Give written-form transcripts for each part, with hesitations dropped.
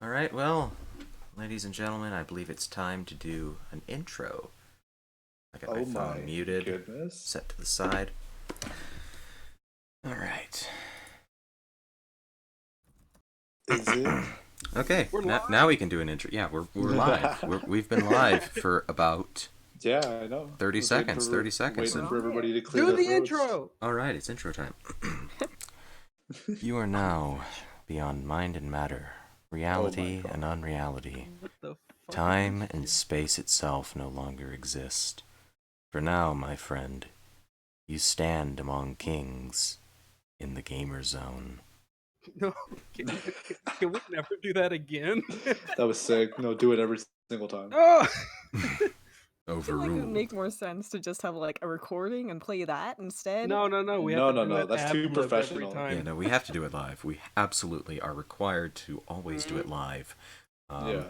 Alright, well, ladies and gentlemen, I believe it's time to do an intro. I got my Oh phone my muted, goodness. set to the side. Alright. Is it? Okay, We're now we can do an intro. Yeah, we're live. We've been live for about Yeah, I know. 30 I was seconds. 30 seconds. Waiting for everybody to clear Do their the throats. intro. Alright, it's intro time. You are now beyond mind and matter, reality God. and unreality. What the fuck? Time and space itself no longer exist. For now, my friend, you stand among kings in the gamer zone. No, can we never do that again? That was sick. No, do it every single time. Oh! I feel like it would Overruled. make more sense to just have like a recording and play that instead. No. We have to do No, it that's too ad-lib every professional. time. Yeah, no, we have to do it live. We absolutely are required to always do it live. Yeah.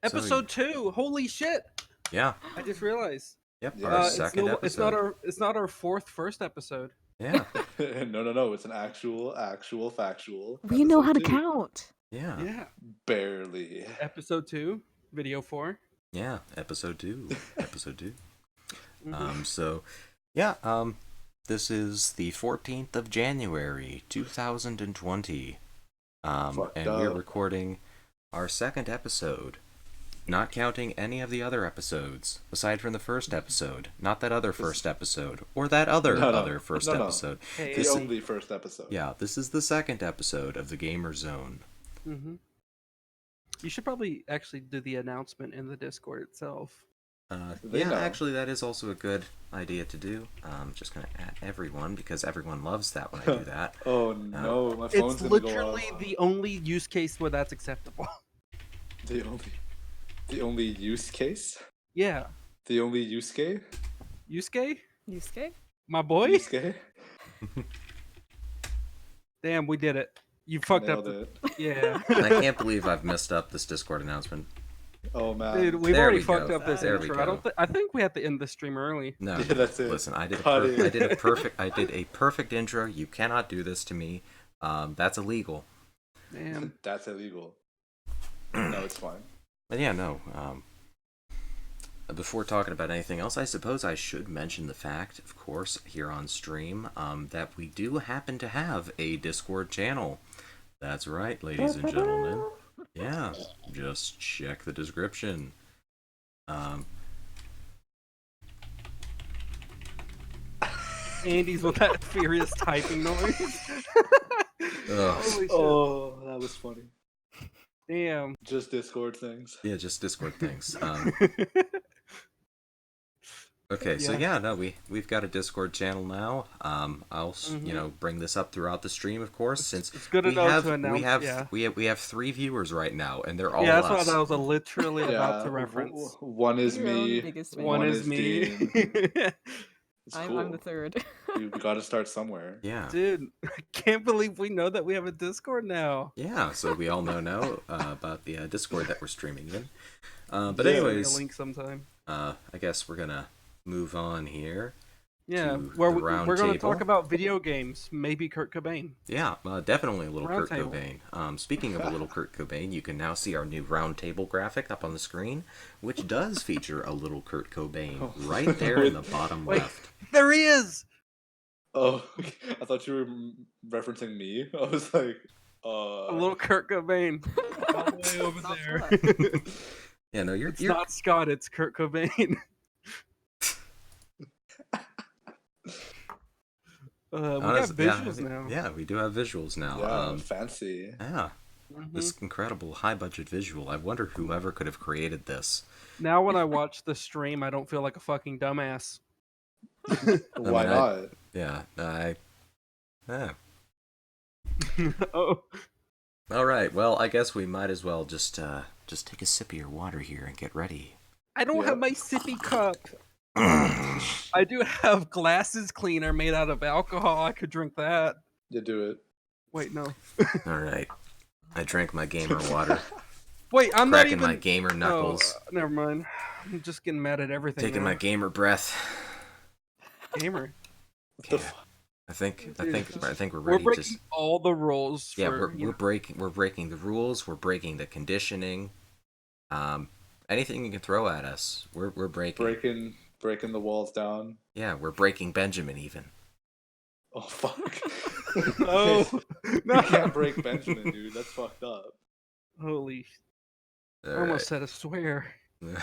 Episode 2. Holy shit! Yeah. I just realized. Yep. Yeah. Our It's second episode. It's not our first episode. Yeah. No. It's an actual factual. We know how to episode 2. count. Yeah. Yeah. Barely. Episode 2, video 4. Yeah. Episode 2. Episode 2. Mhm. So, yeah. This is the 14th of January, 2020. Fucked And we're up. recording our second episode. Not counting any of the other episodes, aside from the first episode. Not that other first episode, or that other first No. episode. Hey, The This is- only first episode. Yeah, this is the second episode of the GamerZone. mhm. You should probably actually do the announcement in the Discord itself. They Yeah, know. actually, that is also a good idea to do. Just gonna add everyone because everyone loves that when I do that. Oh no, my phone's It's gonna go literally off. the only use case where that's acceptable. The only use case? Yeah. The only use case? Yusuke? Yusuke? My boy? Use case? Damn, we did it. You fucked Nailed up. it. Yeah. I can't believe I've messed up this Discord announcement. Oh man. Dude, we've There already we fucked go. up this There we intro. go. I think we have to end the stream early. No, Yeah, that's it. Listen, I did Cut it. a perfect intro. You cannot do this to me. That's illegal. Damn. That's illegal. No, it's fine. But yeah, no. Before talking about anything else, I suppose I should mention the fact, of course, here on stream, that we do happen to have a Discord channel. That's right, ladies and gentlemen. Yeah, just check the description. Andy's with that furious typing noise. Ugh. Holy shit. Oh, that was funny. Damn. Just Discord things. Yeah, just Discord things. Okay, so Yeah. yeah, no, we've got a Discord channel now. I'll bring this up throughout the stream, of course, since it's good we enough have to announce, we yeah. have 3 viewers right now, and they're all Yeah, that's us. what I was literally about Yeah, to reference. one is Your own me. biggest fan. One is me. Dean. It's I'm cool. the third. We gotta start somewhere. Yeah, Dude, I can't believe we know that we have a Discord now. yeah. So we all know now about the Discord that we're streaming in. But Yeah. Send me anyways, a link sometime. I guess we're gonna move on here. Yeah, to where the we're round going to table. talk about video games. Maybe Kurt Cobain. Yeah, definitely a little Round Kurt table. Cobain. Speaking of a little Kurt Cobain, you can now see our new round table graphic up on the screen, which does feature a little Kurt Cobain right there in the bottom Wait. left. There he is. Oh, okay. I thought you were referencing me. I was like, A little Kurt Cobain. All the way over Not there. Scott. Yeah, no, It's not Scott. It's Kurt Cobain. We got honestly, visuals now. Yeah, we do have visuals now. yeah, fancy. Yeah, Mhm. this incredible high budget visual. I wonder whoever could have created this. Now when I watch the stream, I don't feel like a fucking dumbass. Why mean, not? Yeah, yeah. Oh, All right. Well, I guess we might as well just take a sip of your water here and get ready. I don't Yep. have my sippy cup. I do have glasses cleaner made out of alcohol. I could drink that. You do it. Wait, no. All right. I drank my gamer water, Wait, I'm not cracking even. my gamer Oh, knuckles, never mind. I'm just getting mad at everything. taking now. my gamer breath. gamer. What the Okay. fuck? we're We're ready breaking to. all the rules. Yeah, For, we're breaking the rules. We're breaking the conditioning. Um, anything you can throw at us, we're breaking. Breaking the walls down. Yeah, we're breaking Benjamin even. Oh fuck! No, You no. can't break Benjamin, dude. That's fucked up. Holy! I All almost said a swear. right.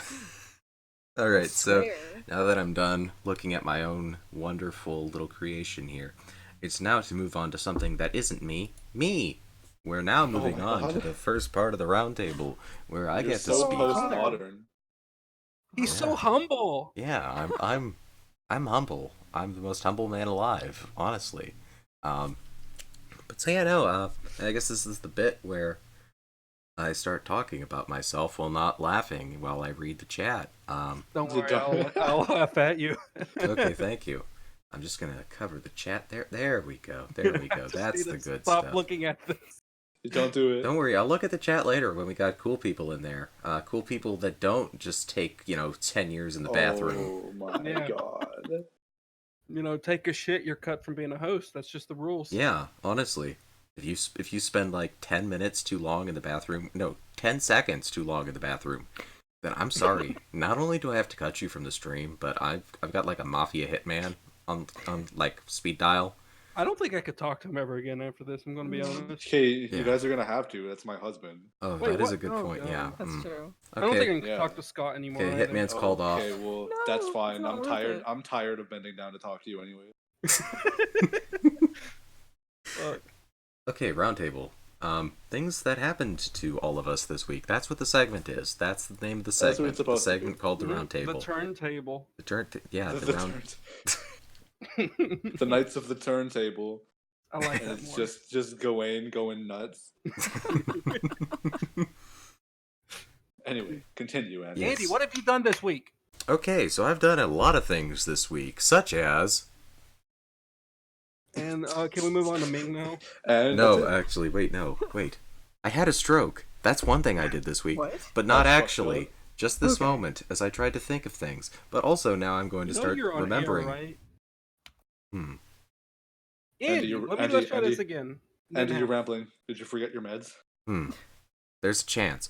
All right. So Swear. now that I'm done looking at my own wonderful little creation here, it's now to move on to something that isn't me. Me. We're now moving my on to God. the first part of the roundtable, where I You're get to so speak. postmodern. He's so Yeah. humble. Yeah, I'm humble. I'm the most humble man alive, honestly. Um, but so yeah, no. I guess this is the bit where I start talking about myself while not laughing while I read the chat. Don't You worry, don't- I'll laugh at you. Okay, thank you. I'm just gonna cover the chat there. There we go. There we I go. just That's need the to good stop stuff. looking at this. Don't do it. Don't worry, I'll look at the chat later when we got cool people in there. Cool people that don't just take 10 years in the bathroom. Oh my Yeah. God. Take a shit. You're cut from being a host. That's just the rules. Yeah, honestly. If you spend like 10 minutes too long in the bathroom, no, 10 seconds too long in the bathroom, then I'm sorry. Not only do I have to cut you from the stream, but I've got like a mafia hitman on like speed dial. I don't think I could talk to him ever again after this. I'm gonna be honest. Okay, Yeah. you guys are gonna have to. That's my husband. Oh, Wait, that is what? a good Oh, point. God. Yeah. That's mm. true. I don't think I Okay. can Yeah. talk to Scott anymore. Okay, either. Hitman's called off. Okay, well, No, that's it's fine. not I'm worth tired. it. I'm tired of bending down to talk to you anyway. Fuck. Okay, roundtable. Things that happened to all of us this week. That's what the segment is. That's the name of the That's what segment. it's supposed the to segment be. called the Mhm. roundtable. The turntable. The turn. Yeah, the The round. the Knights of the Turntable, I like and that it's more. just Gawain going nuts. Anyway, continue, Andy. Yes. Andy, what have you done this week? Okay, so I've done a lot of things this week, such as. And can we move on to Ming now? And No, that's it. actually, wait, no, wait. I had a stroke. That's one thing I did this week. What? But not That's fucked actually. up. Just this Okay. moment, as I tried to think of things. But also now I'm going to start You're on remembering. air, right? Hmm. Andy, you're- let's try Andy- this again. Andy, you're Then rambling. Did you forget your meds? Hmm. There's a chance.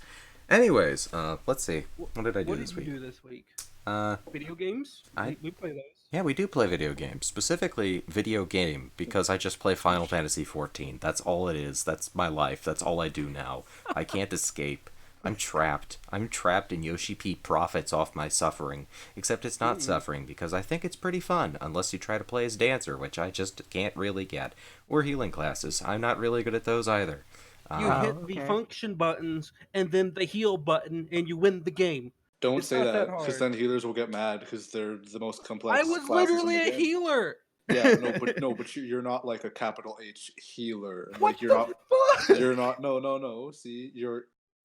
Anyways, let's see. What did I do What this did you week? do this week? Uh, Video games? We play those. yeah, we do play video games. Specifically, video game, because I just play Final Fantasy XIV. That's all it is. That's my life. That's all I do now. I can't escape. I'm trapped. I'm trapped and Yoshi P profits off my suffering. Except it's not suffering, because I think it's pretty fun, unless you try to play as Dancer, which I just can't really get. Or healing classes. I'm not really good at those either. You Uh, hit the okay. function buttons and then the heal button, and you win the game. Don't It's say not that that, because hard. then healers will get mad because they're the most complex. I was classes in literally the a game. healer. Yeah, but you're not like a capital H healer. What Like you're the not. fuck? You're not. No. See,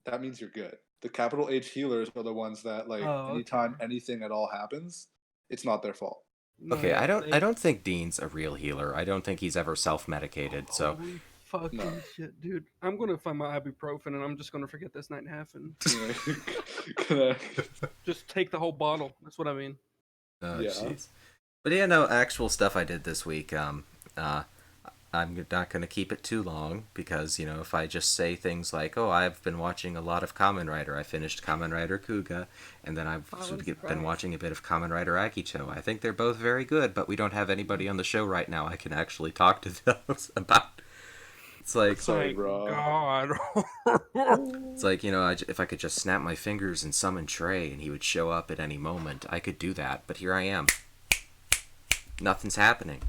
that means you're good. The capital H healers are the ones that like Oh, anytime okay. anything at all happens, it's not their fault. No, okay, I they- don't think Dean's a real healer. I don't think he's ever self-medicated, so... Holy fucking No. shit, dude! I'm gonna find my ibuprofen and I'm just gonna forget this night happened. You know? Just take the whole bottle. That's what I mean. Oh, Yeah. jeez. But yeah, no, actual stuff I did this week. I'm not going to keep it too long because, if I just say things like, oh, I've been watching a lot of Kamen Rider. I finished Kamen Rider Kuga, and then I've I was been surprised. watching a bit of Kamen Rider Akito. I think they're both very good, but we don't have anybody on the show right now I can actually talk to those about. It's like, Sorry, Thank bro. God. it's like, if I could just snap my fingers and summon Trey and he would show up at any moment, I could do that. But here I am. Nothing's happening.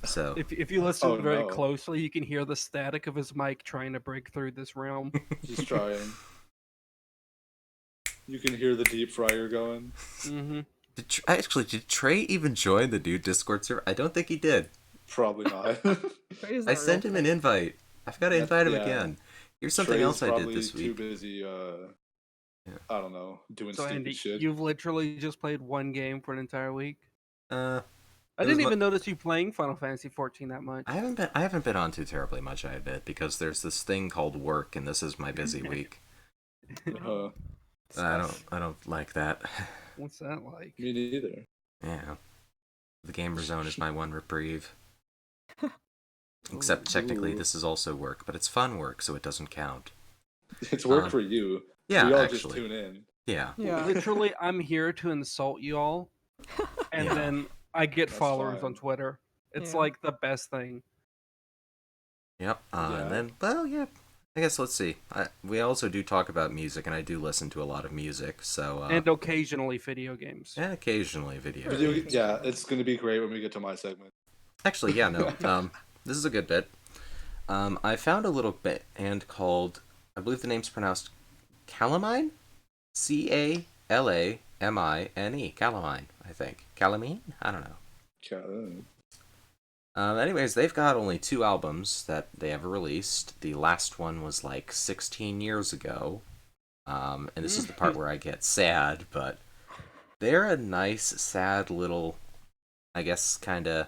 So, If you listen Oh, very no. closely, you can hear the static of his mic trying to break through this realm. He's trying. You can hear the deep fryer going. Mm-hmm. did Trey even join the new Discord server? I don't think he did. Probably not. Trey's I not sent real him an thing. invite. I've got to invite him Yeah. again. Here's something Trey's else I did probably this Too week. busy. Yeah. I don't know, doing So stupid Andy, shit. you've literally just played one game for an entire week. Uh, I It was didn't mu- even notice you playing Final Fantasy 14 that much. I haven't been on too terribly much, I admit, because there's this thing called work, and this is my busy week. Uh, I don't like that. What's that like? me neither. Yeah, the GamerZone is my one reprieve. Except technically Ooh. this is also work, but it's fun work, so it doesn't count. It's work Um, for you. Yeah, We all just actually. tune in. Yeah. Yeah. Literally, I'm here to insult you all, and Yeah. then I get That's followers on fine. Twitter. It's Yeah. like the best thing. Yep. Yeah. And then, well, yeah. I guess let's see. We also do talk about music, and I do listen to a lot of music. So, And occasionally video games. and occasionally video Video, games. yeah, it's gonna be great when we get to my segment. Actually, yeah, no. This is a good bit. I found a little band called, I believe the name's pronounced Calamine? Calamine. Calamine, I think. Calamine? I don't know. Anyways, they've got only 2 albums that they ever released. The last one was like 16 years ago. And this is the part where I get sad, but they're a nice, sad little, I guess, kind of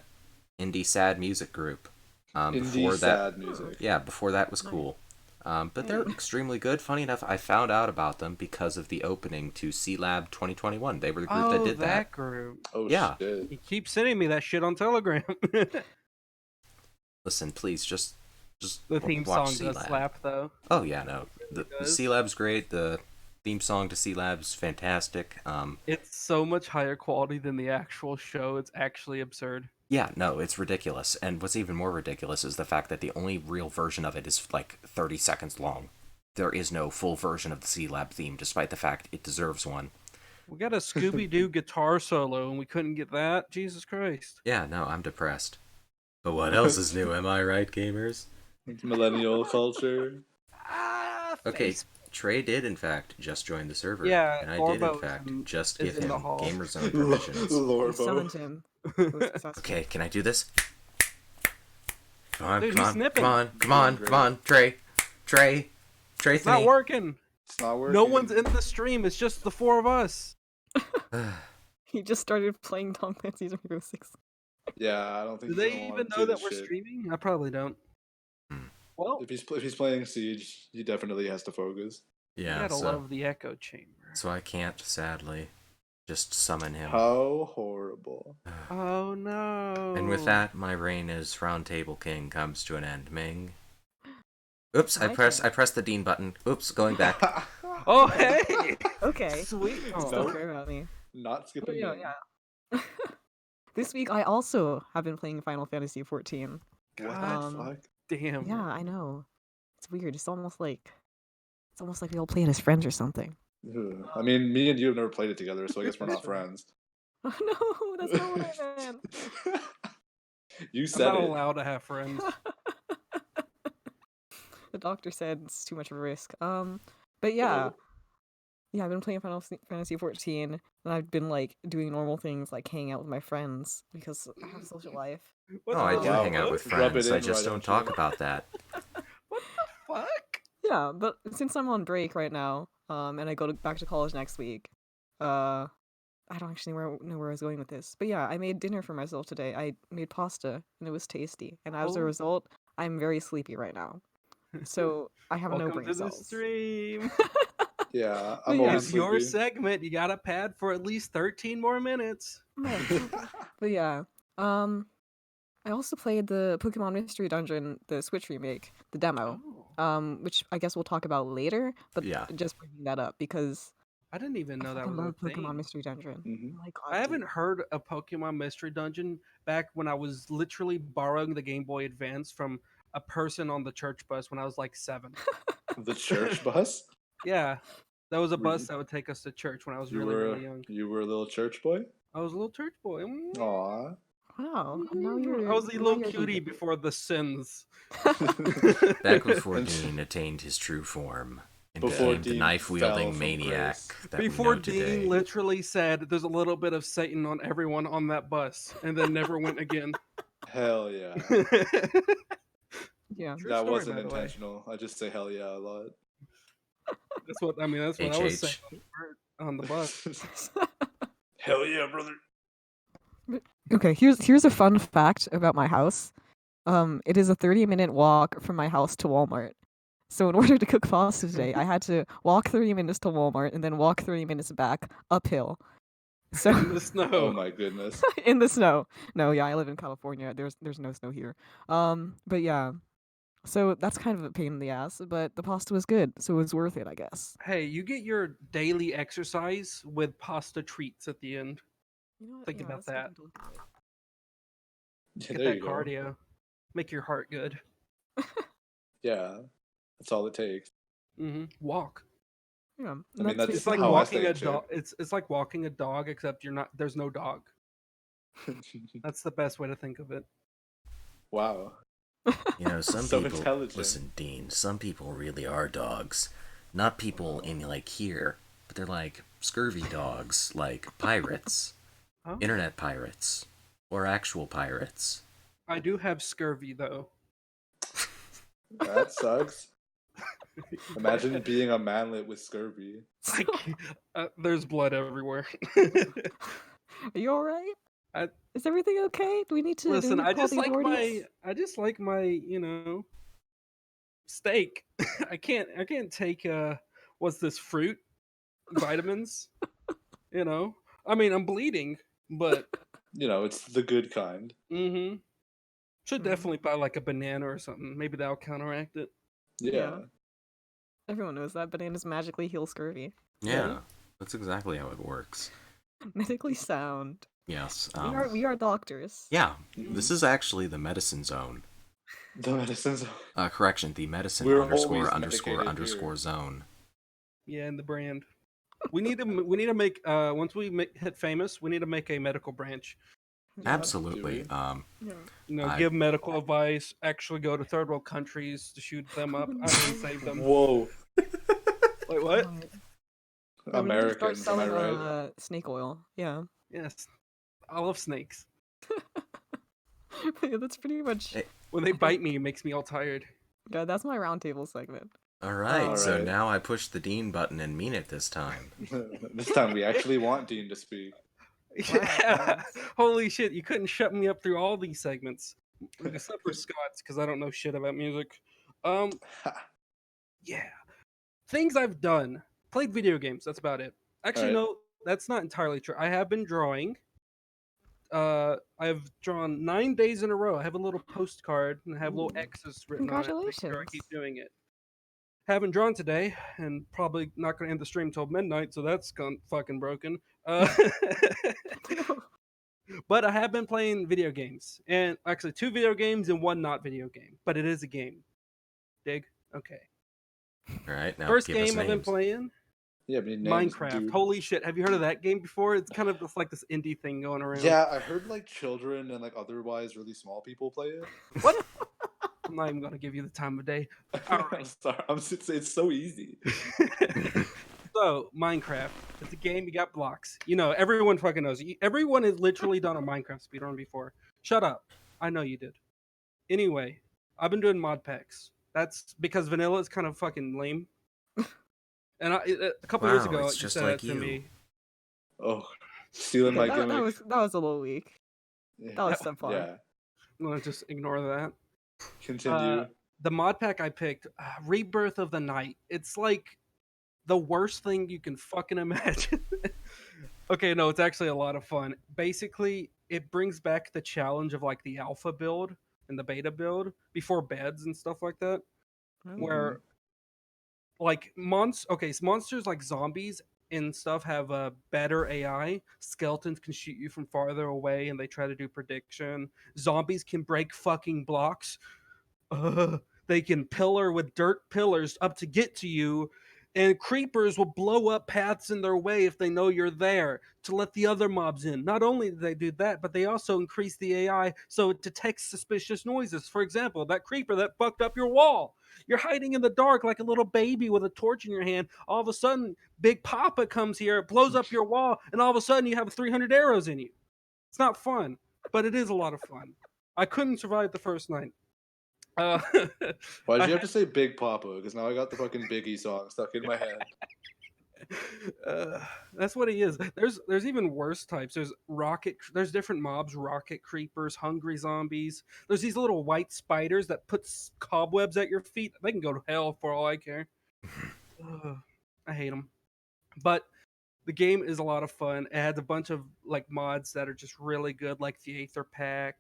indie sad music group. Indie sad music. Yeah, before that was cool. But they're extremely good. Funny enough, I found out about them because of the opening to C-Lab 2021. They were the group that did that. Group. Oh Yeah. shit. You keep sending me that shit on Telegram. Listen, please, just The theme watch song does C-Lab. slap, though. Oh yeah, no, the does. C-Lab's great. The theme song to C-Lab's fantastic. It's so much higher quality than the actual show. It's actually absurd. Yeah, no, it's ridiculous. And what's even more ridiculous is the fact that the only real version of it is like 30 seconds long. There is no full version of the C-Lab theme, despite the fact it deserves one. We got a Scooby-Doo guitar solo, and we couldn't get that? Jesus Christ. Yeah, no, I'm depressed. But what else is new, am I right, gamers? Millennial culture. Okay, Trey did, in fact, just join the server. Yeah, and I did, in Lorbo fact, is just in give the him hall. GamerZone permissions. You summoned him. It was successful. Okay, can I do this? Come on, Dude, come he's on, snipping. come on, come on, come on, Trey, It's not working. It's not working. No one's in the stream. It's just the 4 of us. He just started playing Tom Clancy's Rainbow Six. Yeah, I don't think. Do he's they gonna even wanna know do that this we're shit. streaming? I probably don't. Well, If he's playing Siege, he definitely has to focus. you Yeah, gotta so, love the echo chamber. so I can't, sadly, just summon him. How horrible. Oh no. And with that, my reign as Round Table King comes to an end. Ming. Oops, I My pressed the Dean button. Oops, going back. Oh hey. Okay. Sweet. Still Nope. care about me. Not But skipping. yeah, in. yeah. This week I also have been playing Final Fantasy 14. What God the fuck? damn. Yeah, I know. It's weird. It's almost like we all play it as friends or something. Ugh. I mean, me and you have never played it together, so I guess we're not That's right. friends. Oh no, that's not what I meant. You I'm said not it. allowed to have friends. The doctor said it's too much of a risk. But yeah. Oh. Yeah, I've been playing Final Fantasy 14, and I've been like doing normal things like hanging out with my friends because I have a social life. What Oh, I the do Wow. hang out with Rub it friends. I in, just why don't don't you? talk about that. What the fuck? Yeah, but since I'm on break right now, and I go back to college next week, I don't actually know where I was going with this. But yeah, I made dinner for myself today. I made pasta, and it was tasty. And as a Oh. result, I'm very sleepy right now. So I have no Welcome brain to the cells. stream. Yeah, But I'm yeah. always It's your sleepy. segment. You got a pad for at least 13 more minutes. But yeah, I also played the Pokemon Mystery Dungeon, the Switch remake, the demo. Oh. Which I guess we'll talk about later. But Yeah. just bringing that up because I didn't even know I that fucking was a love Pokemon thing. Mystery Dungeon. Mhm. Oh my God, I haven't dude. heard a Pokemon Mystery Dungeon back when I was literally borrowing the Game Boy Advance from a person on the church bus when I was like 7. The church bus? Yeah, that was a Were bus you- that would take us to church when I was You really, were really young. you were a little church boy? I was a little church boy. Aw. Wow, and now you're. I was a now little you're cutie deep. before the sins. Back before And- Dean attained his true form and Before became the Dean knife-wielding fell from maniac grace. that Before we know today. Dean literally said, "There's a little bit of Satan on everyone on that bus," and then never went again. Hell yeah. Yeah. True That story, wasn't by the way. intentional. I just say hell yeah a lot. That's what I mean. That's what I was saying HH. on the bus. Hell yeah, brother. Okay, here's a fun fact about my house. It is a 30-minute walk from my house to Walmart. So in order to cook pasta today, I had to walk 30 minutes to Walmart and then walk 30 minutes back uphill. So In the Oh snow. my goodness. in the snow. No, yeah, I live in California. There's no snow here. But yeah. So that's kind of a pain in the ass, but the pasta was good, so it was worth it, I guess. Hey, you get your daily exercise with pasta treats at the end. You know what? Think Yeah, about that's a good that. way to look at Yeah, Get there that you go. cardio. Make your heart good. Yeah, that's all it takes. Walk. it. Yeah. I And mean, that's that's It's like how I walking stay a in shape. dog. It's like walking a dog, except you're not. There's no dog. That's the best way to think of it. Wow. You know, some So people. intelligent. Listen, Dean. Some people really are dogs. Not people in like here, but they're like scurvy dogs, like pirates, Oh, internet pirates, or actual pirates. I do have scurvy though. That sucks. Imagine being a manlet with scurvy. I can't, there's blood everywhere. Are you alright? I, Is everything okay? Do we need to listen, I call just the like authorities? my steak. I can't take what's this fruit vitamins. I mean, I'm bleeding, but You know, it's the good kind. should definitely buy like a banana or something. Maybe that'll counteract it. Yeah. Everyone knows that bananas magically heal scurvy. Yeah, that's exactly how it works. Medically sound. Yes. We are doctors. Yeah, this is actually the medicine zone. The medicines. Correction, the medicine We're underscore always underscore medicated underscore here. zone. Yeah, and the brand. We need to make once we hit famous, we need to make a medical branch. Absolutely. Dude. Yeah. Give medical advice. Actually, go to third world countries to shoot them up. I mean, save them. Whoa. Wait, what? God. Yeah, we need to start Americans, am I selling right? snake oil. Yeah. Yes, I love snakes. Yeah, that's pretty much. Hey. When they bite me, it makes me all tired. Yeah, that's my roundtable segment. All right, so Alright. now I push the Dean button and mean it this time. This time we actually want Dean to speak. Yeah. Holy shit! You couldn't shut me up through all these segments, except for Scott's, because I don't know shit about music. Yeah. Things I've done. Played video games. That's about it. Actually, Alright. no, that's not entirely true. I have been drawing. I've drawn 9 days in a row. I have a little postcard and I have little Ooh. X's written on it. Make sure I Congratulations. keep doing it. Haven't drawn today, and probably not going to end the stream till midnight, so that's gone fucking broken. But I have been playing video games, and actually 2 video games and 1 not video game. But it is a game. Dig? Okay. All right, now First give us game I've been names. playing. Yeah, I mean, names, Minecraft. dude. Holy shit. Have you heard of that game before? It's kind of just like this indie thing going around. Yeah, I heard like children and like otherwise really small people play it. What? I'm not even going to give you the time of day. All I'm sorry. It's so easy. So, Minecraft. It's a game, you got blocks. Everyone fucking knows. Everyone has literally done a Minecraft speedrun before. Shut up. I know you did. Anyway, I've been doing mod packs. That's because vanilla is kind of fucking lame. And a couple years Wow, ago, it's you just said like that to you. me. Oh, stealing my that gimmick. was a little weak. That was subpar. Yeah. I'm going to just ignore that. Continue. The mod pack I picked, Rebirth of the Night. It's like the worst thing you can fucking imagine. Okay, no, it's actually a lot of fun. Basically, it brings back the challenge of like the alpha build and the beta build before beds and stuff like that. Where like monsters like zombies and stuff have a better AI. Skeletons can shoot you from farther away and they try to do prediction. Zombies can break fucking blocks. They can pillar with dirt pillars up to get to you, and creepers will blow up paths in their way if they know you're there to let the other mobs in. Not only do they do that, but they also increase the AI so it detects suspicious noises. For example, that creeper that fucked up your wall. You're hiding in the dark like a little baby with a torch in your hand. All of a sudden, Big Papa comes here, blows up your wall, and all of a sudden you have 300 arrows in you. It's not fun, but it is a lot of fun. I couldn't survive the first night. Why did you have to say Big Papa? Because now I got the fucking Biggie song stuck in my head. That's what he is. There's even worse types. There's different mobs, rocket creepers, hungry zombies. There's these little white spiders that put cobwebs at your feet. They can go to hell for all I care. I hate them. But The game is a lot of fun. It has a bunch of like mods that are just really good, like the Aether Pack,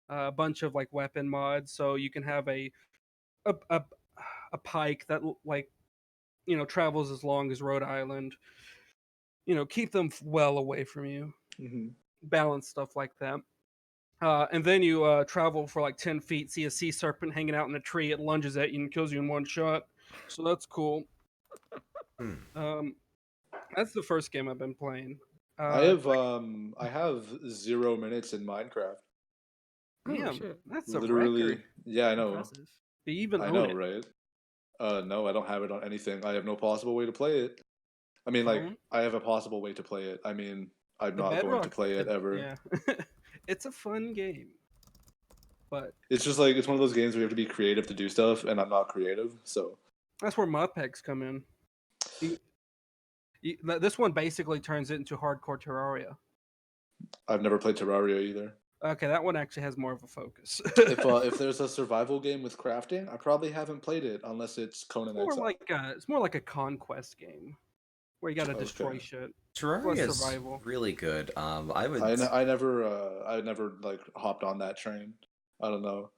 a bunch of like weapon mods, so you can have a a, a pike that like travels as long as Rhode Island. Keep them well away from you. Hmm. Balance stuff like that. And then you travel for like 10 feet, see a sea serpent hanging out in a tree. It lunges at you and kills you in one shot. So that's cool. Hmm. Um, that's the first game I've been playing. I have 0 minutes in Minecraft. Oh Damn, shit. that's a Literally, record. yeah, I know. Impressive. Do you even I own know, it? right? No, I don't have it on anything. I have no possible way to play it. I mean, like, Phone? I have a possible way to play it. I mean, I'm The not going to Bedrock. play it ever. Yeah. It's a fun game. But It's just like it's one of those games where you have to be creative to do stuff, and I'm not creative, so that's where mod packs come in. This one basically turns it into hardcore Terraria. I've never played Terraria either. Okay, that one actually has more of a focus. If there's a survival game with crafting, I probably haven't played it unless it's Conan Exile. It's more like a conquest game where you got to destroy Okay. shit. Terraria Plus is survival. really good. I would. I never like hopped on that train. I don't know,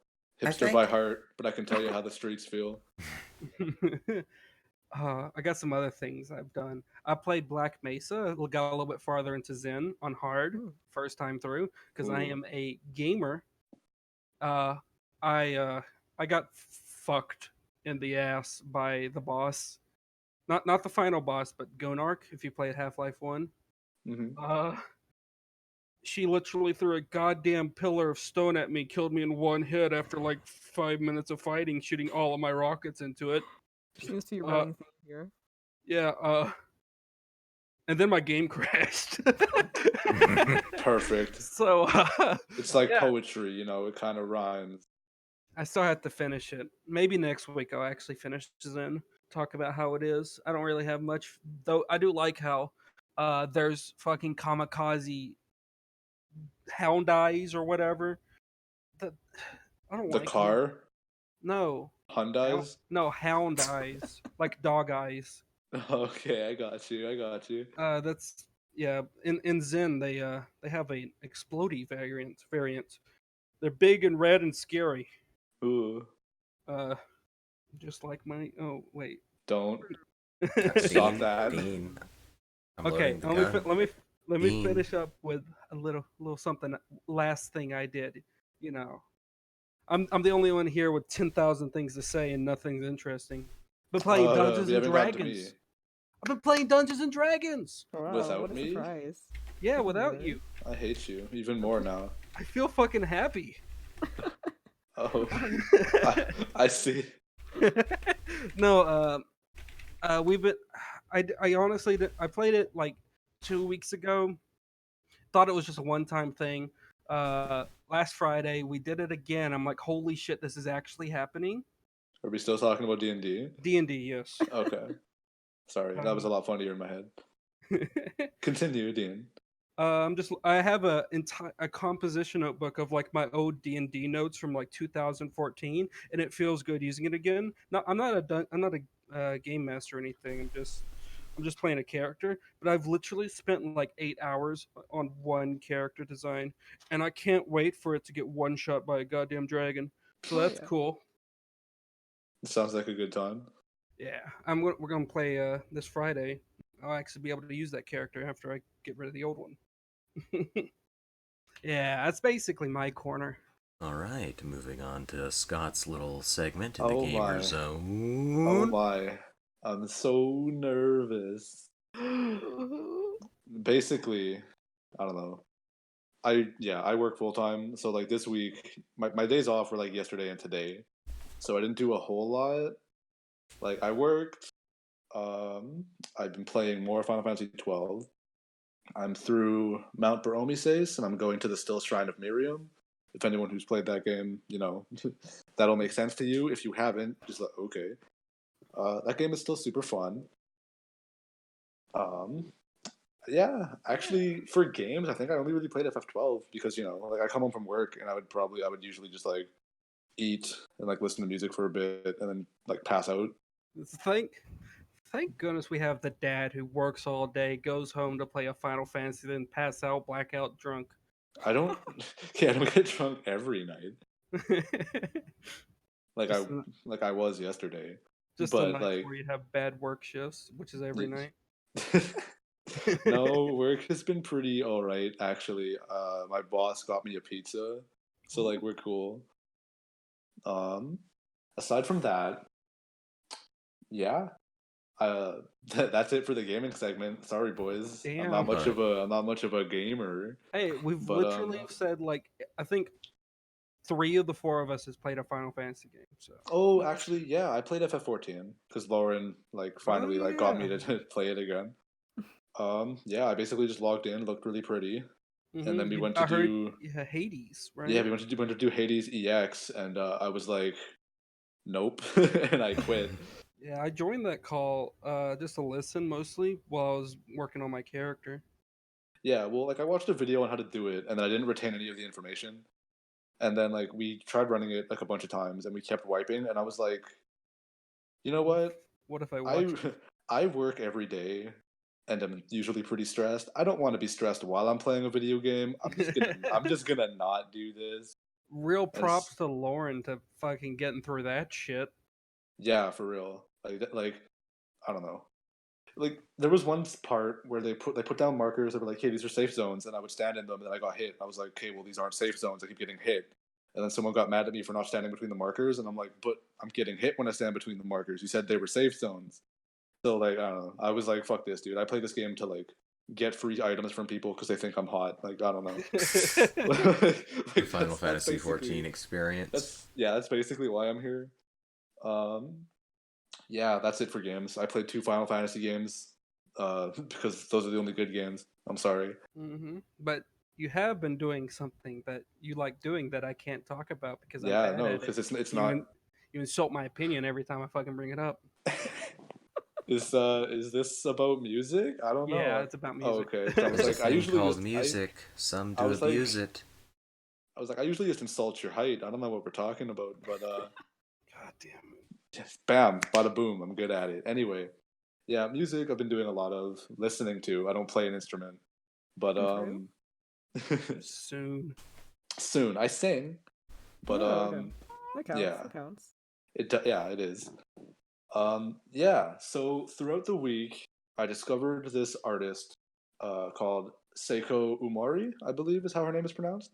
I hipster by think. heart, but I can tell you how the streets feel. I got some other things I've done. I played Black Mesa, got a little bit farther into Zen on hard, Ooh. first time through, because I Ooh. am a gamer. Uh, I got fucked in the ass by the boss. Not the final boss, but Gonark, if you played Half-Life 1. Hmm. She literally threw a goddamn pillar of stone at me, killed me in one hit after like 5 minutes of fighting, shooting all of my rockets into it. Seems to be a Uh, running theme here. yeah, and then my game crashed. Perfect. So, It's like yeah, poetry, you know. It kind of rhymes. I still have to finish it. Maybe next week I'll actually finish Zen, talk about how it is. I don't really have much, though. I do like how there's fucking kamikaze hound eyes or whatever. That I don't The like them. car, No, Hyundai's. no hound eyes, like dog eyes. Okay, I got you. I got you. That's yeah. In Zen they have a explodey variant. They're big and red and scary. Ooh, Uh, just like my. Oh wait. don't stop Dean, that. Dean, I'm Okay. loading the gun. Let me Dean. finish up with a little something. Last thing I did. You know, I'm the only one here with 10,000 things to say and nothing's interesting. Been playing Dungeons We and haven't gotten to me. Dragons. I've been playing Dungeons and Dragons. Oh, wow, Without what a me? surprise. Yeah, Thank you, without Lord. you. I hate you even more now. I feel fucking happy. Oh, I see. No, we've been. I honestly, I played it like 2 weeks ago. Thought it was just a one-time thing. Last Friday we did it again. I'm like, holy shit, this is actually happening. Are we still talking about D&D? D&D, yes. Okay. Sorry, that was a lot funnier in my head. Continue, Dean. I have a composition notebook of like my old D&D notes from like 2014, and it feels good using it again. I'm not a game master or anything. I'm just playing a character, but I've literally spent like 8 hours on one character design, and I can't wait for it to get one shot by a goddamn dragon. So Oh, that's yeah. cool. Sounds like a good time. Yeah, we're gonna play this Friday. I'll actually be able to use that character after I get rid of the old one. Yeah, that's basically my corner. All right, moving on to Scott's little segment in the Oh Gamer my. Oh Zone. my. I'm so nervous. Basically, I don't know. I work full time, so like this week my days off were like yesterday and today. So I didn't do a whole lot. Like I worked, I've been playing more Final Fantasy 12. I'm through Mount Baromises and I'm going to the Still Shrine of Miriam. If anyone who's played that game, you know, that'll make sense to you. If you haven't, just like okay. That game is still super fun. Um, yeah, actually, for games, I think I only really played FF12 because you know, like I come home from work and I would usually just like eat and like listen to music for a bit and then like pass out. Thank goodness we have the dad who works all day, goes home to play a Final Fantasy, then pass out, blackout, drunk. I don't. Yeah, I don't get drunk every night. Like Just a, like I was yesterday. just the But nights like, where you have bad work shifts, which is every night. no, work has been pretty all right actually. My boss got me a pizza, so like we're cool. Um, Aside from that, yeah. Uh, that's it for the gaming segment. Sorry, boys. Damn. I'm not much of a gamer, Hey, we've but literally said like I think 3 of the 4 of us has played a Final Fantasy game. So. oh, actually, yeah, I played FF14 because Lauren like Oh finally like got me yeah. to play it again. Yeah, I basically just logged in, looked really pretty, and then we went to I heard do Hades, right? yeah, we went to do Hades EX, and I was like, nope, and I quit. Yeah, I joined that call just to listen mostly while I was working on my character. Yeah, well, like I watched a video on how to do it, and then I didn't retain any of the information. And then like we tried running it like a bunch of times, and we kept wiping, and I was like, you know what? What if I I watch? I work every day, and I'm usually pretty stressed. I don't want to be stressed while I'm playing a video game. I'm just gonna not do this. Real And props to Lauren to fucking getting through that shit. yeah, for real. Like I don't know. Like there was one part where they put down markers that were like, "Hey, these are safe zones," and I would stand in them, and then I got hit. I was like, "Okay, well these aren't safe zones. I keep getting hit." And then someone got mad at me for not standing between the markers, and I'm like, "But I'm getting hit when I stand between the markers. You said they were safe zones." So like I don't know. I was like, "Fuck this, dude. I play this game to like get free items from people because they think I'm hot." Like I don't know. The Final That's Fantasy basically 14 experience. that's basically why I'm here. Um, yeah, that's it for games. I played 2 Final Fantasy games, because those are the only good games. I'm sorry. But you have been doing something that you like doing that I can't talk about because I'm Yeah, bad no, at it. because it's You not. in, you insult my opinion every time I fucking bring it up. Is this about music? I don't Yeah, know. it's about Oh, music. okay. 'Cause There's a thing called I music. Some I do was like abuse it. I was like I usually just insult your height. I don't know what we're talking about, but God damn it. just bam, bada boom. I'm good at it. Anyway, yeah, music. I've been doing a lot of listening to. I don't play an instrument, but For real? Soon. soon I sing. But Oh, okay. That counts. yeah, That counts. yeah, it is. Yeah. So throughout the week, I discovered this artist, called Seiko Umari, I believe is how her name is pronounced.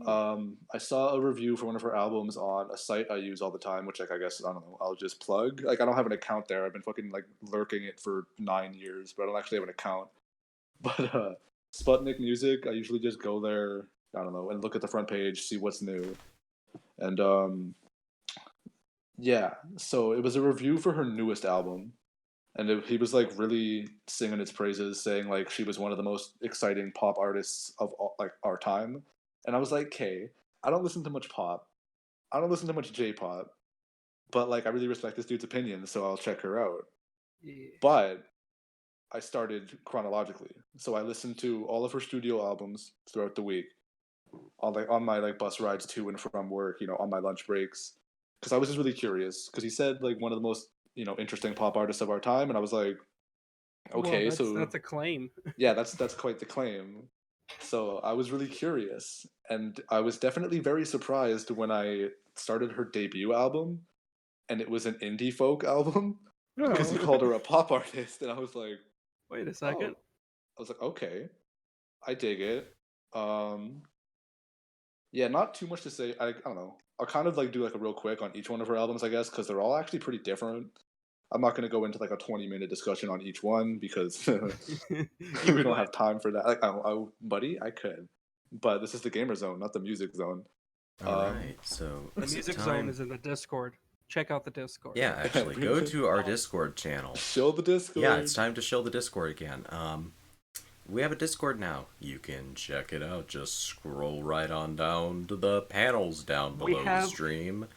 I saw a review for one of her albums on a site I use all the time, which like I guess I don't know, I'll just plug. Like I don't have an account there. I've been fucking like lurking it for 9 years, but I don't actually have an account. But Sputnik Music, I usually just go there, I don't know, and look at the front page, see what's new. And yeah, so it was a review for her newest album, and he was like really singing its praises, saying like she was one of the most exciting pop artists of like our time. And I was like, "Okay, I don't listen to much pop, I don't listen to much J-pop, but like I really respect this dude's opinion, so I'll check her out." Yeah. But I started chronologically, so I listened to all of her studio albums throughout the week, on my like bus rides to and from work, on my lunch breaks, because I was just really curious. Because he said like one of the most interesting pop artists of our time, and I was like, Well, okay, so that's a claim. yeah, that's quite the claim. So I was really curious, and I was definitely very surprised when I started her debut album, and it was an indie folk album because he Oh. called her a pop artist, and I was like, Wait a oh, second. I was like, okay, I dig it. Um, Yeah, not too much to say. I don't know. I'll kind of like do like a real quick on each one of her albums, I guess, because they're all actually pretty different. I'm not going to go into like a 20-minute discussion on each one because You we don't could. have time for that. Like, buddy, I could, but this is the gamer zone, not the music zone. All Um, right, so The is it music time? zone is in the Discord. Check out the Discord. Yeah, actually, go to our Discord channel. Show the Discord. Yeah, it's time to show the Discord again. We have a Discord now. You can check it out. Just scroll right on down to the panels down We below the have- stream.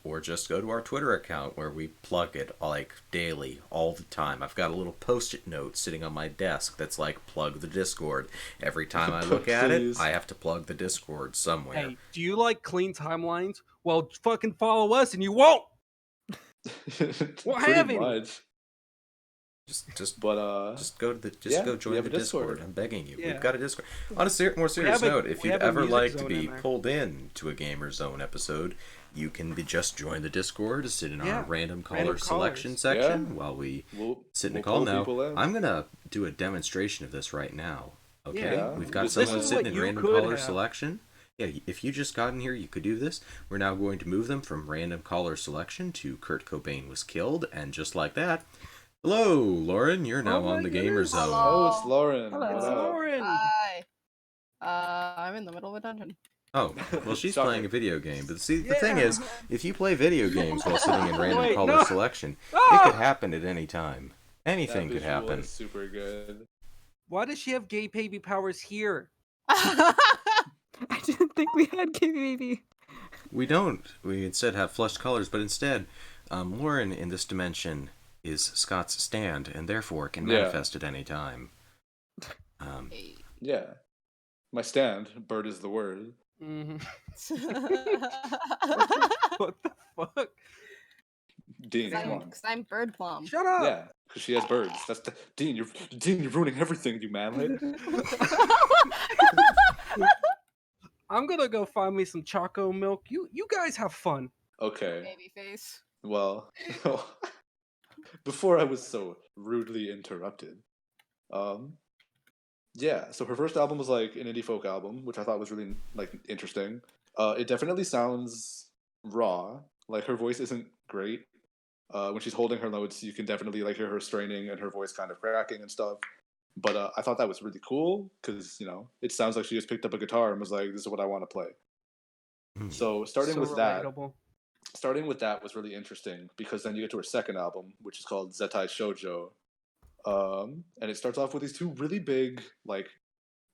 Or just go to our Twitter account where we plug it like daily, all the time. I've got a little post-it note sitting on my desk that's like plug the Discord. Every time I look at it, Please. I have to plug the Discord somewhere. Hey, do you like clean timelines? Well, fucking follow us and you won't. We'll Pretty have any. much. Just But go to the yeah, go we join have the a Discord. Discord. I'm begging you. Yeah. We've got a Discord. On a more serious note, if we you'd have a ever music like to zone be in there. pulled in to a GamerZone episode, you can just join the Discord, sit in our Yeah, random caller random selection callers. section Yeah. while we We'll sit in a we'll call. pull Now, people in. I'm gonna do a demonstration of this right now. Okay, Yeah. we've I'm got just someone gonna- This is sitting what in you random could caller have. selection. Yeah, if you just got in here, you could do this. We're now going to move them from random caller selection to Kurt Cobain was killed, and just like that. Hello, Lauren. You're now Oh on my the goodness. GamerZone. Oh, it's Lauren. Hello. What It's up? Lauren. Hi. I'm in the middle of a dungeon. Oh, well, she's Shocker. playing a video game. But see, the Yeah. thing is, if you play video games while sitting in random Wait, caller no. selection, it Ah! could happen at any time. Anything That could visual happen. is super good. Why does she have gay baby powers here? I didn't think we had gay baby. We don't. We instead have flushed colors, but instead, Lauren in this dimension is Scott's stand, and therefore can Yeah. manifest at any time. Hey. Yeah. My stand, bird is the word. Mm-hmm. What the fuck? Dean, come on. Because I'm Bird Plum. Shut up! Yeah, because she has birds. That's the Dean. You're ruining everything, you manlet. I'm gonna go find me some Choco milk. You guys have fun. Okay. Baby face. Well, before I was so rudely interrupted, yeah. So her first album was like an indie folk album, which I thought was really like interesting. It definitely sounds raw. Like her voice isn't great. When she's holding her notes, you can definitely like hear her straining and her voice kind of cracking and stuff. But I thought that was really cool because it sounds like she just picked up a guitar and was like, "This is what I want to play." Hmm. So starting So with that, relatable. was really interesting because then you get to her second album, which is called Zetai Shoujo, and it starts off with these two really big, like,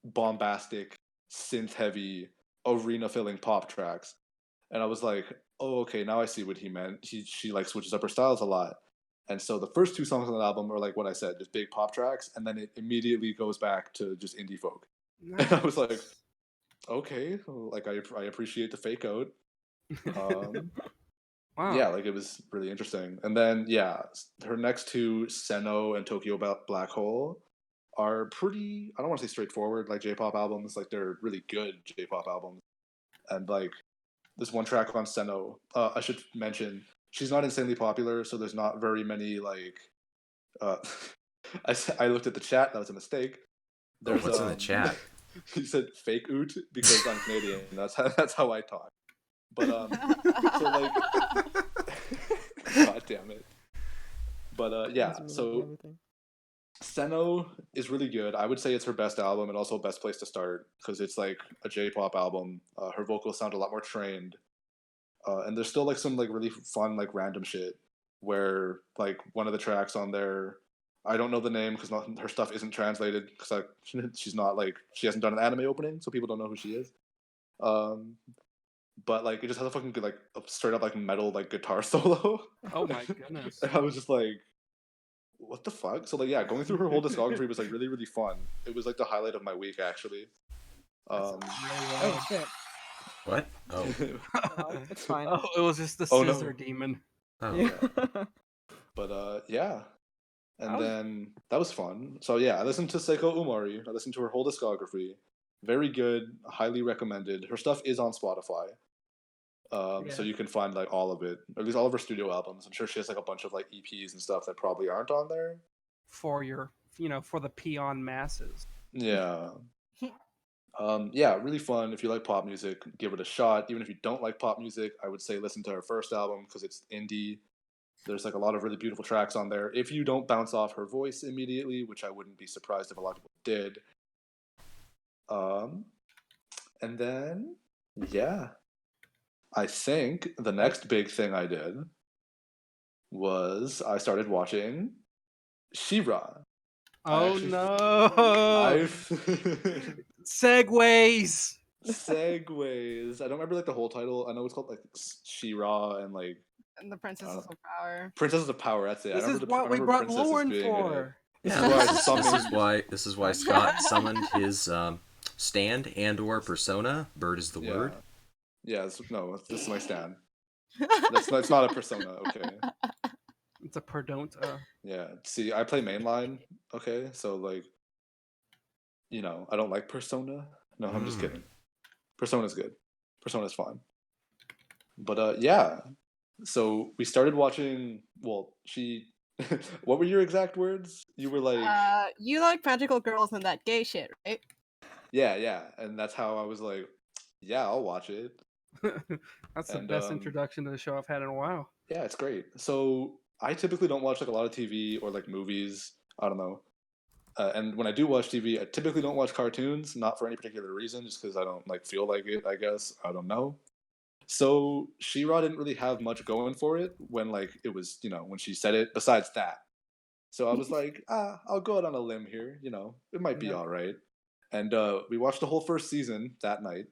bombastic, synth-heavy, arena-filling pop tracks, and I was like, "Oh, okay, now I see what he meant." She like switches up her styles a lot, and so the first two songs on the album are like what I said, just big pop tracks, and then it immediately goes back to just indie folk. And I was like, okay, like I appreciate the fake out. Wow. Yeah, like it was really interesting. And then yeah, her next two, Seno and Tokyo Black Hole, are pretty, I don't want to say straightforward like J-pop albums, like they're really good J-pop albums. And like this one track on Seno, I should mention she's not insanely popular, so there's not very many like I looked at the chat, that was a mistake. Oh, what's in the chat? He said fake oot because I'm Canadian. That's how I talk. But so like God damn it. But yeah, so Seno is really good. I would say it's her best album and also best place to start because it's like a J-pop album. Her vocals sound a lot more trained. And there's still like some like really fun like random shit where like one of the tracks on there, I don't know the name because her stuff isn't translated because like she's not like, she hasn't done an anime opening, so people don't know who she is. But like it just has a fucking good like a straight up like metal like guitar solo. Oh my goodness. And I was just like, what the fuck? So like yeah, going through her whole discography was like really really fun. It was like the highlight of my week actually. Oh shit. What? Oh. It's fine. Oh, it was just the Oh, no. scissor demon. Oh. Yeah. But yeah. And That was- then that was fun. So yeah, I listened to Seiko Umari. I listened to her whole discography. Very good, highly recommended. Her stuff is on Spotify. So you can find like all of it, or at least all of her studio albums. I'm sure she has like a bunch of like EPs and stuff that probably aren't on there. For your, for the peon masses. Yeah. Yeah, really fun. If you like pop music, give it a shot. Even if you don't like pop music, I would say listen to her first album because it's indie. There's like a lot of really beautiful tracks on there. If you don't bounce off her voice immediately, which I wouldn't be surprised if a lot of people did. And then, yeah, I think the next big thing I did was I started watching She-Ra. Oh actually- no! Segways. Segues. I don't remember like the whole title. I know it's called like She-Ra and like And the Princesses of Power. Princesses of Power. That's it. I This is remember what I we remember brought princesses Lauren being in it. for. Yeah, why I this summoned- is why Scott summoned his stand and/or persona. Bird is the Yeah. word. Yeah, no, this is my stand. That's not a persona. Okay. It's a don't. Yeah. See, I play mainline. Okay, so like, I don't like Persona. No, I'm just Mm. kidding. Persona's good. Persona's fine. But yeah. So we started watching. Well, she. What were your exact words? You were like, You like magical girls and that gay shit, right? yeah, and that's how I was like, yeah, I'll watch it. That's the And best introduction to the show I've had in a while. yeah, it's great. So I typically don't watch like a lot of TV or like movies. I don't know. And when I do watch TV, I typically don't watch cartoons, not for any particular reason, just because I don't like feel like it. I guess I don't know. So She-Ra didn't really have much going for it when like it was when she said it. Besides that, so I was like, I'll go out on a limb here. It might be Yeah. all right. And we watched the whole first season that night.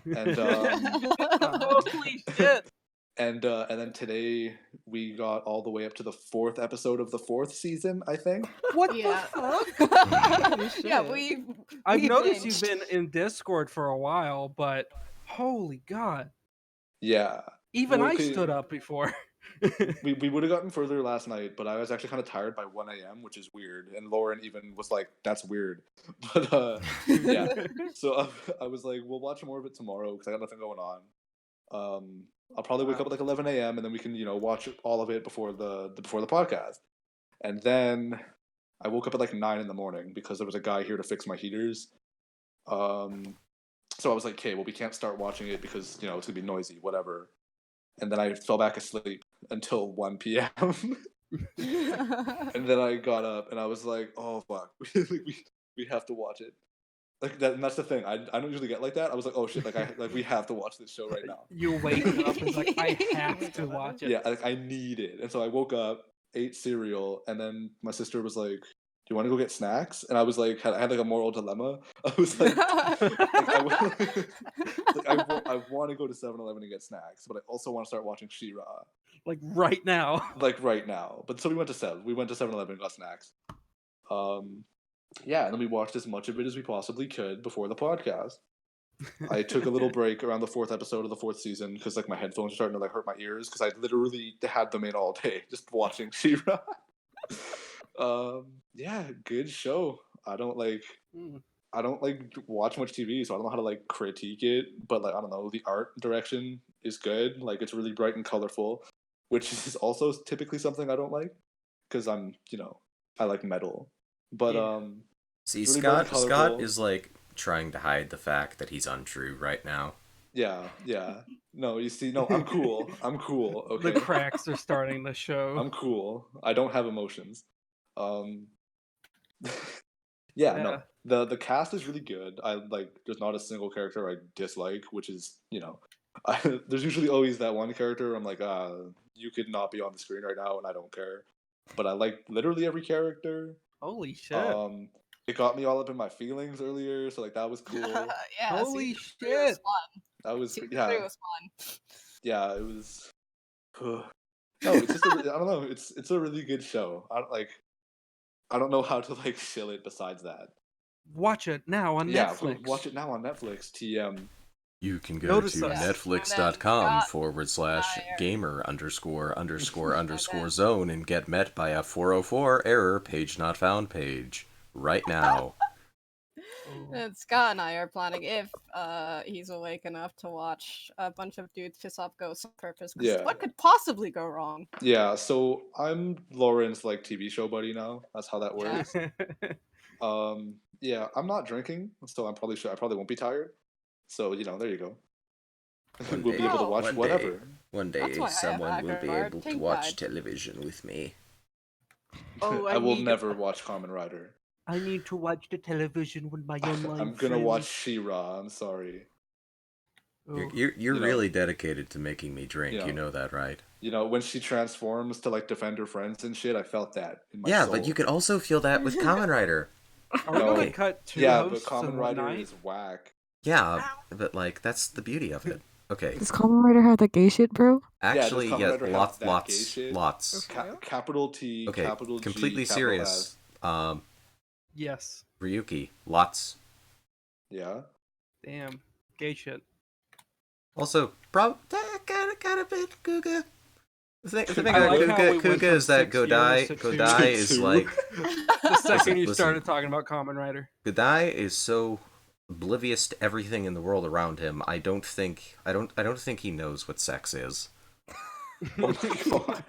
And Holy shit! and then today we got all the way up to the 4th episode of the 4th season, I think. What Yeah. the fuck? Holy Yeah, shit. I've we noticed binged. you've been in Discord for a while, but holy god. Yeah. Even Well, I okay, stood up before. we would have gotten further last night, but I was actually kind of tired by 1 a.m., which is weird. And Lauren even was like, "That's weird." But yeah. So I was like, "We'll watch more of it tomorrow because I got nothing going on." I'll probably wake up at like 11 a.m. and then we can watch all of it before the podcast. And then I woke up at like 9 in the morning because there was a guy here to fix my heaters. So I was like, "Okay, well we can't start watching it because it's gonna be noisy, whatever." And then I fell back asleep until 1 p.m. And then I got up and I was like, "Oh fuck, we have to watch it." Like that, and that's the thing. I don't usually get like that. I was like, "Oh shit, we have to watch this show right now." You wake up and like, I have to watch it. Yeah, I need it. And so I woke up, ate cereal, and then my sister was like, "Do you want to go get snacks?" And I was like, I had like a moral dilemma. I was like, I want to go to 7-Eleven and get snacks, but I also want to start watching She-Ra. Like right now. Like right now. But so we went to 7-Eleven and got snacks. Yeah, and then we watched as much of it as we possibly could before the podcast. I took a little break around the 4th episode of the 4th season because like my headphones are starting to like hurt my ears because I literally had them in all day just watching She-Ra. Yeah, good show. I don't like watch much TV, so I don't know how to like critique it. But like I don't know, the art direction is good. Like it's really bright and colorful, which is also typically something I don't like because I'm I like metal. But Yeah. See, it's really bright and Scott colorful. is like trying to hide the fact that he's untrue right now. Yeah. No, you see, no, I'm cool. I'm cool. Okay. The cracks are starting to show. I'm cool. I don't have emotions. Yeah, no. The cast is really good. I like there's not a single character I dislike, which is, there's usually always that one character I'm like, you could not be on the screen right now and I don't care. But I like literally every character. Holy shit. It got me all up in my feelings earlier, so like that was cool. Yeah, Holy season 3 was shit. fun. That was Season yeah. 3 was fun. Yeah, it was. No, it's just I don't know. It's a really good show. I don't know how to like shill it besides that. Watch it now on Yeah, Netflix. watch it now on Netflix. TM. You can go Notice to us. netflix.com/gamer__zone and get met by a 404 error page not found page right now. And Scott and I are planning if he's awake enough to watch a bunch of dudes piss off ghosts on purpose. 'Cause Yeah. what could possibly go wrong? Yeah, so I'm Lauren's like TV show buddy now. That's how that works. Yeah, I'm not drinking, so I probably won't be tired. So there you go. One We'll day, be able to Oh. watch one whatever. day, one That's day why I have someone will be Aggro able to Pink watch Tide. television with me. Oh, I will need- never watch Kamen Rider. I need to watch the television with my online I'm gonna watch friends. She-Ra. I'm sorry. Oh. You're really dedicated to making me drink. Yeah. You know that, right? When she transforms to like defend her friends and shit, I felt that in my Yeah, soul. but you could also feel that with Kamen Rider. Are we No. gonna cut two Yeah, but hosts Kamen in one Rider night? is whack. Yeah, but like that's the beauty of it. Okay, Does Kamen Rider have that gay shit, bro? actually, Kamen yeah, Rider have that gay lots. shit? Okay. Capital T, Okay, capital G, completely capital serious. S. Yes. Ryuki, lots. Yeah. Damn. Gay shit. Also, kind of bit Guga. The thing I about like how we went Kuga from is that 6 euros to Godai is two. like The second you listen. started talking about Kamen Rider. Godai is so oblivious to everything in the world around him. I don't think he knows what sex is. Oh my god.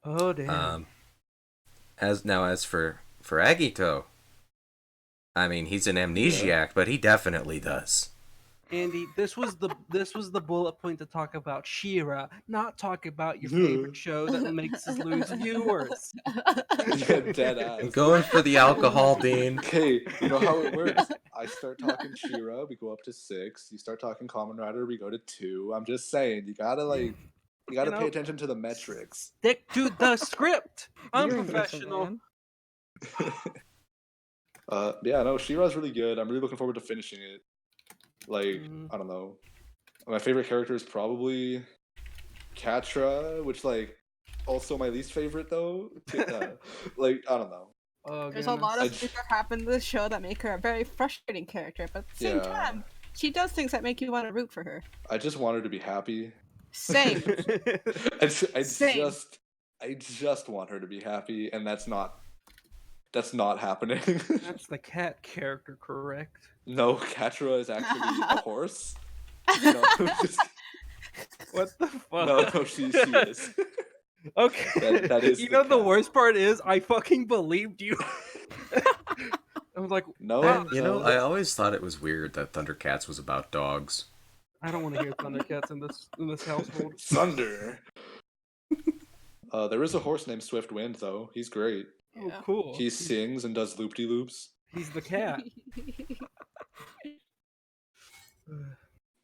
Oh damn. As for Agito, I mean, he's an amnesiac, but he definitely does. Andy, this was the bullet point to talk about She-Ra, not talk about your favorite show that makes us lose viewers. Yeah, dead I'm ass. going for the alcohol, Dean. Okay, you know how it works. I start talking She-Ra, we go up to 6. You start talking Kamen Rider, we go to 2. I'm just saying, you gotta pay attention to the metrics. Stick to the script. I'm You're impatient, professional. man. Yeah, no, She-Ra's really good. I'm really looking forward to finishing it. Like, I don't know. My favorite character is probably Catra, which also my least favorite though. Like, I don't know. Oh, There's a lot I of things that happen in this show that make her a very frustrating character, but at the same Yeah. time, she does things that make you want to root for her. I just want her to be happy. Same. Same. I just want her to be happy, and that's not happening. That's the cat character, correct? No, Catra is actually a horse. No, What the fuck? no, she is. Okay. That is You the know the cat. worst part is I fucking believed you. I was like, No, I always thought it was weird that Thundercats was about dogs. I don't want to hear Thundercats in this household. Thunder. There is a horse named Swift Wind, though. He's great. Oh, cool. He sings and does loop-de-loops. He's the cat.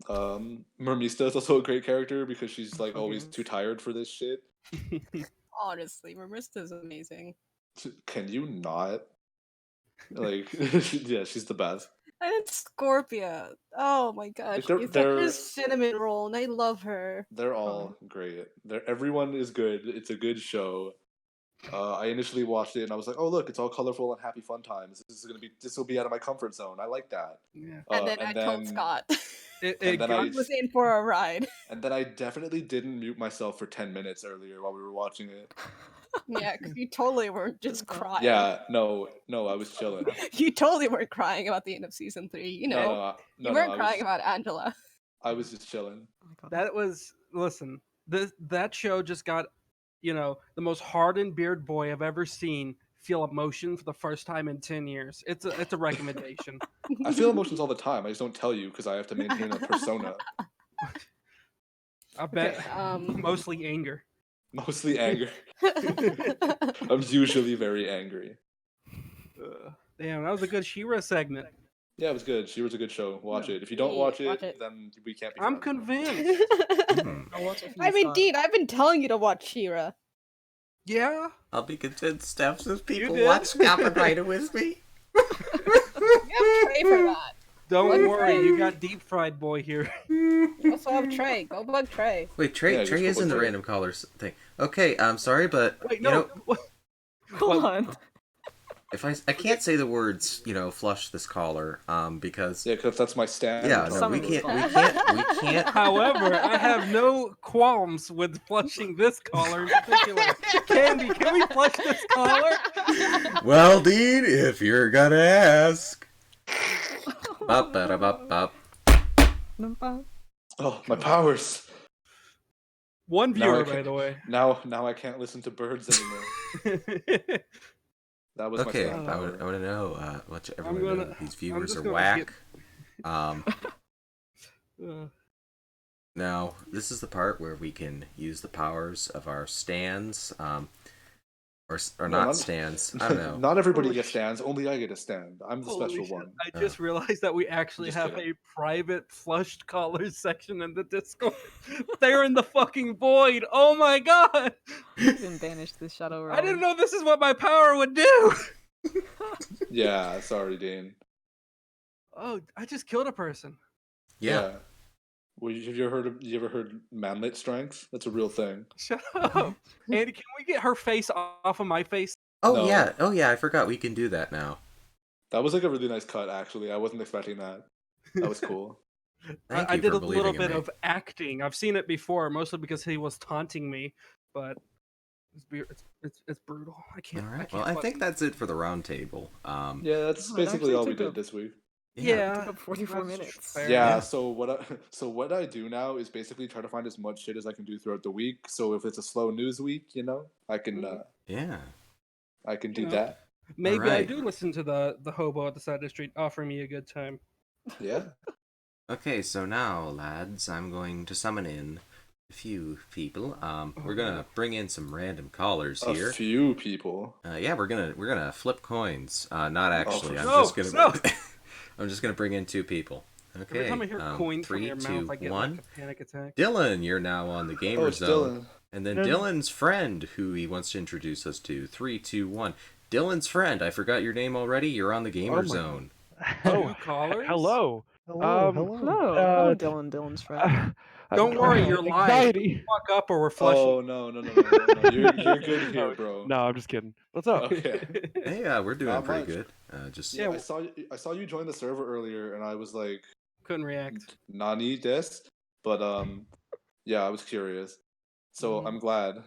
Mermista is also a great character because she's always too tired for this shit. Honestly, Marista's amazing. Can you not? Yeah, she's the best. And it's Scorpia. Oh my gosh. They're- She's they're- such a cinnamon roll, and I love her. They're all great. Everyone is good. It's a good show. I initially watched it and I was like, "Oh look, it's all colorful and happy fun times. This will be out of my comfort zone. I like that." Yeah. And then I told Scott. It And then got I- was in for a ride. And then I definitely didn't mute myself for 10 minutes earlier while we were watching it. Yeah, because you totally weren't just crying. Yeah, no, I was chilling. You totally weren't crying about the end of season 3. You know, you weren't crying about Angela. I was just chilling. Oh my god. that was listen. That show just got, the most hardened beard boy I've ever seen feel emotion for the first time in 10 years. It's a recommendation. I feel emotions all the time. I just don't tell you because I have to maintain a persona. I bet Okay, mostly anger. Mostly anger. I'm usually very angry. Damn, that was a good She-Ra segment. Yeah, it was good. She was a good show. Watch it. If you don't Yeah, watch watch it, it. then we can't be I'm friends. convinced. I'll watch it for I you, mean, Scott. Dean, I've been telling you to watch She-Ra. Yeah. I'll be content steps if people did. watch Kamen Rider with me. You have Trey for that. Don't What worry, friend? you got deep fried boy here. You also have Trey. Go bug Trey. Wait, Trey Yeah, just is go in the with it. random callers thing. Okay, I'm sorry, but Wait, you know, Hold on. if I can't say the words, flush this caller, because Yeah, because that's my stand. yeah, no, Some we of it can't, was we can't. However, I have no qualms with flushing this caller in particular. Candy, can we flush this caller? Well, Dean, if you're gonna ask. Bop, bada, bop, bop. Oh, my powers. One Now I viewer, can- by the way. Now I can't listen to birds anymore. That was Okay, my I second want power. to know what everyone gonna- knows. These viewers just are gonna whack. Um, Uh, now this is the part where we can use the powers of our stands, or No, not not- stands. I don't know. Not everybody Holy gets stands. Only I get a stand. I'm the holy special shit, one. I just realized that we actually Just have kidding. a private flushed callers section in the Discord. They're in the fucking void. Oh my god! I've been banished this shadow realm. I didn't know this is what my power would do. Yeah, sorry, Dean. Oh, I just killed a person. Yeah. Well, you ever heard manlet strength? That's a real thing. Shut up. Andy, can we get her face off of my face? Oh No. yeah. Oh yeah. I forgot we can do that now. That was a really nice cut, actually. I wasn't expecting that. That was cool. Thank I you did for a little believing in bit me. of acting. I've seen it before, mostly because he was taunting me, but it's brutal. I All can't. I right. Well, can't. I think fucking- that's it for the round table. Yeah, that's Oh, it basically actually all we took did up- this week. Yeah, Took up 44 that's minutes. fair. Yeah, Yeah. so what I do now is basically try to find as much shit as I can do throughout the week. So if it's a slow news week, I can Yeah. I can do You know. that. Maybe I right. do listen to the hobo at the side of the street offering me a good time. Yeah. Okay, so now, lads, I'm going to summon in a few people. We're gonna bring in some random callers A here. few people. Yeah, we're gonna flip coins. Not actually. I'm No, just gonna. no. I'm just gonna bring in two people. Okay. Every time I hear coins from 3, your 2, mouth, I get 1. like a panic attack. Dylan, you're now on the Oh, Gamer it's Zone. Dylan. And then No, no. Dylan's friend, who he wants to introduce us to. 3, 2, 1. Dylan's friend. I forgot your name already. You're on the Gamer my- Zone. Two callers? Hello. Hello, Um, hello. Hello, Dylan's friend. Don't worry, you're live. Anxiety. Fuck up or we're flushing. Oh no. You're good here, bro. No, I'm just kidding. What's up? Okay. Hey, we're doing Not pretty much. good. Just Yeah, I saw you join the server earlier, and I was like, Couldn't react. "Nani this?" But yeah, I was curious. So I'm glad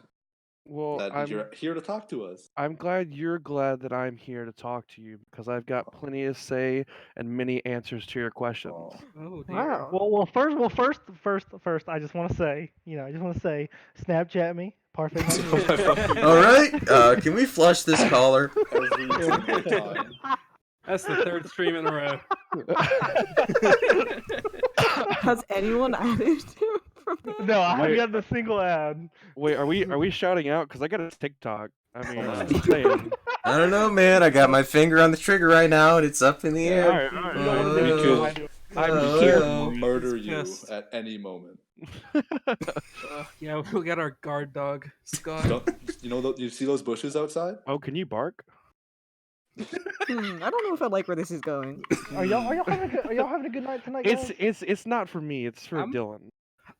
Well, that you're here to talk to us. I'm glad you're glad that I'm here to talk to you because I've got plenty to say and many answers to your questions. Oh. Oh dear. Wow. First, I just want to say, Snapchat me, Parfait. all right. Can we flush this caller? Every single time. That's the third stream in a row. Has anyone added him from that? No, I haven't Wait. gotten a single ad. Wait, are we shouting out? Because I got a TikTok. I mean, on. just saying. I don't know, man. I got my finger on the trigger right now, and it's up in the air. Alright, You don't want to We do could- it. I'm Oh, here. yeah. Murder you Yes. at any moment. Yeah, we got our guard dog, Scott. You see those bushes outside? Oh, can you bark? I don't know if I like where this is going. Are y'all having a good night tonight, guys? It's not for me. It's for I'm- Dylan.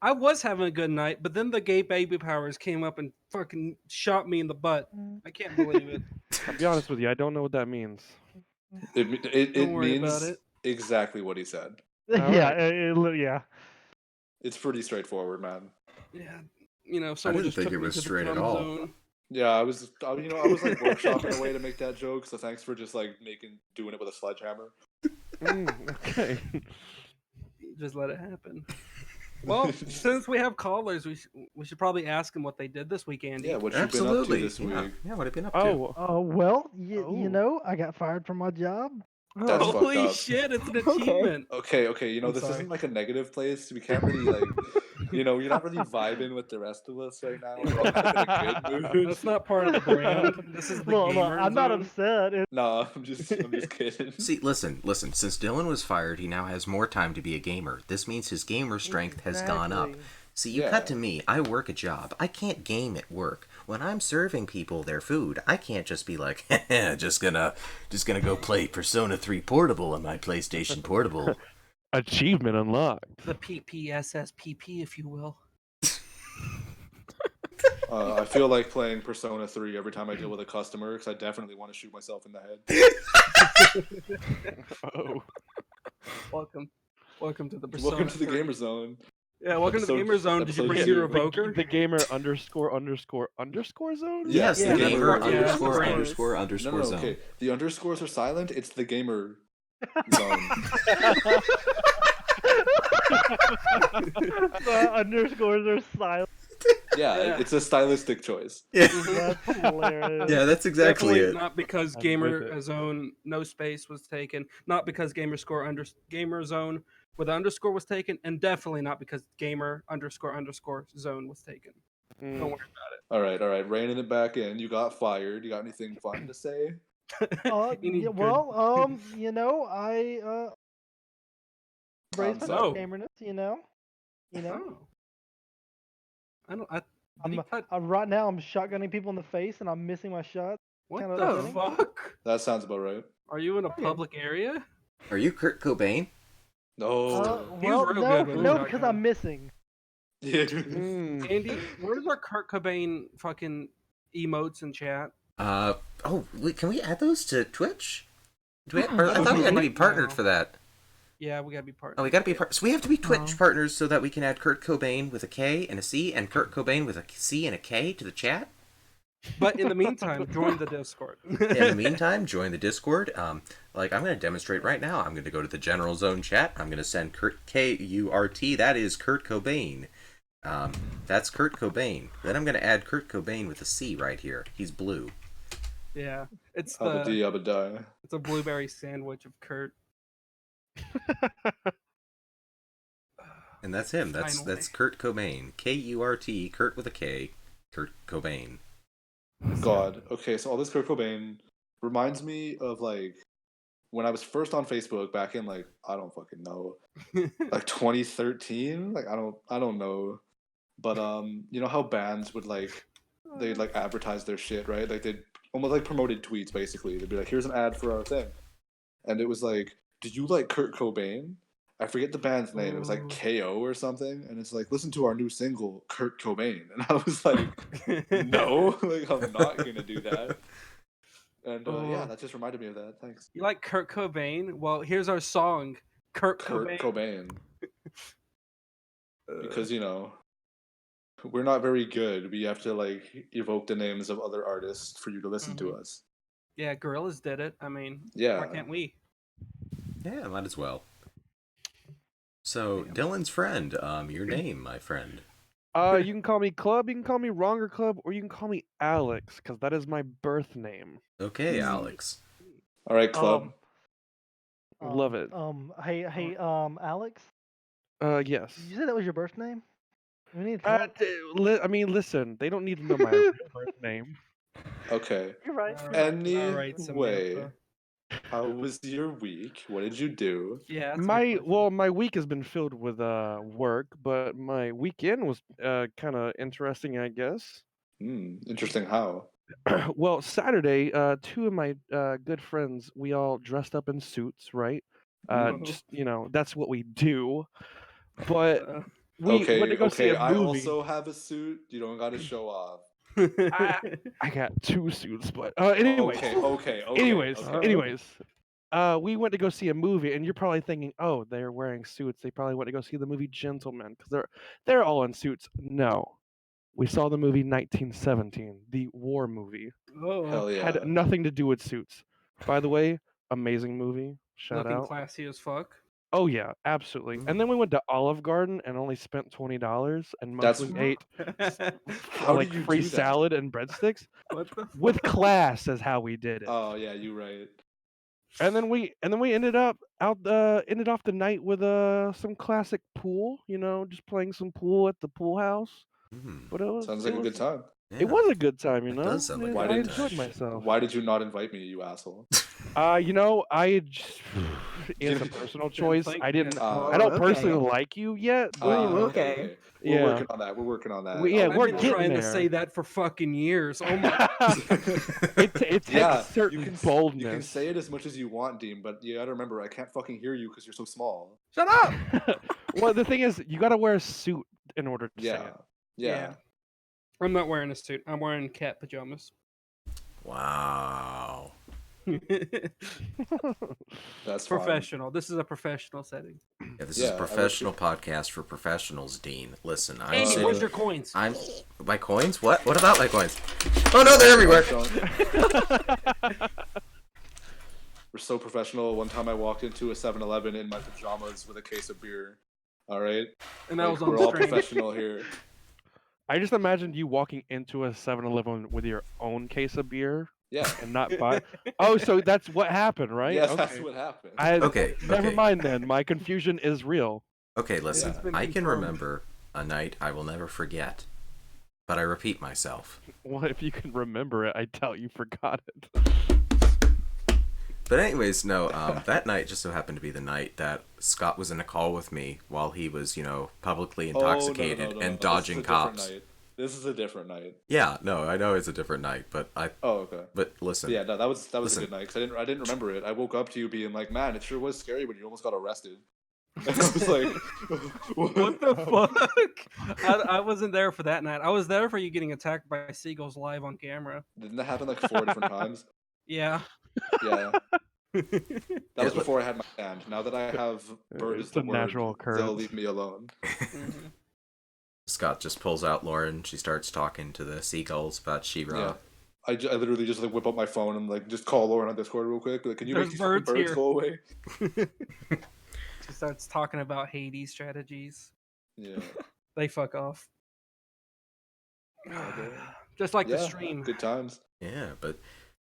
I was having a good night, but then the gay baby powers came up and fucking shot me in the butt. I can't believe it. I'll be honest with you. I don't know what that means. It Don't worry means about it. exactly what he said. Yeah, Alright. yeah. It's pretty straightforward, man. Yeah, someone didn't just think took it me was to the straight at drum all. zone. Yeah, I was like workshopping a way to make that joke. So thanks for just like doing it with a sledgehammer. Okay. Just let it happen. Well, since we have callers, we should probably ask them what they did this week, Andy. Yeah, what you been up to Absolutely. this week? Yeah, what have you been up to? Oh, Well, Oh. I got fired from my job. That's fucked Holy up. shit, it's an Okay. achievement. Okay, I'm this sorry. isn't like a negative place. We can't really like, you're not really vibing with the rest of us right now. We're all kind of in a good mood. That's not part of the brand. This is the Look, gamer I'm not zone. upset. No, I'm just kidding. See, listen. Since Dylan was fired, he now has more time to be a gamer. This means his gamer strength has gone up. Exactly. See, you Yeah. cut to me. I work a job. I can't game at work. When I'm serving people their food, I can't just be like, just gonna go play Persona 3 Portable on my PlayStation Portable. achievement unlocked. The PPSSPP, if you will. I feel like playing Persona 3 every time I deal with a customer because I definitely want to shoot myself in the head. Oh. Welcome to the Persona. Welcome to the 3. Gamer Zone. Yeah, welcome to the Episode- Gamer Zone. Did you episode bring two. your evoker? The gamer ___ zone. Yes, Yeah, the that's gamer right, yeah. underscore Yeah. underscore No, underscore no, zone. okay. The underscores are silent. It's the Gamer Zone. The underscores are silent. Yeah, it's a stylistic choice. Yeah. That's hilarious. Yeah, that's exactly Definitely it. not because I'm Gamer with it. Zone no space was taken, not because Gamer Zone with underscore was taken, and definitely not because Gamer __ zone was taken. Mm. Don't worry All right. Reining it back in. You got fired. You got anything fun to say? You need Yeah, good- well, I embrace my So- gamerness. Oh. I don't. Did I'm, he cut? right now, I'm shotgunning people in the face and I'm missing my shots. What kinda the upsetting. fuck? That sounds about right. Are you in a Okay. public area? Are you Kurt Cobain? No. He was Well, real no, good with a no, shotgun. because I'm missing. Yeah. Mm. Andy, where's our Kurt Cobain fucking emotes in chat? Wait, can we add those to Twitch? I thought we had to be partnered for that. Yeah, we gotta be partners. Oh, we gotta be so we have to be Twitch Oh. partners so that we can add Kurt Cobain with a K and a C and Kurt Cobain with a C and a K to the chat. But in the meantime, join the Discord. In the meantime, join the Discord. Like I'm gonna demonstrate right now. I'm gonna go to the General Zone chat. I'm gonna send Kurt K-U-R-T. That is Kurt Cobain. That's Kurt Cobain. Then I'm gonna add Kurt Cobain with a C right here. He's blue. Yeah, it's Abadi. it's a blueberry sandwich of Kurt. And that's him. Finally. That's Kurt Cobain. K-U-R-T. Kurt with a K. Kurt Cobain. God. Okay, so all this Kurt Cobain reminds me of like when I was first on Facebook back in like I don't fucking know, like 2013. Like I don't know, but you know how bands would like they'd like advertise their shit, right? Like they'd almost like promoted tweets basically. They'd be like, "Here's an ad for our thing," and it was like, "Do you like Kurt Cobain?" I forget the band's name. It was like KO or something, and it's like, "Listen to our new single, Kurt Cobain," and I was like, "No, like I'm not gonna do that." And yeah, that just reminded me of that. Thanks. You like Kurt Cobain? Well, here's our song, Kurt Cobain. Because you know, we're not very good. We have to like evoke the names of other artists for you to listen to us. Yeah, Gorillaz did it. I mean, Yeah. why can't we? Yeah, might as well. So, Dylan's friend, your name, my friend. You can call me Club, you can call me Wronger Club, or you can call me Alex, because that is my birth name. Okay, Alex. All right, Club. Love it. Hey, Alex. Yes. Did you say that was your birth name? We need to tell I mean, listen, they don't need to know my real birth name. Okay. You're right. Anyway, Samantha. how was your week? What did you do? Yeah. that's a good My question. my week has been filled with work, but my weekend was kind of interesting, I guess. Interesting. How? Well, Saturday, two of my good friends, we all dressed up in suits, right? Just that's what we do. But we went to go see a I movie. also have a suit. You don't got to show off. I got two suits, but anyways. Okay. Anyways, we went to go see a movie, and you're probably thinking, oh, they're wearing suits. They probably went to go see the movie Gentlemen because they're all in suits. No, we saw the movie 1917, the war movie. Hell yeah. Had nothing to do with suits. By the way, amazing movie. Shout Looking out. classy as fuck. Oh yeah, absolutely. And then we went to Olive Garden and only spent $20 and mostly ate How like do you free do that? salad and breadsticks. What the With class is how we did it. Oh yeah, you right. And then we ended off the night with some classic pool, just playing some pool at the pool house. But it was Sounds like a good time. Yeah. It was a good time, It does sound like a Why good I didn't enjoyed time. myself. Why did you not invite me, you asshole? It's a personal choice. think- I didn't. Oh, I don't okay. personally like you yet. But, okay. We're Yeah. working on that. We're working on that. Yeah, I've we're been getting trying to there. say that for fucking years. Oh my. it takes Yeah, certain you can boldness. say it as much as you want, Dean, but you gotta remember, I can't fucking hear you because you're so small. Shut up. Well, the thing is, you got to wear a suit in order to say Yeah. it. Yeah. I'm not wearing a suit. I'm wearing cat pajamas. Wow. That's fine. Professional. This is a professional setting. Yeah, this Yeah, is I a would professional podcast for professionals, Dean. Listen, I'm Andy, sitting. where's your coins? My coins? What? What about my coins? Oh no, they're everywhere. We're so professional. One time I walked into a 7-Eleven in my pajamas with a case of beer. All right? And that was on we're all stream. professional here. I just imagined you walking into a 7-Eleven with your own case of beer Yeah. and not buy. Oh, so that's what happened, right? Yes, okay. that's what happened. Okay. Never mind then. My confusion is real. Okay, listen. It's been I can confirmed. remember a night I will never forget, but I repeat myself. Well, if you can remember it, I doubt you forgot it. But anyways, no. That night just so happened to be the night that Scott was in a call with me while he was, publicly intoxicated and dodging cops. This is a different night. Yeah, no, I know it's a different night, but Oh, okay. But listen. Yeah, no, that was Listen. a good night because I didn't remember it. I woke up to you being like, "Man, it sure was scary when you almost got arrested." And I was like, What the fuck? I wasn't there for that night. I was there for you getting attacked by seagulls live on camera. Didn't that happen like 4 different times? Yeah. Yeah. That was before I had my stand. Now that I have bird It's is the a word, natural they'll occurrence. leave me alone. Mhm. Scott just pulls out Lauren. She starts talking to the seagulls about She-Ra. Yeah. I literally just like whip up my phone and like just call Lauren on Discord real quick. Like, can you There's make these fucking birds birds here. go away? She starts talking about Hades strategies. Yeah. They fuck off. Okay. Just like the Yeah, stream. good times. Yeah, but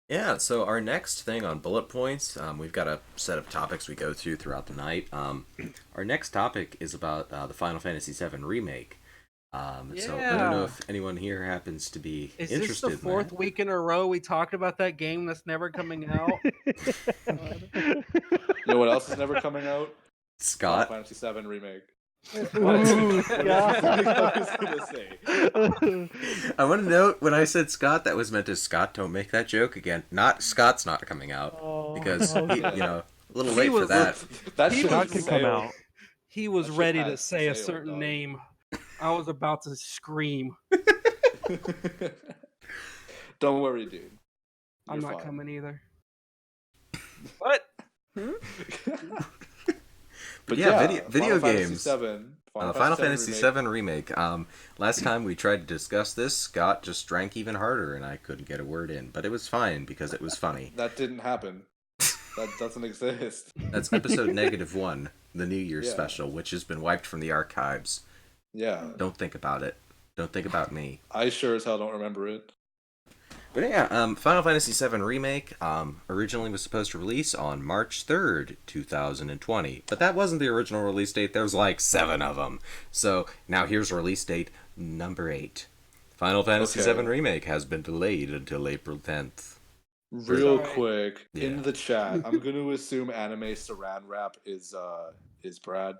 yeah. So our next thing on bullet points, we've got a set of topics we go through throughout the night. Our next topic is about the Final Fantasy VII remake. So I don't know Yeah. if anyone here happens to be Is interested this the fourth in that. week in a row we talked about that game that's never coming out? You know what else is never coming out? Final Scott, Fantasy VII remake. Ooh, I was gonna say. I want to note when I said Scott, that was meant as Scott. Don't make that joke again. Not Scott's not coming out because okay. he, a little He late for was- that. That He shit Scott was- can has come sailed. out. He was That shit ready to has say a sailed, certain dog. name. I was about to scream. Don't worry, dude. I'm You're not fine. coming either. What? But yeah, video Final Fantasy games. VII, Final Fantasy remake. VII remake. Last time we tried to discuss this, Scott just drank even harder, and I couldn't get a word in. But it was fine because it was funny. That didn't happen. That doesn't exist. That's episode -1, the New Year's Yeah. special, which has been wiped from the archives. Yeah. Don't think about it. Don't think about me. I sure as hell don't remember it. But yeah, Final Fantasy VII Remake originally was supposed to release on March 3rd, 2020. But that wasn't the original release date. There was like 7 of them. So now here's release date number 8. Final Fantasy Okay. VII Remake has been delayed until April 10th. Real Sorry. quick, Yeah. in the chat, I'm gonna assume anime saran wrap is Brad.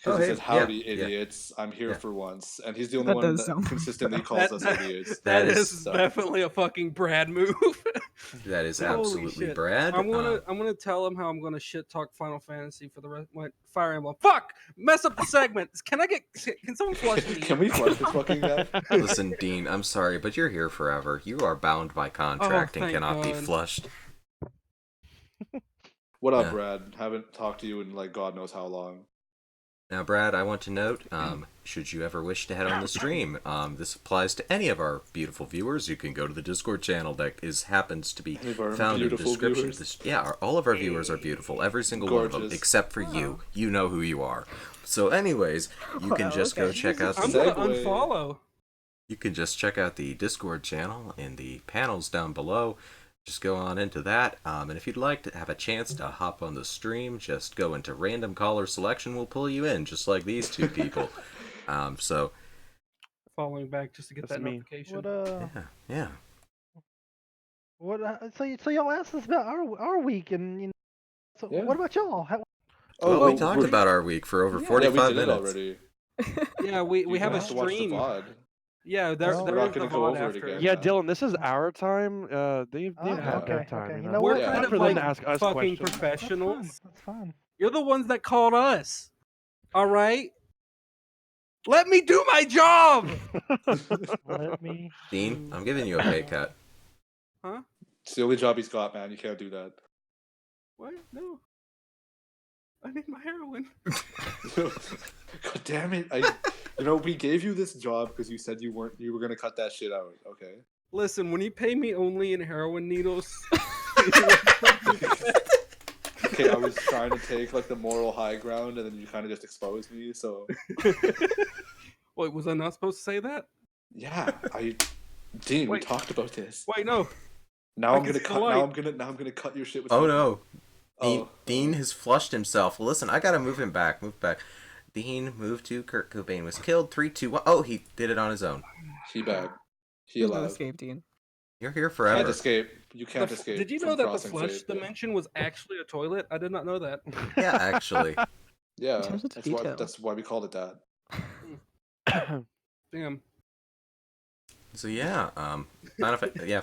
Oh, Because he hey, says, "Howdy, yeah, idiots! I'm here yeah. for once," and he's the only That one does that sound- consistently calls us idiots. That that is is so- definitely a fucking Brad move. That is Holy absolutely shit. Brad. I'm gonna tell him how I'm gonna shit talk Final Fantasy for the rest. Fire Emblem. Fuck! Mess up the segment. Can someone flush me? Can we flush this fucking guy? Listen, Dean, I'm sorry, but you're here forever. You are bound by contract and thank cannot be God. flushed. What up, Yeah. Brad? Haven't talked to you in like God knows how long. Now, Brad, I want to note, should you ever wish to head on the stream, this applies to any of our beautiful viewers. You can go to the Discord channel that happens to be Any of our found in the beautiful description. viewers? All of our viewers are beautiful. Every single one of them, Gorgeous. except for you. You know who you are. So, anyways, you can Oh, just go okay. check out I'm the gonna Segue. unfollow. You can just check out the Discord channel in the panels down below. Just go on into that. And if you'd like to have a chance to hop on the stream, just go into random caller selection. We'll pull you in, just like these two people. So, Following back just to get That's that me. notification. yeah. So y'all asked us about our week, and so Yeah. what about y'all? Well, we Oh, talked we're- about our week for over Yeah. 45 yeah, we did minutes. it already. Yeah, we You have a have to watch the stream. VOD. Yeah, there Well, there we're is not gonna the go VOD over it after. again. Yeah, Yeah. Dylan, this is our time. They've Oh, had their okay, time. okay. You You know? know We're what? Yeah. kind Not of for them like to ask us fucking questions. professionals. That's fine. You're the ones that called us. All right? Let me do my job. Let me. Dean, do I'm giving you a pay my- cut. It's the only job he's got, man. You can't do that. What? No. I need my heroin. God damn it! We gave you this job because you said you were gonna cut that shit out. Okay. Listen, when you pay me only in heroin needles, Okay, I was trying to take like the moral high ground, and then you kind of just exposed me. So wait, was I not supposed to say that? yeah, Dean, we Wait. talked about this. Wait, no. Now I I'm can gonna see the cut. light. Now I'm gonna cut your shit with. Oh fucking- no. Oh. Dean has flushed himself. Listen, I gotta move him back. Move back. Dean moved to Kurt Cobain was killed. 3, 2, 1. Oh, he did it on his own. He bad. He There's no allowed. escape, Dean. You're here Can't forever. escape. You can't escape. Did you from know that the crossing flesh fate. dimension was actually a toilet? I did not know that. Yeah, actually. Yeah, Attention to that's why. detail. That's why we called it that. Damn. So yeah, Final yeah.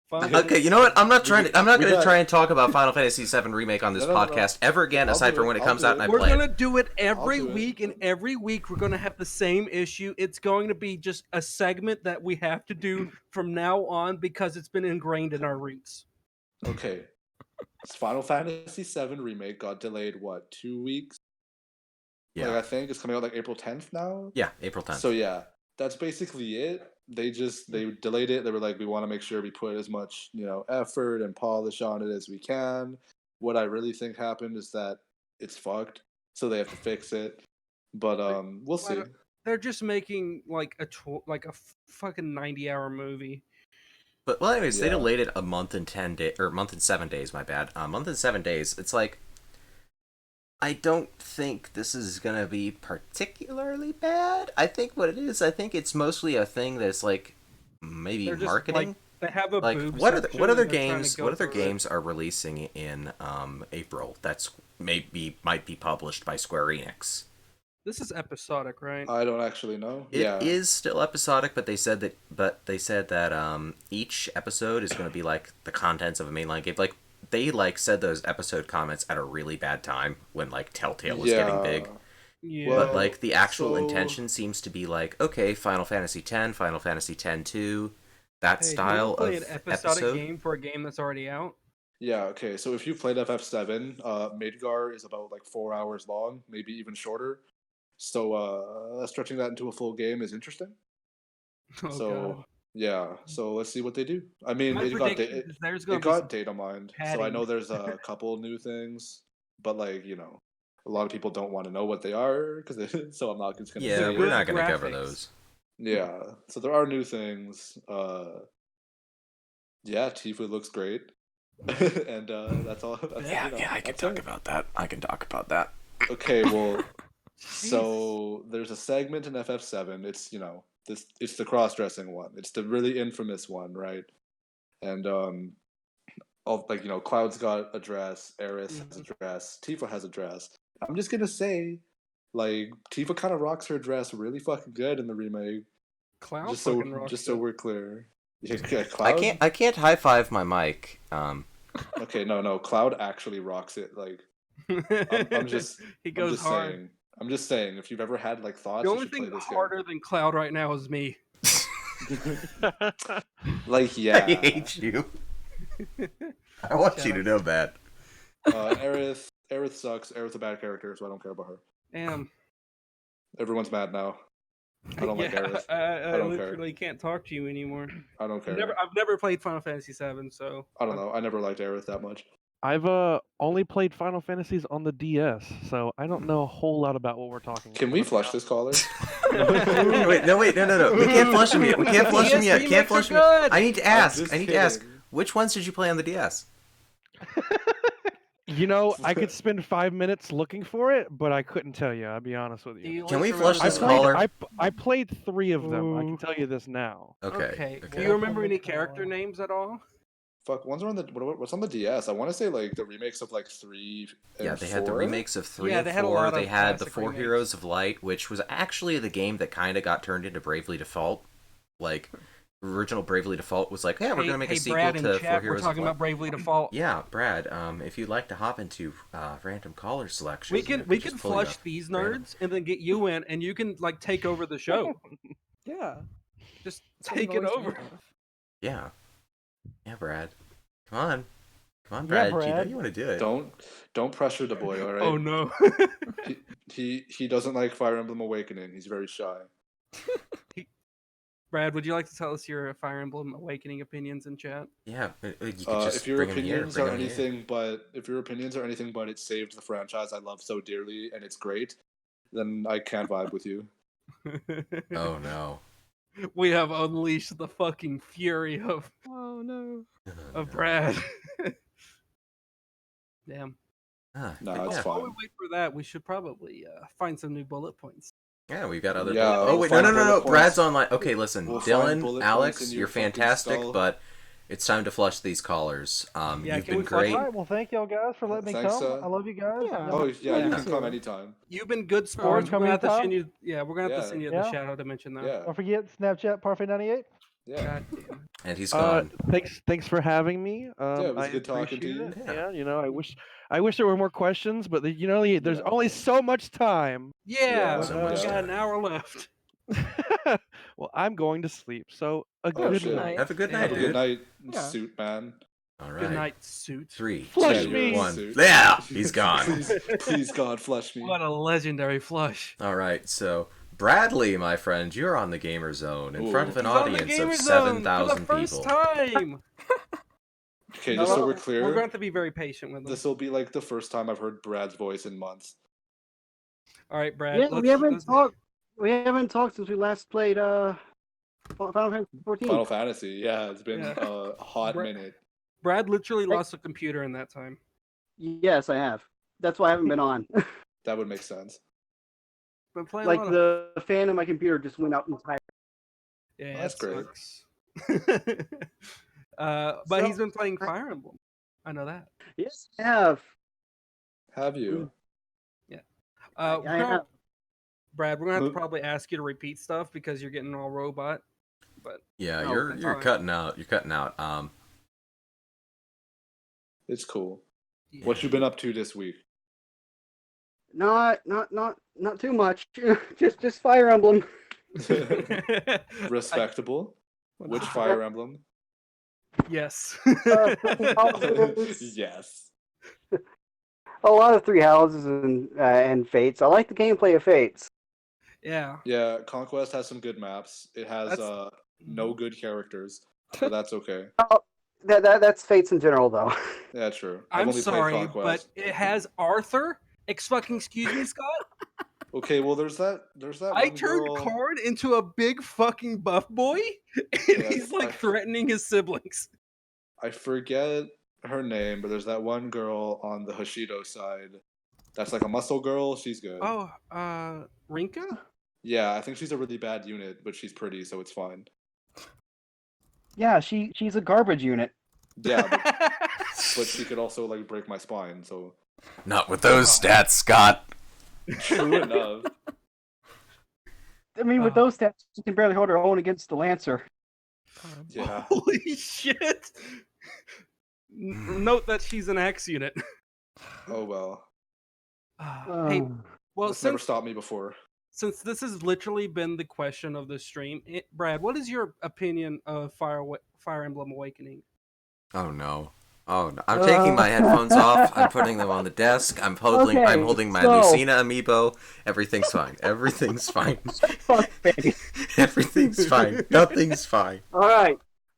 Fine. Okay, you know what? I'm not trying to. I'm not we going to got- try and talk about Final Fantasy VII remake on this No, no, no. podcast ever again, I'll aside do from it. when it I'll comes do out it. and I We're play it. gonna do it every do it. week, and every week we're gonna have the same issue. It's going to be just a segment that we have to do from now on because it's been ingrained in our roots. Okay. Final Fantasy VII remake got delayed. What, 2 weeks? Yeah. Like I think it's coming out like April 10th now. Yeah, April 10th. So yeah, that's basically it. They delayed it. They were like, we want to make sure we put as much effort and polish on it as we can. What I really think happened is that it's fucked, so they have to fix it. But we'll see. They're just making like a fucking 90-hour movie. But well, anyways, they Yeah. delayed it a month and 10 days, or a month and 7 days. My bad. A month and 7 days. It's like, I don't think this is gonna be particularly bad. I think what it is, I think it's mostly a thing that's like maybe They're just, marketing. like, they have a Like boob what section other and they're trying to games? go What other through it. games are releasing in April? That's might be published by Square Enix. This is episodic, right? I don't actually know. It yeah. is still episodic, but they said that each episode is going to be like the contents of a mainline game. Like they said those episode comments at a really bad time when like Telltale was getting big. Yeah. Well, But like the actual so- intention seems to be like, okay, Final Fantasy X, Final Fantasy X-2, that Hey, style you play of an episodic episode. game for a game that's already out. Yeah, okay. So if you played FF7, Midgar is about like 4 hours long, maybe even shorter. So stretching that into a full game is interesting. Oh So god. yeah, so let's see what they do. I mean, My it got prediction is there's gonna it be some got data mined, so I padding. know there's a couple new things, but like a lot of people don't want to know what they are because so I'm not just gonna Yeah, say we're it. not going to cover graphics. those. Yeah, so there are new things. Yeah, Tifa looks great, and that's all. That's, that's it. about that. I can talk about that. Okay, well, so there's a segment in FF7. It's it's the cross-dressing one. It's the really infamous one, right? And all like Cloud's got a dress, Aerith has a dress, Tifa has a dress. I'm just gonna say, like Tifa kind of rocks her dress really fucking good in the remake. Cloud Just fucking rocks so it. we're clear. Yeah, Cloud. I can't high five my mic. Okay, no, Cloud actually rocks it. Like I'm just he goes I'm just hard. saying. I'm just saying. If you've ever had like thoughts, The you only should play thing this harder than Cloud right now is me. game. Like yeah. I hate you. I want you to know that. Aerith sucks. Aerith's a bad character, so I don't care about her. Damn. Everyone's mad now. I don't like Aerith. I don't care. literally can't talk to you anymore. I don't care. I've never played Final Fantasy VII, so I don't know. I never liked Aerith that much. I've only played Final Fantasies on the DS, so I don't know a whole lot about what we're talking about. Can we flush this caller? No. We can't flush him yet. We can't flush him yet. Can't flush him yet. I need to ask. just I need to ask. kidding. Which ones did you play on the DS? I could spend 5 minutes looking for it, but I couldn't tell you. I'll be honest with do you. you Can like we remember flush I this the- caller? I played 3 of them. I can Ooh. tell you this now. Okay. Do you remember any character names at all? Fuck. Ones are on the what's on the DS? I want to say like the remakes of like 3 and Yeah, they had the 4. remakes of 3 Yeah, and they had a 4. lot They of had the classic 4 remakes. Heroes of Light, which was actually the game that kind of got turned into Bravely Default. Like, original Bravely Default was like, yeah, we're going to make a sequel Brad in to 4 chat, Heroes we're talking of Light. about Bravely Default. Yeah, Brad, if you'd like to hop into random caller selection, We can flush these nerds and then get you in, and you can like take over the show. Yeah. Just that's what we've take it always over. dreamed of. Yeah. Yeah, Brad. Come on, Yeah, Brad. You know Brad. you want to do it. Don't pressure the boy. All right. Oh no. He doesn't like Fire Emblem Awakening. He's very shy. Brad, would you like to tell us your Fire Emblem Awakening opinions in chat? Yeah, you could just If your bring him here. opinions are anything but it saved the franchise I love so dearly and it's great, then I can't vibe with you. Oh no. We have unleashed the fucking fury of Oh no. Brad. Damn. Ah, No, but it's yeah. fine. While we wait for that, we should probably find some new bullet points. Yeah, we've got other. Yeah, oh we'll wait, find no. bullet points. Brad's online. Okay, listen, We'll find Dylan, bullet points Alex, in your you're fucking fantastic, skull. but it's time to flush these callers. Yeah, You've can been we flush great. All right, well, thank y'all guys for letting me Thanks, come. I love you guys. Yeah. Oh yeah, you Yeah. can come anytime. You've been good sports. come We're gonna have to anytime? send you. Yeah, we're gonna have to Yeah. send you Yeah. the shadow dimension though. Yeah, Don't forget Snapchat Parfait98. yeah. God damn. And he's gone. Thanks for having me. it was I good talking to appreciate you. it. Yeah, I wish there were more questions, but there's only so much time. Yeah, So we much got time. an hour left. Well, I'm going to sleep. So a Oh, good shit. night. Have a good Yeah. night, Have a dude. good night, Yeah. suit man. All Good right. night, suit. 3, Flush 2, me. 1. Suit. Yeah, he's gone. Please, God, flush me. What a legendary flush. All right, so Bradley, my friend, you're on the GamerZone in front of an He's on the audience Gamer of Zone for 7,000 the first people. time. Okay, just so we're We're clear, going to have to be very patient with him. this will be like the first time I've heard Brad's voice in months. All right, Brad. Yeah, let's, we haven't let's- talked. We haven't talked since we last played Final Fantasy 14. Final Fantasy, yeah, it's been Yeah. a hot Bra- minute. Brad literally lost a computer in that time. Yes, I have. That's why I haven't been on. That would make sense. Been playing Like a lot of... the fan of my computer just went out entirely. Yeah, That's it great. sucks. But So, he's been playing Fire Emblem. I know that. Yes, I have. Have you? I we're gonna- have. Brad, we're gonna have to Mo- probably ask you to repeat stuff because you're getting all robot. But Yeah, Oh, you're that's you're fine. cutting out. You're cutting out. It's cool. yeah. What you been up to this week? Not too much. just Fire Emblem. Respectable. Which Fire Emblem? Yes. Yes. A lot of Three Houses and Fates. I like the gameplay of Fates. Yeah. Yeah, Conquest has some good maps. It has That's- no good characters, but that's okay. That's Fates in general, though. Yeah, true. I've I'm only sorry, played but Conquest. it has Arthur. Excuse me, Scott. Okay, well, there's that I one turned girl. Corn into a big fucking buff boy, and Yeah, he's like I- threatening his siblings. I forget her name, but there's that one girl on the Hoshido side. That's like a muscle girl. She's good. Oh, Rinka? Yeah, I think she's a really bad unit, but she's pretty, so it's fine. Yeah, she's a garbage unit. Yeah, but she could also like break my spine. So Not with those stats, Scott. true enough. I mean, with those stats, she can barely hold her own against the Lancer. Yeah. Holy shit! Note that she's an X unit. Oh well. Hey, well, That's never since stopped me before. this has literally been the question of the stream, Brad, what is your opinion of Fire Emblem Awakening? Oh no. Oh no. I'm taking my headphones off. I'm putting them on the desk. I'm holding Okay, my so- Lucina amiibo. Everything's fine. Everything's fine. Fuck, baby. Everything's fine. Nothing's fine. All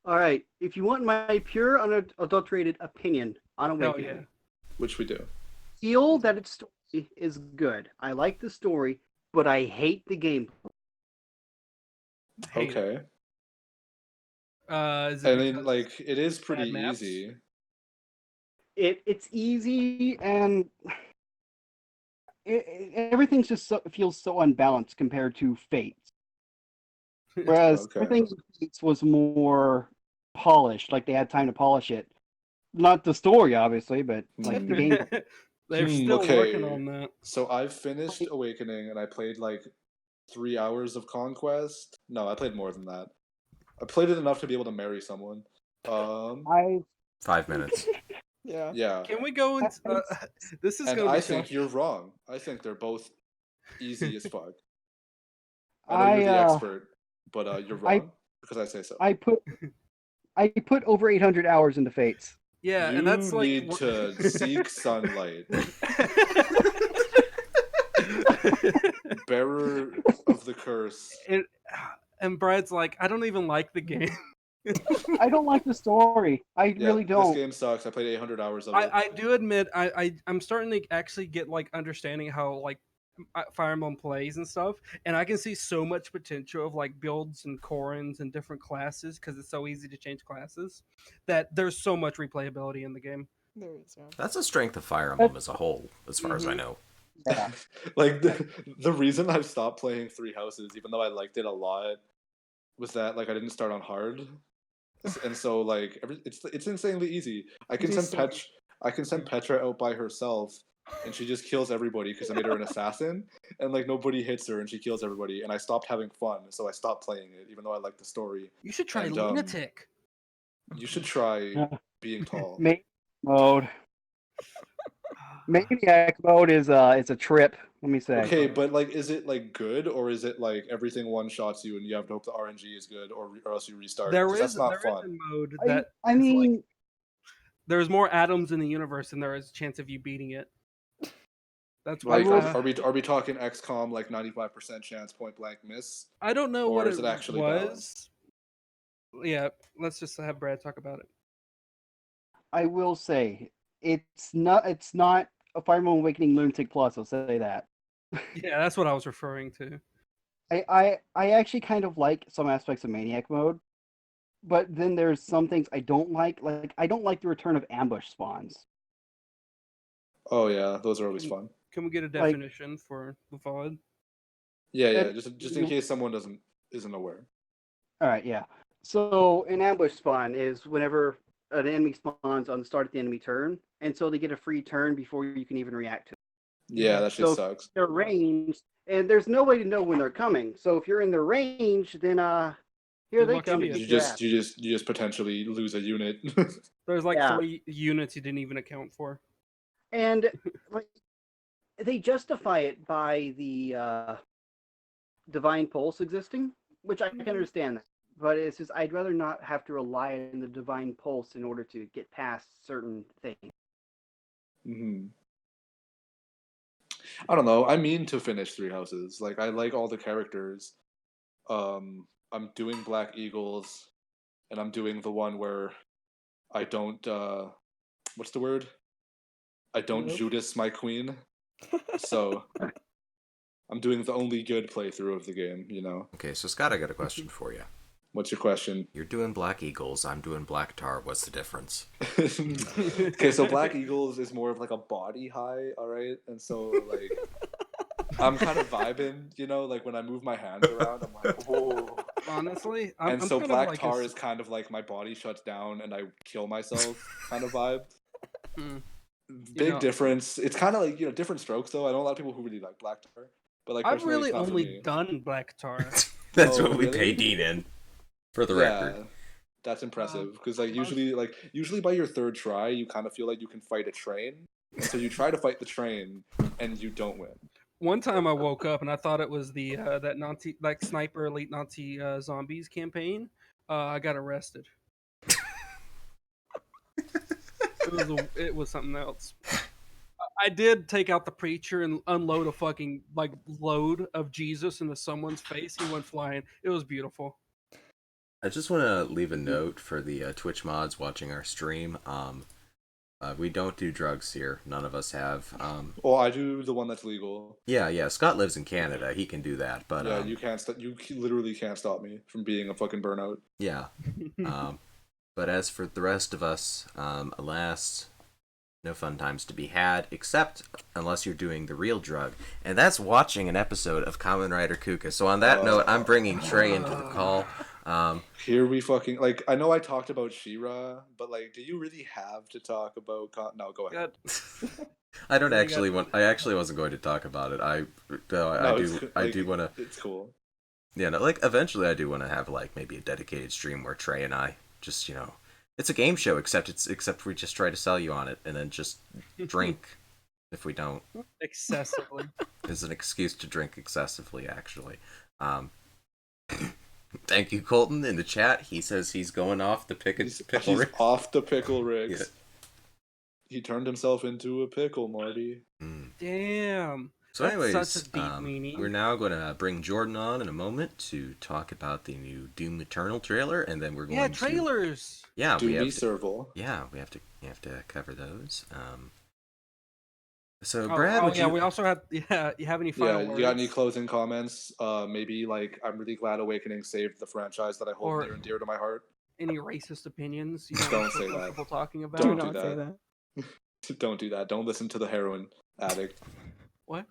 right. If you want my pure, unadulterated opinion on Hell Awakening, yeah. Which we do. feel that its story is good. I like the story, but I hate the game. Hate it. Okay. Is it I mean, because- like, it is pretty maps? easy. It's easy and everything's just feels so unbalanced compared to Fate. Whereas Okay. everything in Fates was more polished, like they had time to polish it. Not the story, obviously, but like the game. They're still okay. working on that. So I've finished Awakening, and I played like 3 hours of Conquest. No, I played more than that. I played it enough to be able to marry someone. I 5 minutes. Yeah. Yeah. Can we go into this is And gonna I be think tough. you're wrong. I think they're both easy as fuck. I know you're the I, expert, but you're wrong because I say so. I put over 800 hours into Fates. Yeah, you and that's like need to seek sunlight. Bearer of the curse. and Brad's like, I don't even like the game. I don't like the story. I Yeah, really don't. This game sucks. I played 800 hours of it. I do admit I'm starting to actually get like understanding how like Fire Emblem plays and stuff, and I can see so much potential of like builds and Corins and different classes because it's so easy to change classes that there's so much replayability in the game. There is, yeah. That's a strength of Fire Emblem as a whole, as far as I know. Yeah. Like the reason I've stopped playing Three Houses, even though I liked it a lot, was that like I didn't start on hard, and so like it's insanely easy. I can send Petra out by herself, and she just kills everybody because I made her an assassin, and like nobody hits her, and she kills everybody, and I stopped having fun, so I stopped playing it, even though I like the story. You should try And, Lunatic. You should try being tall. Mode. Maniac mode is a trip. Let me say. Okay, but like, is it like good, or is it like everything one shots you and you have to hope the RNG is good, or else you restart? There 'Cause is that's not there is fun. a mode I that mean, there's more atoms in the universe than there is a chance of you beating it. That's why. Like, are we talking XCOM like 95% chance point blank miss? I don't know or what is it it actually was. balanced? Yeah, let's just have Brad talk about it. I will say it's not a Fire Emblem Awakening Lunatic Plus. I'll say that. Yeah, that's what I was referring to. I actually kind of like some aspects of Maniac Mode, but then there's some things I don't like. Like I don't like the return of ambush spawns. Oh yeah, those are always fun. Can we get a Like- definition for the VOD? Yeah, And- just in case someone isn't aware. All right, yeah. So an ambush spawn is whenever an enemy spawns on the start of the enemy turn, and so they get a free turn before you can even react to it. Yeah, that shit So- sucks. They're ranged, and there's no way to know when they're coming. So if you're in their range, then here Good they luck, come to idiot. get You your ass. just potentially lose a unit. There's like Yeah. 3 units you didn't even account for. And like they justify it by the divine pulse existing, which I can understand that. But it's just I'd rather not have to rely on the divine pulse in order to get past certain things. hmm I don't know. I mean to finish Three Houses. Like I like all the characters. I'm doing Black Eagles, and I'm doing the one where I don't. What's the word? I don't Nope. Judas my queen. So I'm doing the only good playthrough of the game. You know. Okay, so Scott, I got a question for you. What's your question? You're doing Black Eagles, I'm doing Black Tar. What's the difference? Okay, so Black Eagles is more of like a body high, all right? And so like I'm kind of vibing, you know, like when I move my hands around, I'm like, whoa. Honestly, And I'm so kind of Black like Tar is kind of like my body shuts down and I kill myself kind of vibe. Hmm. Big know- difference. It's kind of like, different strokes though. I know a lot of people who really like Black Tar, but like I've personally, really it's not for only me. done Black Tar. That's Oh, what we really? pay Dean in, for the record. That's impressive because like most- usually by your third try you kind of feel like you can fight a train, and so you try to fight the train and you don't win. One time I woke up and I thought it was the that Nazi like sniper elite Nazi zombies campaign. I got arrested. It was something else. I did take out the preacher and unload a fucking like load of Jesus into someone's face. He went flying. It was beautiful. I just want to leave a note for the Twitch mods watching our stream. We don't do drugs here. None of us have. Well, I do the one that's legal. Yeah. Scott lives in Canada. He can do that. But Yeah, you can't. You literally can't stop me from being a fucking burnout. yeah. But as for the rest of us, alas, no fun times to be had, except unless you're doing the real drug, and that's watching an episode of Kamen Rider Kuka. So on that note, I'm bringing Trey into the call. Here we fucking like. I know I talked about She-Ra, but like, do you really have to talk about? No, go ahead. I don't You actually got- want. I actually wasn't going to talk about it. I do want to. It's cool. Yeah, no, like eventually I do want to have like maybe a dedicated stream where Trey and I just it's a game show except we just try to sell you on it and then just drink if we don't. Excessively. Is an excuse to drink excessively actually. Thank you, Colton, in the chat. He says he's going off the pickle He's rig. off the pickle rigs. Yeah. He turned himself into a pickle, Marty. Damn. So That's anyways, such a deep meaning. we're now going to bring Jordan on in a moment to talk about the new Doom Eternal trailer, and then we're going Yeah, to trailers. yeah Do we me have to, serval. yeah we have to cover those. So Oh, Brad, would yeah, you? we also have. Yeah, you have any final Yeah, words? you got any closing comments? Maybe like I'm really glad Awakening saved the franchise that I hold Or- near and dear to my heart. Any racist opinions? You Don't feel say that. comfortable talking about? Do Don't do not say that. that. Don't do that. Don't listen to the heroin addict. What?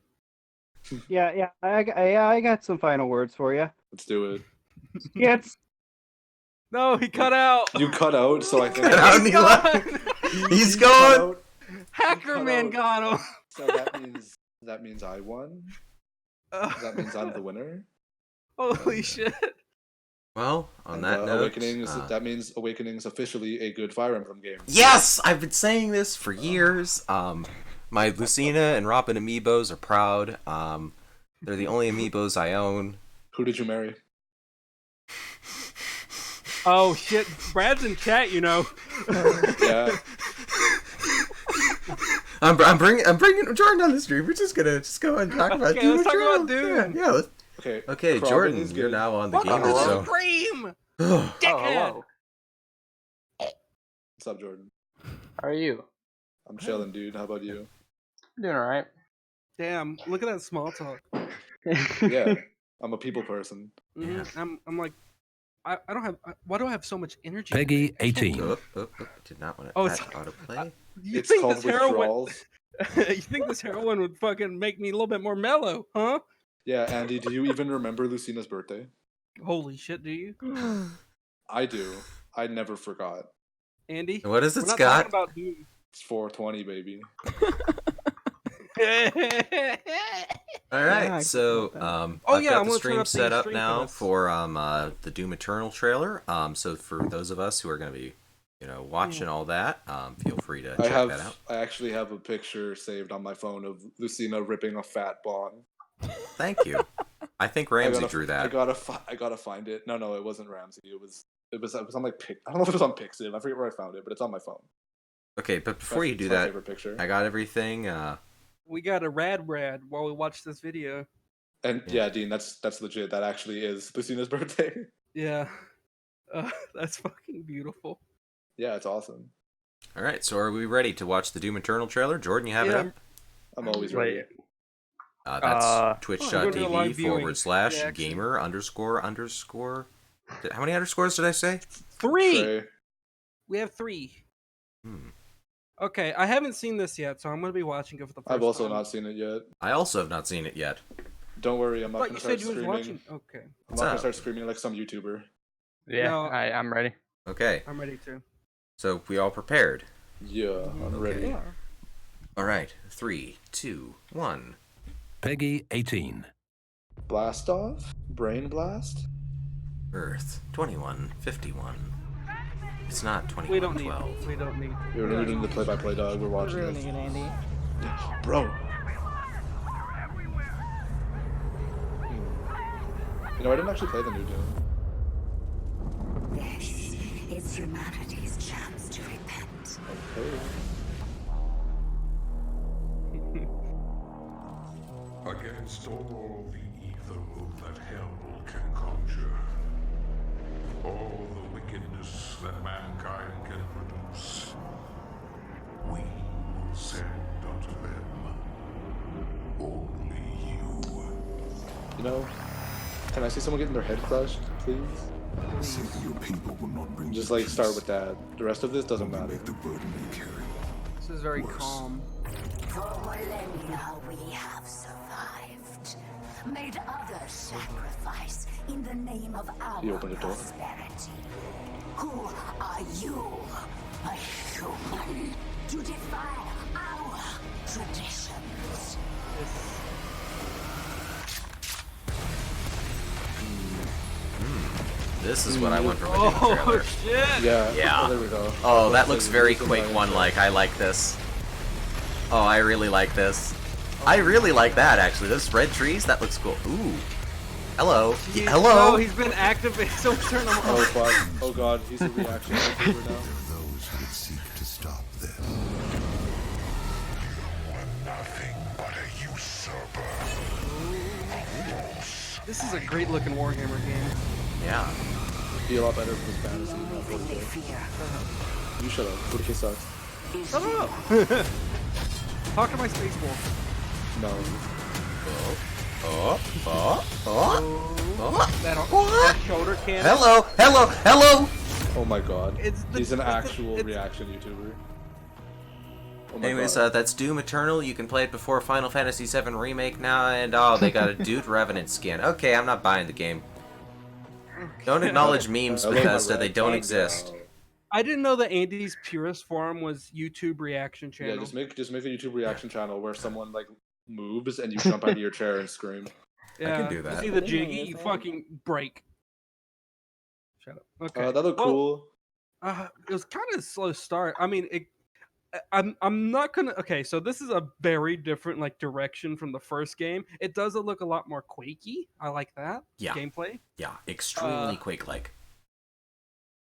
Yeah, I got some final words for you. Let's do it. Yes. No, he cut out. You cut out, so I think Cut out and he left. He's You cut gone. out, Hacker cut man out. got him. So that means I won. That means I'm the winner. Holy shit. Well, on And, that note, Awakening that means Awakening is officially a good Fire Emblem game. yes, I've been saying this for years. My Lucina and Robin amiibos are proud. They're the only amiibos I own. Who did you marry? Oh shit. Brad's in chat, you know. Yeah. I'm bringing Jordan on the stream. We're just go and talk about Okay, Doom let's talk Eternal. about Doom. Yeah. Let's... Okay. Okay, Crawling Jordan, is you're good. now on the Welcome gamer to the zone. stream, Oh, dickhead. hello. What's up, Jordan? How are you? I'm chilling, dude. How about you? Doing alright. Damn, look at that small talk. Yeah, I'm a people person. Yeah. I'm like, I don't have. Why do I have so much energy? Peggy, today? I can't 18. believe- Did not want to Oh, patch autoplay. You It's think called this heroin? withdrawals. You think this heroin would fucking make me a little bit more mellow, huh? Yeah, Andy, do you even remember Lucina's birthday? Holy shit, do you, I do. I never forgot. Andy? What is it, We're not Scott? talking about Doom. It's 420, baby. All Yeah, I right, so forgot that. Oh, I've yeah, got I'm the gonna turn stream up the set up stream for now this. for the Doom Eternal trailer. So for those of us who are going to be, watching all that, feel free to check that out. I actually have a picture saved on my phone of Lucina ripping a fat bong. Thank you. I think Ramsey drew that. I gotta find it. No, it wasn't Ramsey. It was on like I don't know if it was on Pixiv. I forget where I found it, but it's on my phone. Okay, but before you do It's my that, favorite picture. I got everything. We got a rad while we watch this video. And yeah, Dean, that's legit. That actually is Lucina's birthday. Yeah. That's fucking beautiful. Yeah, it's awesome. All right, so are we ready to watch the Doom Eternal trailer? Jordan, you have it Yeah. up? I'm always ready. Wait. That's We're gonna do a live viewing twitch.tv/gamer__. How many underscores did I say? 3! Trey. We have 3. Hmm. Okay, I haven't seen this yet, so I'm gonna be watching it for the first time. I've also not seen it yet. I also have not seen it yet. Don't worry, I'm not But gonna you start said you was screaming. watching. Okay, I'm not gonna start screaming like some YouTuber. Yeah, No. I'm ready. Okay, I'm ready to. so we all prepared. Yeah, I'm ready. Yeah. All right, 3, 2, 1. Peggy, 18. Blast off? Brain blast? Earth 2151. It's not We don't need. 2112. We don't need. We're doing the play-by-play, dog. We're You're watching ruining it. it, Andy. Bro. You know, I didn't actually play the new Doom. This is humanity's chance to repent. Okay. Against all the evil that hell can conjure, all the wickedness that mankind can produce, we will send unto them only you. You know, can I see someone getting their head crushed, please? Your people will not bring Just like start with that. The rest of this doesn't matter. the burden you carry. This is very calm. For millennia we have survived, made others sacrifice in the name of our You opened the door. prosperity. Who are you, a human, to defy our traditions? This is what I want from a Doom Oh trailer. shit! Yeah. Yeah. Oh, there we go. Oh, that Let's looks say very Lucina Quake and 1 Trey. like. I like this. Oh, I really like this. I really like that, actually. Those red trees, that looks cool. Ooh. Hello. Hello. No, he's been activated. So turn him Oh off. fuck. Oh god, he's a reaction YouTuber now. There are those who would seek to stop this. Nothing but a usurper. This is a great looking Warhammer game. Yeah. Be a lot better if it was fantasy. not Moving they 40K. fear You shut up. 40K sucks. is Shut you. up. Talk to my space wolf. No. That shoulder cannon. Hello. Oh my god. He's an it's actual reaction YouTuber. Oh my Anyways, god. that's Doom Eternal. You can play it before Final Fantasy VII Remake now, and oh, they got a Dude Revenant skin. Okay, I'm not buying the game. Don't acknowledge memes I love my because red they don't flag exist. now. I didn't know that Andy's purest form was YouTube reaction channel. Yeah, just make a YouTube reaction channel where someone like moves and you jump out of your chair and scream. Yeah, can do that. You see the Amazing, jiggy, you isn't it? fucking break. Shut up. Okay. That looked Well, cool. It was kind of a slow start. I mean, I'm not gonna. Okay, so this is a very different like direction from the first game. It does look a lot more Quakey. I like that. Yeah. Gameplay. Yeah, extremely Quake-like.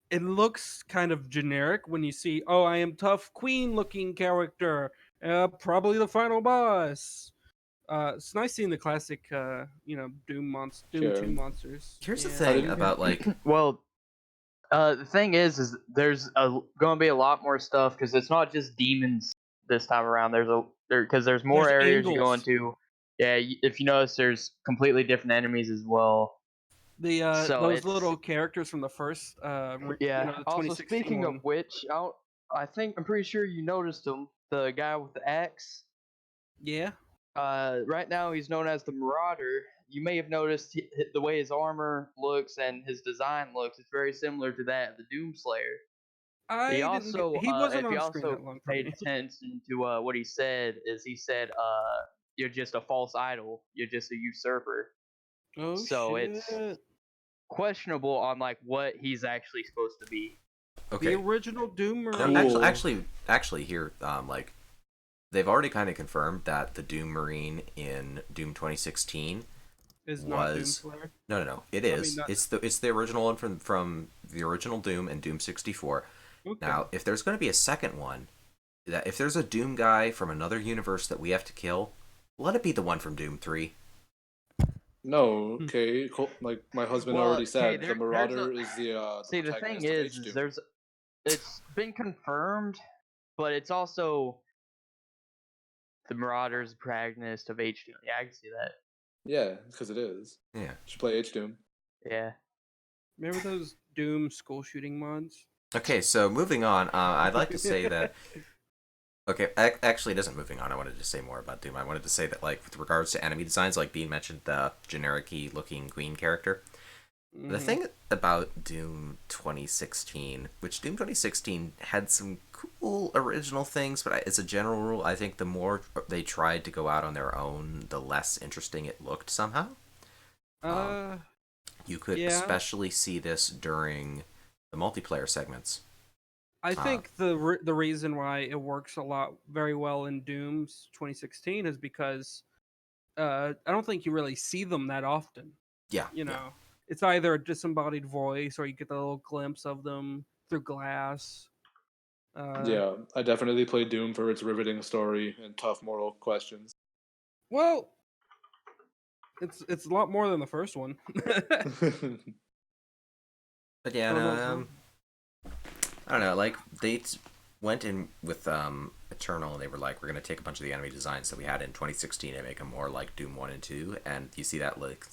It looks kind of generic when you see, oh, I am tough queen looking character. Probably the final boss. It's nice seeing the classic, Doom 2 Sure. monsters. Here's the Yeah. thing about like Well, the thing is there's going to be a lot more stuff because it's not just demons this time around. Because there's more There's areas you go angles. into. Yeah, if you notice, there's completely different enemies as well. The So those it's little characters from the first, yeah. the Also, 2016 speaking of one. which, I'm pretty sure you noticed him. The guy with the axe. Yeah. Right now he's known as the Marauder. You may have noticed the way his armor looks and his design looks. It's very similar to that of the Doomslayer. He I didn't. also, He wasn't if you on screen also that long for paid me. attention to what he said, you're just a false idol. You're just a usurper. Oh So shit! it's questionable on like what he's actually supposed to be. The okay. original Doom No, Marine. Cool. actually, here, like, they've already kind of confirmed that the Doom Marine in Doom 2016 Is not was Doomslayer. no. It I mean, is. not- It's the original one from the original Doom and Doom 64. Okay. Now, if there's going to be a second one, that if there's a Doom guy from another universe that we have to kill, let it be the one from Doom 3. No, okay. Like my husband Well, already said, okay, the there's Marauder is the see the thing protagonist of is H-Doom. it's been confirmed, but it's also the Marauder's protagonist of H2. Yeah, I can see that. Yeah, because it is. Yeah. You should play H-Doom. Yeah. Remember those Doom school shooting mods? Okay, so moving on, I'd like to say that. Okay, actually, it isn't moving on. I wanted to say more about Doom. I wanted to say that, like, with regards to enemy designs, like Bean mentioned, the generic-y looking Queen character. The thing about Doom 2016, which Doom 2016 had some cool original things, but as a general rule, I think the more they tried to go out on their own, the less interesting it looked somehow. You could especially see this during the multiplayer segments. I think the reason why it works very well in Doom's 2016 is because I don't think you really see them that often. Yeah. It's either a disembodied voice or you get a little glimpse of them through glass. Yeah, I definitely played Doom for its riveting story and tough moral questions. Well, it's a lot more than the first one. But yeah, no, I don't know. Like they went in with Eternal, and they were like, "We're gonna take a bunch of the enemy designs that we had in 2016 and make them more like Doom 1 and 2." And you see that like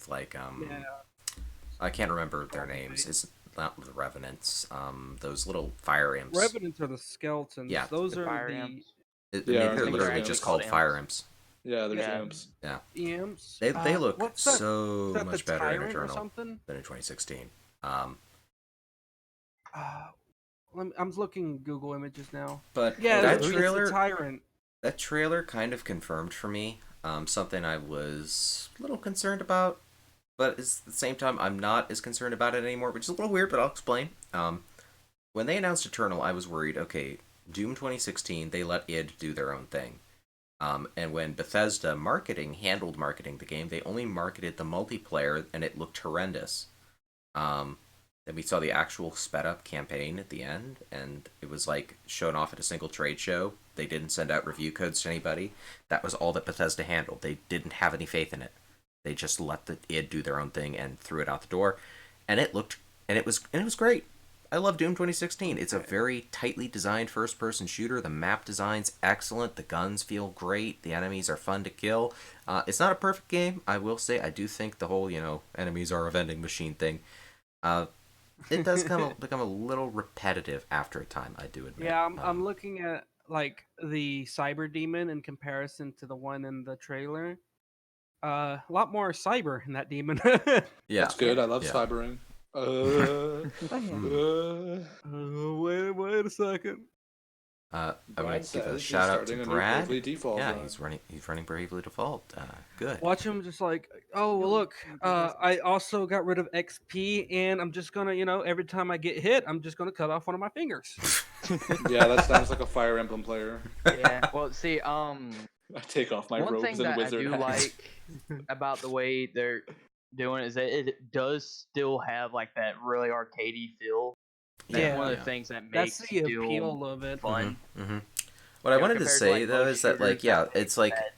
I can't remember their names. It's not the Revenants. Those little fire imps. Revenants are the skeletons. Yeah, those are fire the imps. They're literally just called fire imps. Yeah, there's imps. Yeah. Imps. They look so that much the better in Tyrant or Eternal something? than in 2016. I'm looking Google images now. But yeah, that it's trailer, the Tyrant. That trailer kind of confirmed for me something I was a little concerned about, but at the same time, I'm not as concerned about it anymore, which is a little weird, but I'll explain. When they announced Eternal, I was worried, okay, Doom 2016, they let id do their own thing. And when Bethesda handled marketing the game, they only marketed the multiplayer, and it looked horrendous. Then we saw the actual sped up campaign at the end, and it was like shown off at a single trade show. They didn't send out review codes to anybody. That was all that Bethesda handled. They didn't have any faith in it. They just let the id do their own thing and threw it out the door. And it was great. I love Doom 2016. It's a very tightly designed first-person shooter. The map design's excellent. The guns feel great. The enemies are fun to kill. It's not a perfect game, I will say. I do think the whole, enemies are a vending machine thing. It does become a little repetitive after a time, I do admit. Yeah, I'm looking at like the Cyber Demon in comparison to the one in the trailer. A lot more cyber in that demon. Yeah, that's good. I love cybering. Wait a second. I'm gonna give a shout out to Brad. Yeah, he's running Bravely Default. Good. Watch him just like, oh well, look, I also got rid of XP, and I'm just gonna, every time I get hit, I'm just gonna cut off one of my fingers. Yeah, that sounds like a Fire Emblem player. Yeah. Well, see, I take off my one robes thing and that wizard I do hat. like about the way they're doing it is that it does still have like that really arcadey feel. That's one of the things that makes that's the Doom appeal of it. fun. What I You know, wanted to compared to, say like, though most is that shooters like yeah, that take it's like that.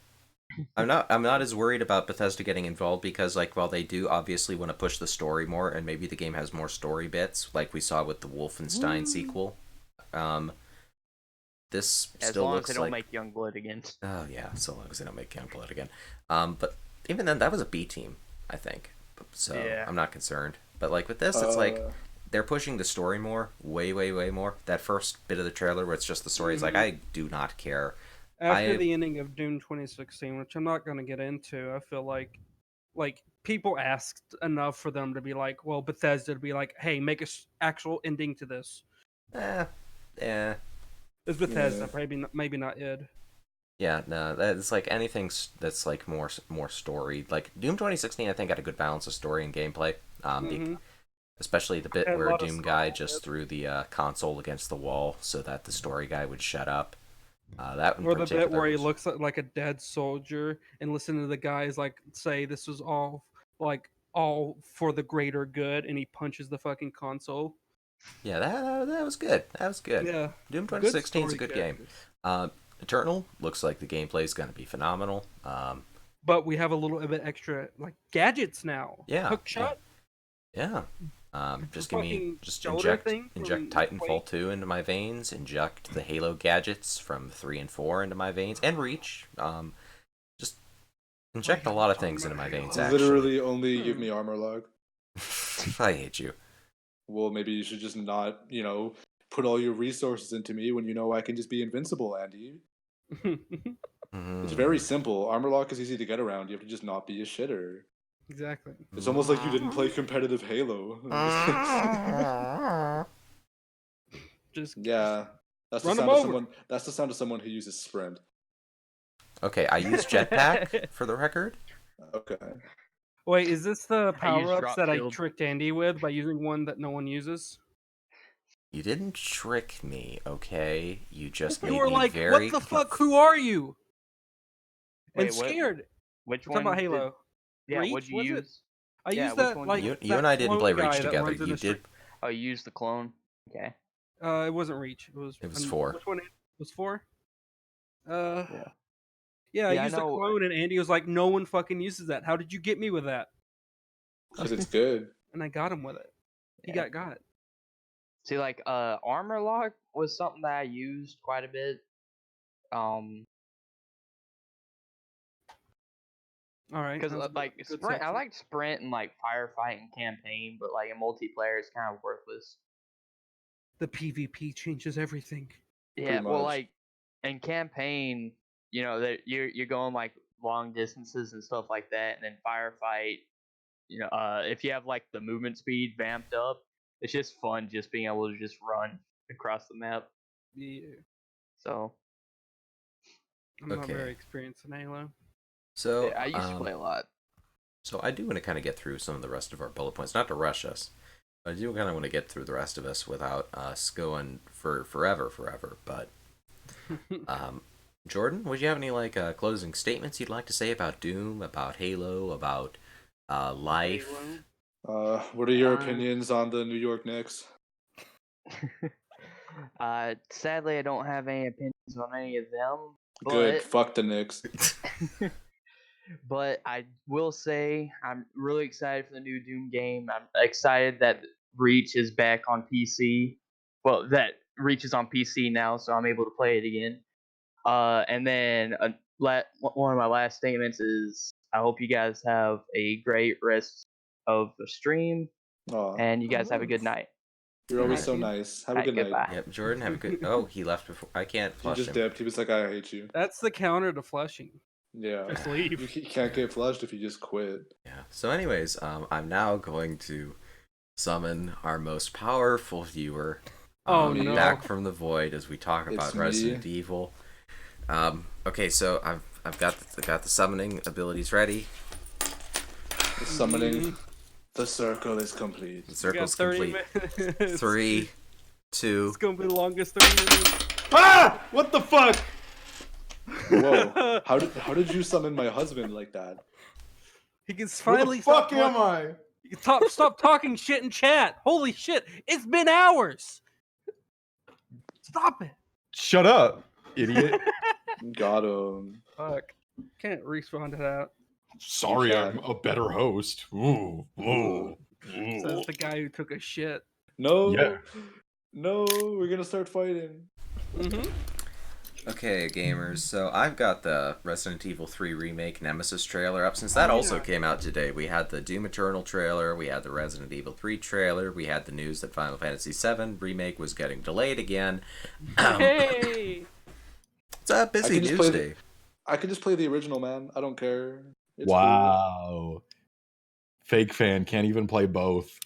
I'm not as worried about Bethesda getting involved because like while they do obviously want to push the story more and maybe the game has more story bits like we saw with the Wolfenstein sequel, this As still long as looks they don't like make Youngblood again. oh yeah, so long as they don't make Youngblood again. But even then that was a B team, I think. So Yeah. I'm not concerned. But like with this, it's like they're pushing the story more, way more. That first bit of the trailer where it's just the story is like I do not care. After the ending of Doom 2016, which I'm not going to get into, I feel like people asked enough for them to be like, well, Bethesda to be like, hey, make a actual ending to this. Yeah. It's Bethesda, maybe not id. Yeah, no, it's like anything that's like more story. Like Doom 2016, I think had a good balance of story and gameplay. Especially the bit Had a where lot of Doom guy just threw the console against the wall so that the story guy would shut up. That in Or the bit particular where he was- looks like a dead soldier and listen to the guys like say this was all for the greater good, and he punches the fucking console. Yeah, that was good. That was good. Yeah, Doom good 2016 is a story good game. Eternal looks like the gameplay is going to be phenomenal. But we have a little bit extra like gadgets now. Yeah, Hook shot. Yeah. Just give me fucking just shoulder inject thing Titanfall Quake. 2 into my veins, inject the Halo gadgets from 3 and 4 into my veins, and Reach. Just inject a lot of things into my veins. Actually, Literally only give me armor log. I hate you. Well, maybe you should just not, put all your resources into me when you know I can just be invincible, Andy. It's very simple. Armor lock is easy to get around. You have to just not be a shitter. Exactly. It's almost like you didn't play competitive Halo. Just yeah, that's the run 'em sound of over. someone. That's the sound of someone who uses sprint. Okay, I use jetpack for the record. Okay. Wait, is this the power ups drop that I shield. tricked Andy with by using one that no one uses? You didn't trick me, okay? You just made You were me like, very "What the fuck? Who are you?" Wait, and what- scared. Which We're talking one? about Halo. Yeah, Reach, what'd you was it? use? I Yeah, used which that one like did You and I didn't play clone guy Reach that together. runs in You the street. did. Oh, you used the clone? Okay. It wasn't Reach. It was 4. Which one? It was 4. Yeah. Yeah, I Yeah, I used a know. clone, and Andy was like, "No one fucking uses that. How did you get me with that?" Because it's good. And I got him with it. He Yeah. got. See, like, armor lock was something that I used quite a bit. All right. Because that was like good sprint, I section. like sprint and like firefight and campaign, but like in multiplayer, it's kind of worthless. The PvP changes everything. Yeah, well, much. like in campaign, that you're going like long distances and stuff like that, and then firefight, if you have like the movement speed vamped up, it's just fun just being able to just run across the map. Yeah. So I'm not very Okay. experienced in Halo. So yeah, I used to play a lot. So I do want to kind of get through some of the rest of our bullet points, not to rush us, but I do kind of want to get through the rest of us without us going for forever. But Jordan, would you have any like closing statements you'd like to say about Doom, about Halo, about life? What are your opinions on the New York Knicks? Sadly, I don't have any opinions on any of them. Good. But Fuck the Knicks. But I will say I'm really excited for the new Doom game. I'm excited that Reach is back on PC. Well, that Reach is on PC now, so I'm able to play it again. And then one of my last statements is I hope you guys have a great rest of the stream, and you guys have a good night. You're always so nice. Have a good night. Goodbye. Yep, Jordan, have a good. Oh, he left before. I can't He flush just him. dipped. He was like, I hate you. That's the counter to flushing. Yeah. Just leave. You can't get flushed if you just quit. Yeah. So, anyways, I'm now going to summon our most powerful viewer. Oh, no. Back from the void as we talk about It's me. Resident Evil. Okay, so I've got the summoning abilities ready. The summoning. The circle is complete. The We got circle's 30 complete. minutes. 3, 2. It's gonna be the longest 30 minutes. Ah! What the fuck? Whoa! How did you summon my husband like that? He can Where finally the fuck stop am I? Stop talking shit in chat. Holy shit! It's been hours. Stop it. Shut up. idiot. Got him. Fuck. Can't respond to that. Sorry, You I'm can. a better host. Ooh, ooh, Says ooh. the guy who took a shit. No. Yeah. No, we're gonna start fighting. Mm-hmm. Okay, gamers, so I've got the Resident Evil 3 Remake Nemesis trailer up, since that also came out today. We had the Doom Eternal trailer, we had the Resident Evil 3 trailer, we had the news that Final Fantasy VII Remake was getting delayed again. Hey! It's a busy news day. I can just play the original, man. I don't care. It's Wow. Fake fan can't even play both.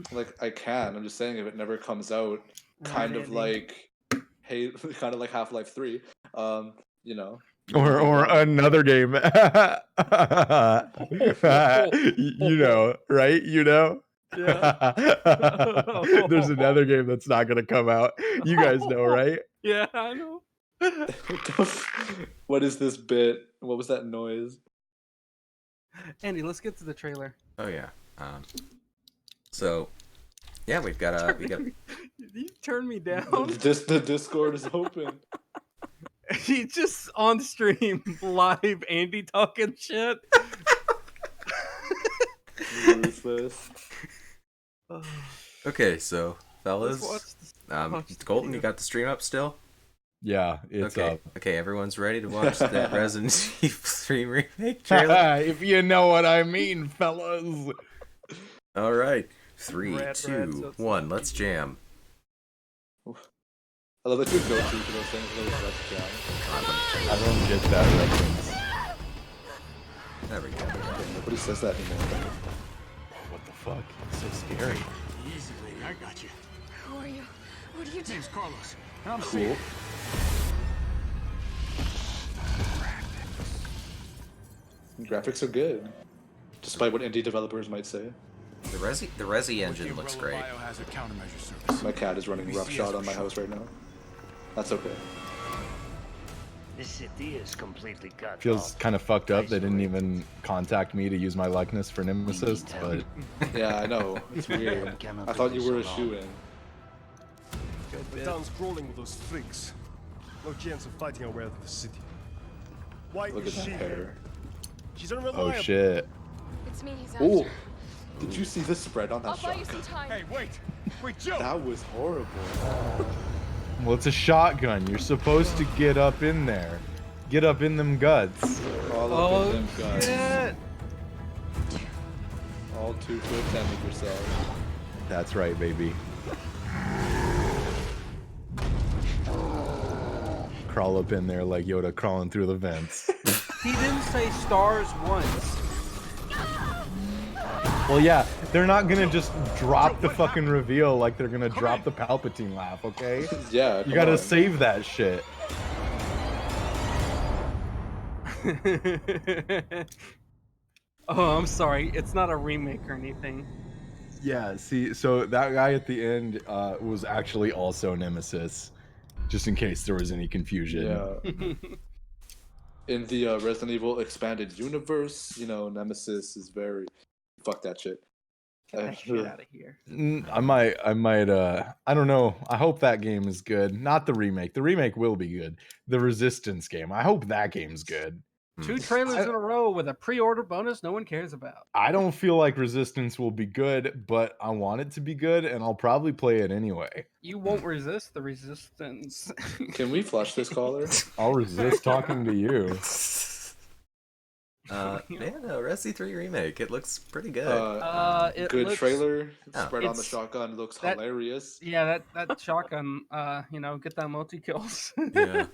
cool. Like, I can. I'm just saying if it never comes out, kind of Andy. like... Hey, kind of like Half-Life 3. You know. Or another game. You know, right? You know? Yeah. There's another game that's not going to come out. You guys know, right? Yeah, I know. What is this bit? What was that noise? Andy, let's get to the trailer. Oh, yeah. So, yeah, we've got You turn me down. The Discord is open. He just on stream live Andy talking shit. Ruthless. Okay, so, fellas, watch the Colton, video. you got the stream up still? Yeah, it's okay. up. Okay, everyone's ready to watch the Resident Evil 3 Remake trailer? If you know what I mean, fellas. All right. 3, Rad, 2, 1, let's jam. I love that you go to for those things. Let's jam. I don't get that reference. There we go. Nobody says that anymore. What the fuck? It's so scary. Easy, lady. I got you. Who are you? What do you do? Name's Carlos. I'm Cool. Graphics are good, despite what indie developers might say. The Resi engine looks great. Has a countermeasure service. My cat is running roughshod on my house right now. That's okay. The city is completely cut Feels kind of fucked up. They didn't even contact me to use my likeness for Nemesis, but Yeah, I know. It's weird. I thought you were a shoo-in. The town's crawling with those freaks. No chance of fighting our way out of the city. Why Look is at she that here? hair. She's unreliable. oh shit. It's me. He's Oh, after. did you see the spread on I'll that buy you some shotgun? time. Hey, wait! Wait, Joe! That was horrible. Well, it's a shotgun. You're supposed to get up in there. Get up in them guts. All Oh, of them guns. shit. All 2 foot 10 of yourself. That's right, baby. Crawl up in there like Yoda crawling through the vents. He didn't say stars once. Well, yeah, they're not gonna just drop the fucking reveal like they're gonna drop the Palpatine laugh, okay? Yeah, You come gotta on. save that shit. Oh, I'm sorry. It's not a remake or anything. Yeah, see, so that guy at the end was actually also Nemesis, just in case there was any confusion. Yeah. In the Resident Evil expanded universe, you know, Nemesis is very... Fuck that shit. Get that shit out of here. I might, I don't know. I hope that game is good. Not the remake. The remake will be good. The Resistance game. I hope that game's good. 2 trailers in a row with a pre-order bonus no one cares about. I don't feel like Resistance will be good, but I want it to be good, and I'll probably play it anyway. You won't resist the resistance. Can we flush this caller? I'll resist talking to you. Yeah, no, Resi 3 Remake. It looks pretty good. It Good looks- trailer. Oh. Spread on the It's- shotgun looks that- hilarious. Yeah, that shotgun, you know, get that multi-kills. Yeah.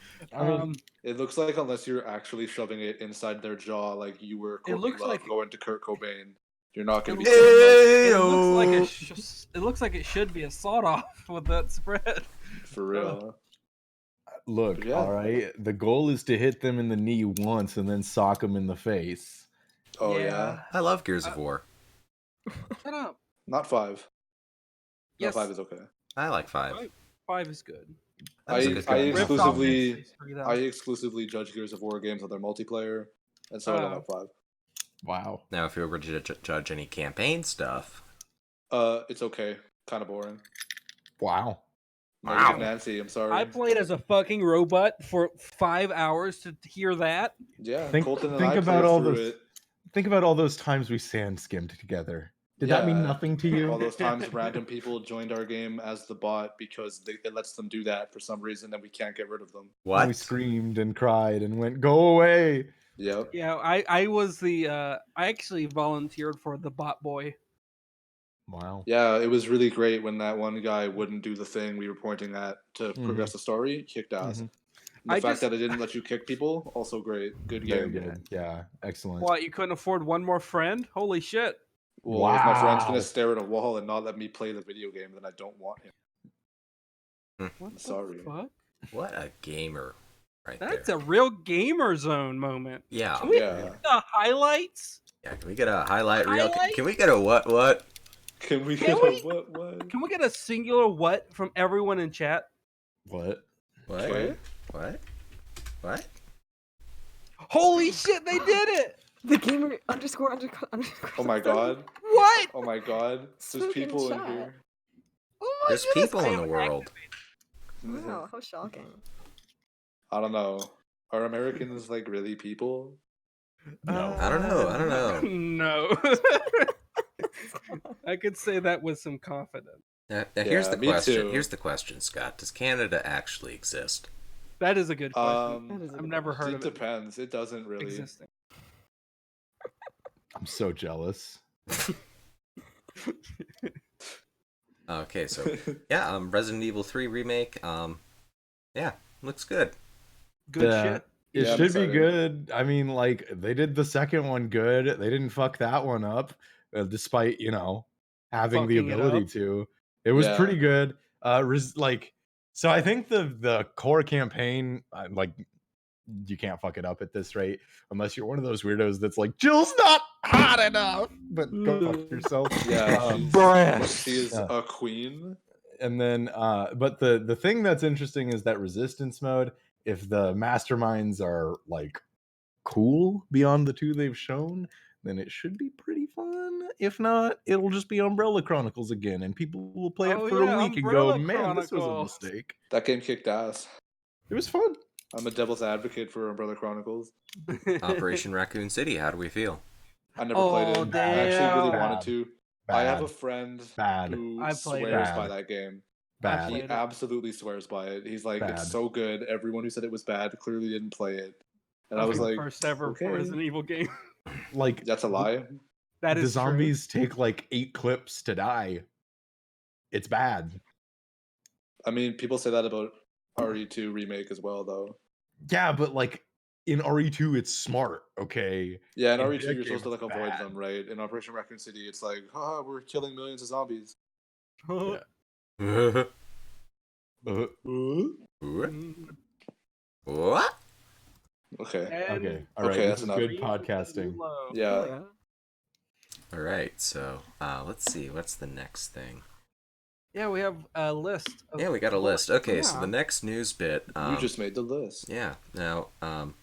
It looks like unless you're actually shoving it inside their jaw like you were It looks Courtney Love like- going to Kurt Cobain, you're not going to It be... it looks like it should be a sawed-off with that spread. For real. Look, Yeah. all right. The goal is to hit them in the knee once and then sock them in the face. Oh, yeah? I love Gears of War. Shut up. Not 5. Yes. No, 5 is okay. I like 5. 5 is good. I That's a good game. I exclusively judge Gears of War games on their multiplayer, and so I don't like 5. Wow. Now, if you were to judge any campaign stuff, It's okay. Kind of boring. Wow. Negative Nancy, I'm sorry. I played as a fucking robot for 5 hours to hear that. Yeah, Think, Colton and think I about played all through those. it. Think about all those times we sand skimmed together. Did that mean nothing to you? All those times random people joined our game as the bot because it lets them do that for some reason, and we can't get rid of them. And we screamed and cried and went, "Go away!" Yep. Yeah, I was the I actually volunteered for the bot boy. Wow. Yeah, it was really great when that one guy wouldn't do the thing we were pointing at to progress the story. Kicked ass. And the fact that it didn't let you kick people, also great. Good Very game. good. Yeah, excellent. What, you couldn't afford one more friend? Holy shit. Well, if my friend's gonna stare at a wall and not let me play the video game, then I don't want him. What Sorry. the fuck? What a gamer right That's there. a real GamerZone moment. Yeah. Can we Yeah. get the highlights? Yeah, can we get a highlight reel? Highlight? Can we get a what? Can we Can we- what? Can we get a singular what from everyone in chat? What? What? Okay. What? Holy shit, they did it! The gamer underscore. Oh my god. What? Oh my god. There's Spoken people in chat. here. Oh my There's goodness, people I in the am world. Wow, how shocking. I don't know. Are Americans like really people? No. I don't know. No. I could say that with some confidence. Now, here's Yeah, the me question. too. Here's the question, Scott. Does Canada actually exist? That is a good question. I've never heard It of it depends. It doesn't really. existing. I'm so jealous. Okay, so yeah, Resident Evil 3 remake. Yeah, looks good. Good Yeah, shit. It Yeah, I'm should be excited. good. I mean, like they did the second one good. They didn't fuck that one up, despite having the Fucking it ability up. to. It was Yeah. pretty good. So I think the core campaign, like you can't fuck it up at this rate unless you're one of those weirdos that's like Jill's not hot enough, but go fuck yourself. Yeah, she's a queen. And then but the thing that's interesting is that resistance mode, if the masterminds are like cool beyond the two they've shown, then it should be pretty fun. If not, it'll just be Umbrella Chronicles again, and people will play it Oh, for yeah, a week and go, Umbrella man, this was a Chronicles." mistake. That game kicked ass. It was fun. I'm a devil's advocate for Umbrella Chronicles. Operation Raccoon City. How do we feel? I never played it. I actually really wanted to. I have a friend who I played it. swears by that game. Bad. He absolutely swears by it. He's like, Bad. it's so good. Everyone who said it was bad clearly didn't play it. And I That's was my like, first ever okay. Resident Evil game. Like That's a lie. That the is true. zombies take like 8 clips to die. It's bad. I mean, people say that about RE2 remake as well, though. Yeah, but like in RE2, it's smart. Okay. Yeah, in In RE2 that you're supposed to game, like it's avoid bad. them, right? In Operation Raccoon City, it's like, haha, we're killing millions of zombies. What? Okay. Okay. All right. Okay, This that's is enough. good podcasting. Yeah. All right, so let's see. What's the next thing? Yeah, we have a list. Of Yeah, we got a list. Okay, so Yeah. the next news bit. You just made the list. Yeah. Now, I'm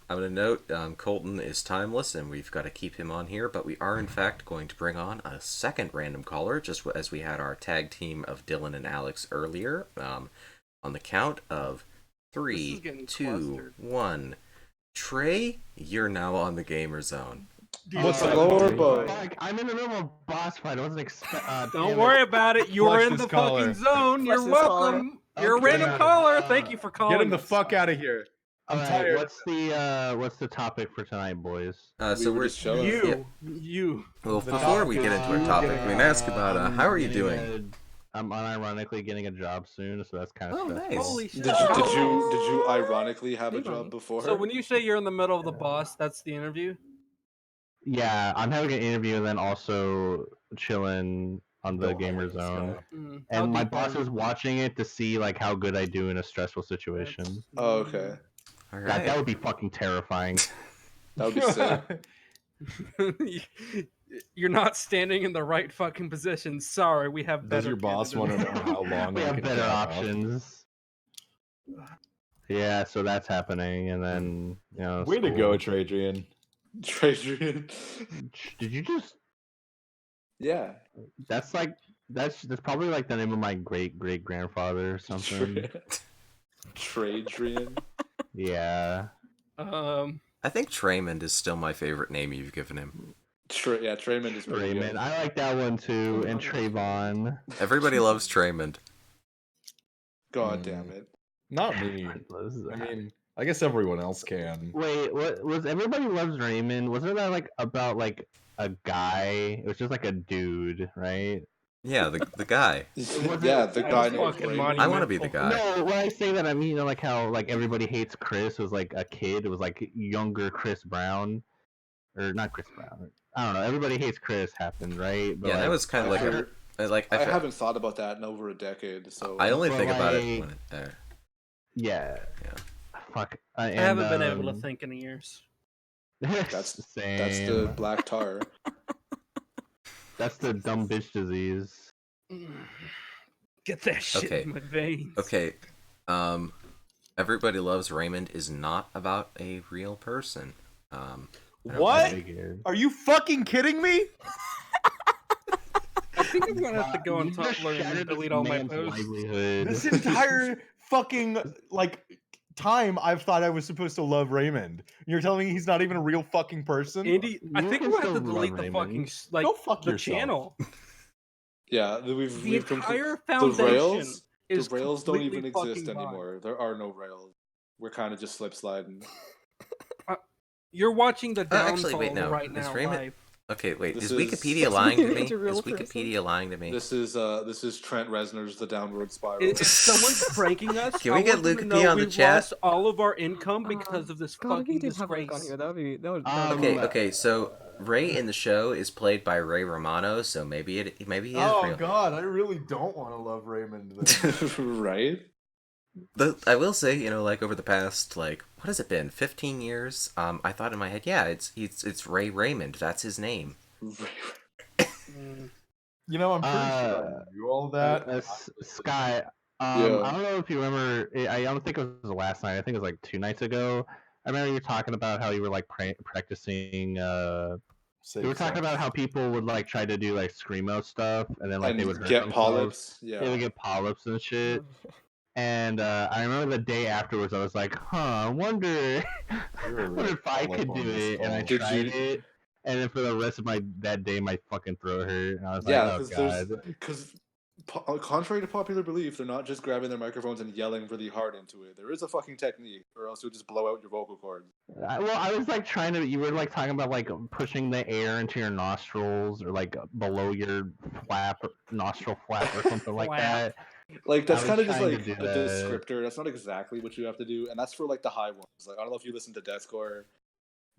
going to note Colton is timeless, and we've got to keep him on here, but we are, in fact, going to bring on a second random caller, just as we had our tag team of Dylan and Alex earlier. On the count of 3, getting 2, 1. Trey, you're now on the Gamer Zone. What's the lower bow? Fuck, I'm in the middle of a boss fight. I wasn't Don't worry about it. You're Flush in this the caller. fucking zone. You're Flush this caller. welcome. You're a Okay. random caller. Thank you for calling. Get him the us. fuck out of here. I'm tired. What's the topic for tonight, boys? So we're just chilling. You. Well, The before we topic get is into our you topic, getting, we can ask about how are you doing? I'm unironically getting a job soon, so that's kind of Oh, stressful. nice. Holy shit. Did you ironically have a Big money. job before? So when you say you're in the middle of the boss, that's the interview? Yeah, I'm having an interview and then also chilling on the Go Gamer hard, Zone. Scott. How And my deep are boss you? is watching it to see like how good I do in a stressful situation. Oh, okay. All God, right. that would be fucking terrifying. That would be sick. You're not standing in the right fucking position. Sorry, we have better Does your boss want to know candidates. how long We I have can better drive up? options. Yeah, so that's happening, and then Way to school. go, Tradrian. Tradrian. Did you just? Yeah. That's like That's probably like the name of my great grandfather or something. Tradrian. Yeah. I think Traymond is still my favorite name you've given him. Yeah, Traymond is pretty Raymond. good. I like that one too. And Trayvon. Everybody loves Traymond. God damn it. Not me. I mean, I guess everyone else can. Wait, what was Everybody Loves Raymond? Wasn't that like about like a guy? It was just like a dude, right? Yeah, the guy. Yeah, the guy named Raymond. I want to be the guy. No, when I say that, I mean, you know, like how like Everybody Hates Chris was like a kid. It was like younger Chris Brown, or not Chris Brown. I don't know. Everybody Hates Chris happened, right? But Yeah, like, that was kind of like I haven't thought about that in over a decade, so I only But, think about it like, when it's there. Yeah. Fuck. I haven't been able to think in years. that's Same. that's the black tar. That's the dumb bitch disease. Get that shit Okay. in my veins. Okay. Everybody Loves Raymond is not about a real person. What? Are you fucking kidding me? I think I'm gonna have to go on Tumblr and delete all my posts. This entire fucking time I've thought I was supposed to love Raymond. You're telling me he's not even a real fucking person? Andy, I think I'm gonna have to delete the Raymond. fucking like Go fuck the yourself. channel. Yeah, we've entire the foundation rails. is The rails don't completely even exist fucking gone. anymore. There are no rails. We're kind of just slip sliding. You're watching the downfall Actually, wait, no. right Is now Raymond- live. Okay, wait. This Is is- Wikipedia lying to me? It's a real Is Wikipedia lying to me? This is Trent Reznor's The Downward Spiral. If someone's pranking us, Can we I get want them to Luke know P on the we've chat? lost all of our income because of this God, if fucking you did have Luke disgrace. on here, that would be Okay, so Ray in the show is played by Ray Romano, so maybe he is Oh real. god, I really don't want to love Raymond then. Right? I will say, like over the past what has it been, 15 years? I thought in my head, yeah, it's Ray Raymond. That's his name. You know, I'm pretty sure I knew all that. Sky, I don't know if you remember. I don't think it was last night. I think it was like 2 nights ago. I remember you talking about how you were like practicing. You were talking about how people would like try to do like screamo stuff, and then like they And would hurt get themselves. polyps, yeah. They would get polyps and shit. And I remember the day afterwards, I was like, "Huh, I wonder if I could do it." And I Did tried you- it, and then for the rest of that day, my fucking throat hurt, and I was Yeah, like, "Oh god." because contrary to popular belief, they're not just grabbing their microphones and yelling really hard into it. There is a fucking technique, or else you'll just blow out your vocal cords. Well, I was like trying to. You were like talking about like pushing the air into your nostrils or like below your nostril flap or something like that. Like that's I was kind of just trying like to a do that. descriptor. That's not exactly what you have to do, and that's for like the high ones. Like I don't know if you listen to deathcore,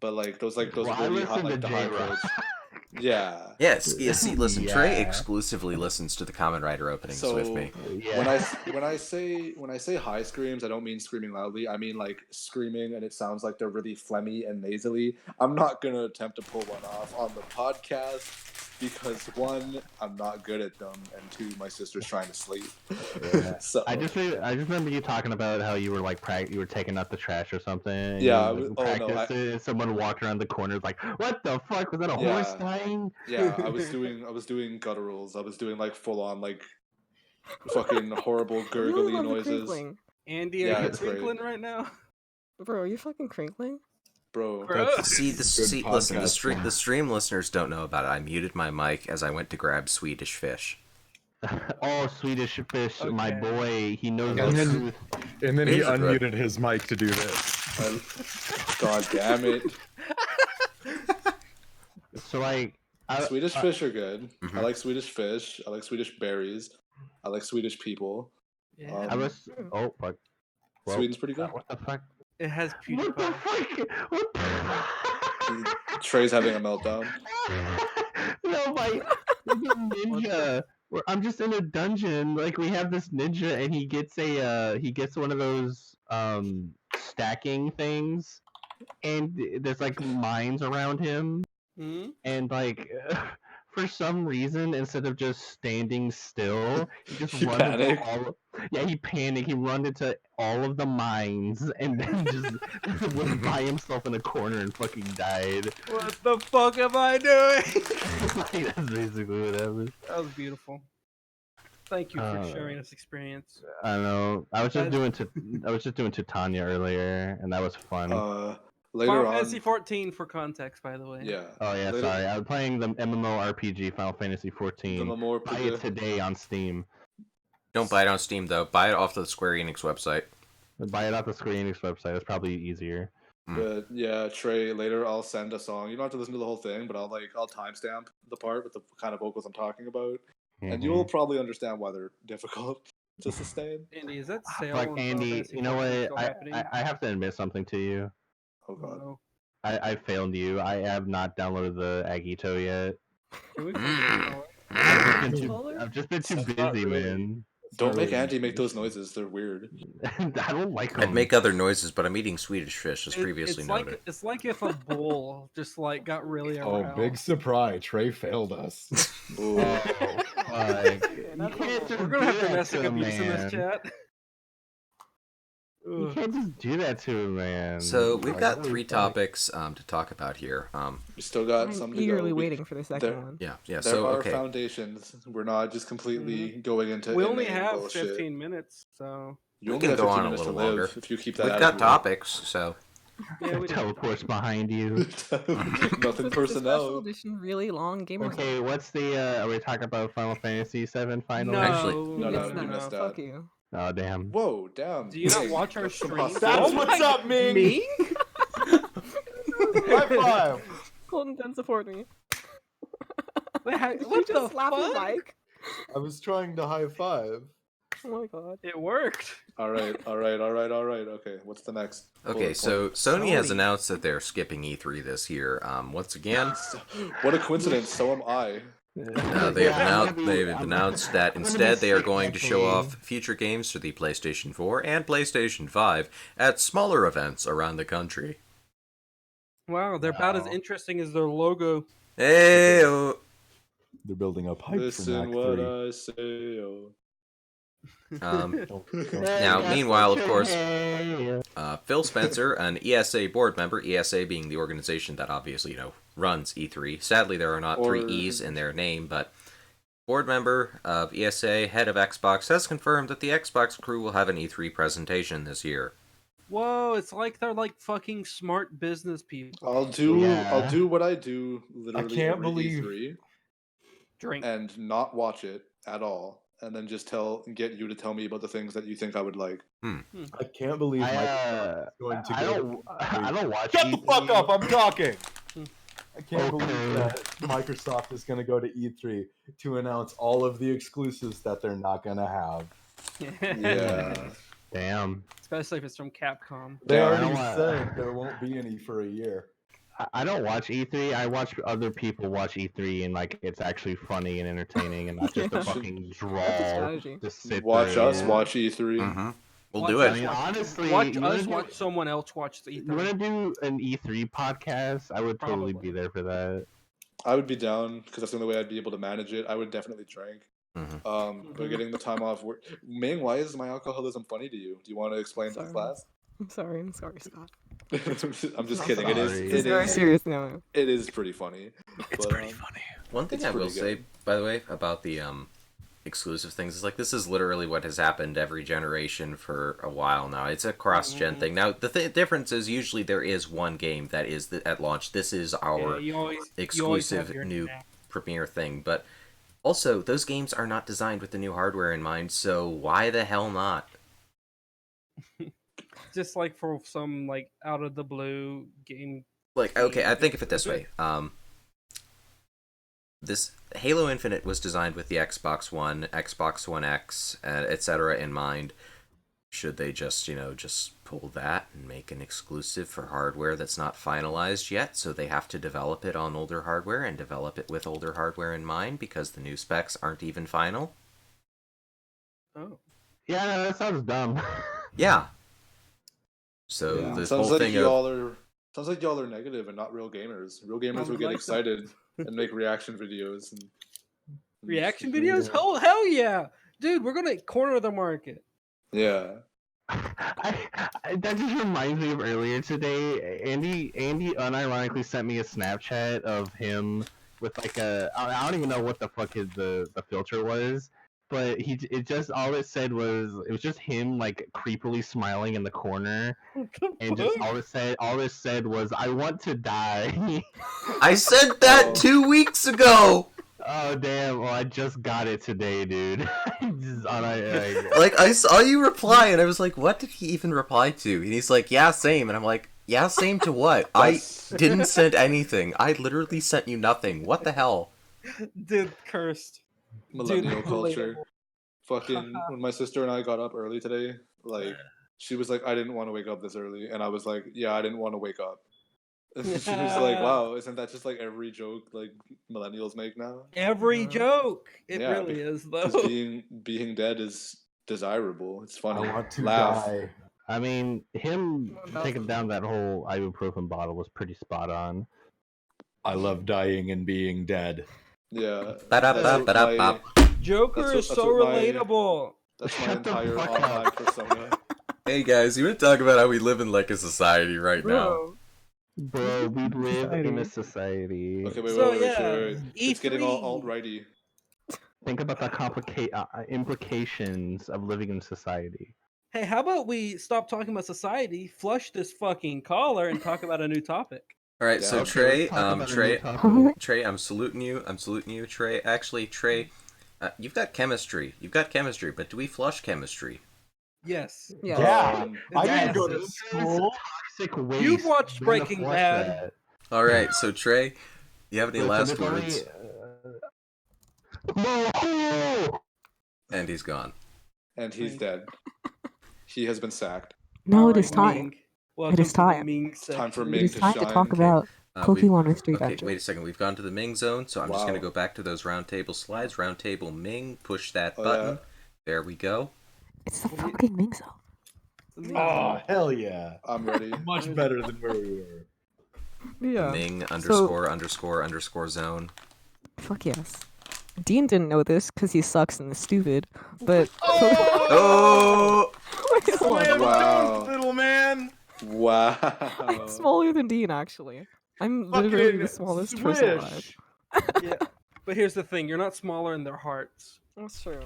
but like those Well, I really hot listen like to the high J-Rock. notes. Yeah. Yes, see, listen, Trey Yeah. exclusively listens to the Kamen Rider openings So with me. when I say high screams, I don't mean screaming loudly. I mean like screaming and it sounds like they're really phlegmy and nasally. I'm not gonna attempt to pull one off on the podcast because one, I'm not good at them, and two, my sister's trying to sleep. Yeah. So I just remember you talking about how you were like you were taking out the trash or something. And Yeah, you, like, oh, no, practiced it, and someone walked around the corner like, "What the fuck was that? A horse dying?" Yeah, I was doing gutturals. I was doing like full on like fucking horrible gurgly love the noises. crinkling. Andy, Yeah, are you it's great. crinkling right now? Bro, are you fucking crinkling? Bro. See, listen, the stream listeners don't know about it. I muted my mic as I went to grab Swedish fish. Oh, Swedish fish, my boy. He knows And the then, truth. and then he Here's the threat. unmuted his mic to do this. God damn it. So like, Swedish fish are good. Mhm. I like Swedish fish. I like Swedish berries. I like Swedish people. Yeah. I was. Oh fuck. Well, Sweden's pretty good. What the fuck? It has What the PewDiePie. fuck? What the... Trey's having a meltdown. No, my ninja. I'm just in a dungeon. Like we have this ninja, and he gets one of those stacking things, and there's like mines around him, and like for some reason, instead of just standing still, he just He runs into panicked? all. Yeah, he panicked. He runs into all of the mines, and then just went by himself in a corner and fucking died. What the fuck am I doing? That's basically what happened. That was beautiful. Thank you for sharing this experience. I don't know. I was just That's- doing Titania earlier, and that was fun. Later Final on, Fantasy 14 for context, by the way. yeah. Oh yeah, later, sorry. I was playing the MMORPG Final Fantasy 14. Buy it today on Steam. Don't buy it on Steam though. Buy it off the Square Enix website. Buy it off the Square Enix website. It's probably easier. But yeah, Trey, later I'll send a song. You don't have to listen to the whole thing, but I'll timestamp the part with the kind of vocals I'm talking about, and you'll probably understand why they're difficult to sustain. Andy, is that sale? Like on Andy, Final Fantasy you know 14 what? still happening? I have to admit something to you. Oh god. No. I failed you. I have not downloaded the Agito yet. Can we fucking I've just been too busy, man. Don't make Andy make those noises. They're weird. I don't like I'd make other noises, but I'm eating Swedish fish, as previously it's noted. like it's like if a bull just like got really Oh, aroused. big surprise! Trey failed us. We're gonna have domestic abuse in this chat. You can't just do that to him, man. So we've Like, got holy 3 fuck. topics to talk about here. We still got I'm some to eagerly go. waiting for the second there, one. Yeah. There So are okay. foundations. We're not just completely going into. We only inane have bullshit. 15 minutes, so You We only can have go 15 on a minutes little to live longer. if you keep that. We've got attitude. topics, so yeah, we Teleports behind you. Nothing Special personnel. edition, really long gamer. Okay, what's the? Are we talking about Final Fantasy VII finally? No, it's you not. missed Fuck that. you. Oh damn. Whoa, damn. Do you not Ming, watch our that's some stream? hostility. Oh my God, Ming? High five! Colton, don't support me. Wait, Did what you just the slap the fuck? mic? I was trying to high five. Oh my god. It worked. All right. Okay, what's the next? okay. bullet So point? Sony has announced that they're skipping E3 this year. Once again, What a coincidence. So am I. they've announced that instead they are going to show off future games for the PlayStation 4 and PlayStation 5 at smaller events around the country. Wow, they're about as interesting as their logo. Hey. They're building up hype for Listen Mac what 3. I say. Oh. Now, meanwhile, of course, Phil Spencer, an ESA board member, ESA being the organization that obviously, runs E3. Sadly, there are not 3 E's in their name, but board member of ESA, head of Xbox, has confirmed that the Xbox crew will have an E3 presentation this year. Whoa, it's like they're like fucking smart business people. I'll do what I do literally can't every believe- E3 Drink. and not watch it at all, and then just get you to tell me about the things that you think I would like. I can't believe Microsoft is going to I go don't. to I don't watch. Shut the E3. fuck up! I'm talking. I can't Okay. believe that Microsoft is going to go to E3 to announce all of the exclusives that they're not going to have. Yeah. Damn. Especially if it's from Capcom. They Yeah, I already don't want- said there won't be any for a year. I don't watch E3. I watch other people watch E3, and like it's actually funny and entertaining, and not just a Yeah. fucking drawl. strategy. To sit Watch through. us watch E3. Mm-hmm. We'll Watch do us it. I mean, honestly, Watch you wanna us do- watch someone else watch the You E3. want to do an E3 podcast? I would totally Probably. be there for that. I would be down because that's the only way I'd be able to manage it. I would definitely drink. Mhm. But getting the time off work. Ming, why is my alcoholism funny to you? Do you want to explain to the Sorry. class? I'm sorry, Scott. I'm just Not kidding. It is. sorry. It It's very is. serious now. It is pretty funny. It's but, pretty funny. One thing it's I will pretty say, good. by the way, about the exclusive things is like this is literally what has happened every generation for a while now. It's a cross-gen thing. Now the difference is usually there is one game that is at launch. This is our you always have exclusive your new knack. premiere thing, but also those games are not designed with the new hardware in mind. So why the hell not? Just like for some like out of the blue game. Like, okay, I think of it this way. This Halo Infinite was designed with the Xbox One, Xbox One X, etc. in mind. Should they just pull that and make an exclusive for hardware that's not finalized yet, so they have to develop it on older hardware and develop it with older hardware in mind because the new specs aren't even final? Oh. Yeah, no, that sounds dumb. Yeah. So Yeah. this Sounds whole like thing of Sounds like y'all are negative and not real gamers. Real gamers Sounds will get like excited and make reaction videos. And Reaction videos? Oh hell yeah, dude! We're gonna corner the market. Yeah. That just reminds me of earlier today. Andy unironically sent me a Snapchat of him with like I don't even know what the fuck the filter was, but it just all it said was it was just him like creepily smiling in the corner, and just all it said was "I want to die." I said that 2 weeks ago. Oh damn! Well, I just got it today, dude. Like, I saw you reply, and I was like, what did he even reply to? And he's like, yeah, same. And I'm like, yeah, same to what? I didn't send anything. I literally sent you nothing. What the hell? Dude, cursed. Millennial Dude, culture. Fucking, when my sister and I got up early today, like, she was like, I didn't want to wake up this early. And I was like, yeah, I didn't want to wake up. And she was like, wow, isn't that just like every joke like millennials make now? Every joke. It Yeah, really is, though. Because being dead is desirable. It's funny. I want to Laugh. die. I mean, him taking down that whole ibuprofen bottle was pretty spot on. I love dying and being dead. Yeah. Joker is so relatable. That's my entire online persona. Hey guys, you want to talk about how we live in like a society right now? Bro, we live in a society. Okay, wait. It's getting all alt-righty. Think about the implications of living in society. Hey, how about we stop talking about society, flush this fucking collar, and talk about a new topic? All right, so okay, Trey, I'm saluting you, Trey. Actually, Trey, you've got chemistry, but do we flush chemistry? Yes. Yeah. I didn't go to school. Toxic waste. You've watched Breaking Bad. All right, so Trey, you have any last words? And he's gone. And he's dead. He has been sacked. No, it is time. Welcome It is time. It's time for It Ming is to time shine. to talk about Pokemon Mystery Okay, Dungeon. wait a second. We've gone to the Ming zone, so I'm just going to Wow. go back to those round table slides. Round table Ming, push that Oh, button. yeah. There we go. It's the fucking Ming Zone. Oh, hell yeah. I'm ready. Much better than where we were. Yeah. Ming So- ___ zone. Fuck yes. Dean didn't know this because he sucks and is stupid, but Oh! Wait, hold on. Wow. Little man. Wow. I'm smaller than Dean actually. I'm literally the smallest person alive. Yeah, but here's the thing: you're not smaller in their hearts. That's true.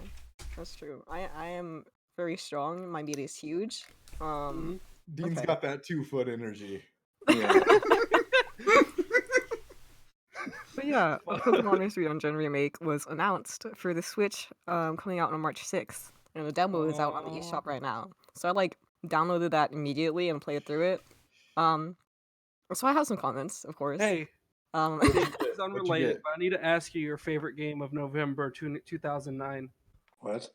That's true. I am very strong. My meat is huge. Dean's Okay. got that 2-foot energy. Yeah. But yeah, a Pokemon Mystery Dungeon remake was announced for the Switch, coming out on March 6th, and the demo is out on the eShop right now. So I downloaded that immediately and played through it. So I have some comments, of course. Hey, Um, it's unrelated, but I need to ask you your favorite game of November 2009. What?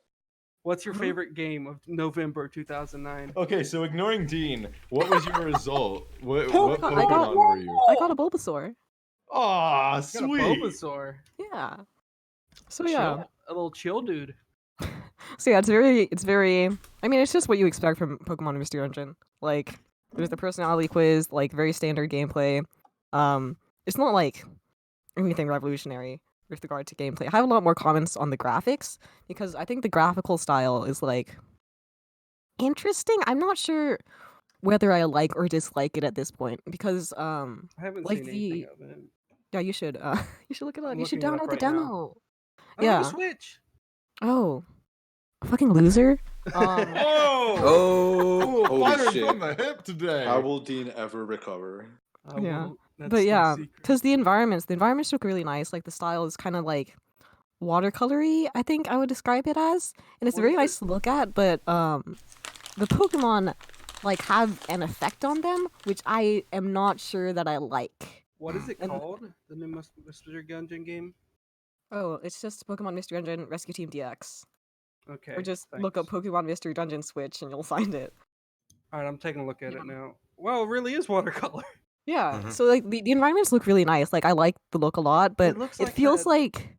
What's your favorite game of November 2009? Okay, so ignoring Dean, what was your result? What I got- Pokemon were you? I got a Bulbasaur. Aw, You got a sweet. Bulbasaur. Yeah. So yeah. Chill. A little chill dude. So yeah, it's very. I mean, it's just what you expect from Pokemon Mystery Dungeon. Like, there's the personality quiz, like very standard gameplay. It's not like anything revolutionary with regard to gameplay. I have a lot more comments on the graphics because I think the graphical style is like interesting. I'm not sure whether I like or dislike it at this point because I haven't like seen anything of it. yeah, you should you should look it up. I'm You should looking it up download the right now. demo. I have Yeah. a Switch. Oh, fucking loser. Oh, Holy fired shit. from the hip today. How will Dean ever recover? Yeah, That's but the yeah, secret. because the environments look really nice. Like the style is kind of like watercolory. I think I would describe it as, and it's What very is nice to look at. But the Pokemon like have an effect on them, which I am not sure that I like. What is it And- called? The new Mystery Dungeon game? Oh, it's just Pokemon Mystery Dungeon Rescue Team DX. Okay. Or just look up Pokemon Mystery Dungeon Switch and you'll find it. Alright, I'm taking a look at it now. Wow, it really is watercolor. Yeah, so like the environments look really nice. Like I like the look a lot, but looks it like feels that- like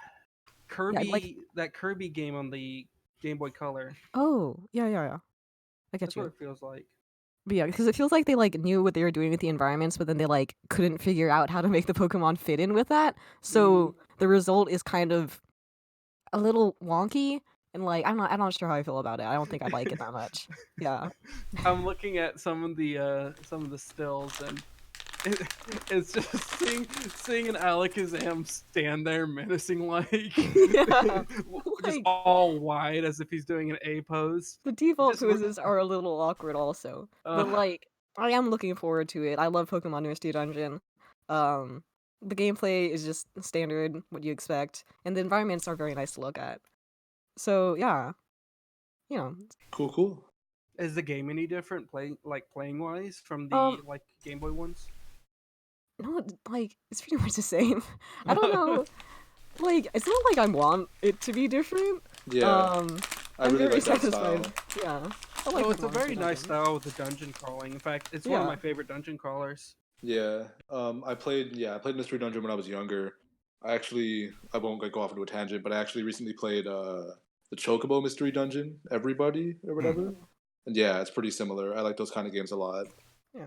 Kirby, that Kirby game on the Game Boy Color. oh yeah. I get That's you. what it feels like. But yeah, because it feels like they like knew what they were doing with the environments, but then they like couldn't figure out how to make the Pokemon fit in with that. So the result is kind of a little wonky, and like I'm not sure how I feel about it. I don't think I like it that much. Yeah. I'm looking at some of the stills, and It's just seeing an Alakazam stand there menacing like, Yeah, just like all wide as if he's doing an A pose. the default Just look- poses are a little awkward also. But like I am looking forward to it. I love Pokemon Mystery Dungeon. The gameplay is just standard, what you expect, and the environments are very nice to look at. So yeah, you know, Cool. Is the game any different playing wise from the Um, like Game Boy ones? no, like it's pretty much the same. I don't know. Like it's not like I want it to be different. Yeah, I I'm really very like that satisfied. style. Yeah, I like Oh, it's a Pokemon very Mystery nice Dungeon. style with the dungeon crawling. In fact, it's one of Yeah. my favorite dungeon crawlers. Yeah, I played Mystery Dungeon when I was younger. I won't like, go off into a tangent, but I actually recently played the Chocobo Mystery Dungeon, Everybody or whatever. And yeah, it's pretty similar. I like those kind of games a lot. Yeah.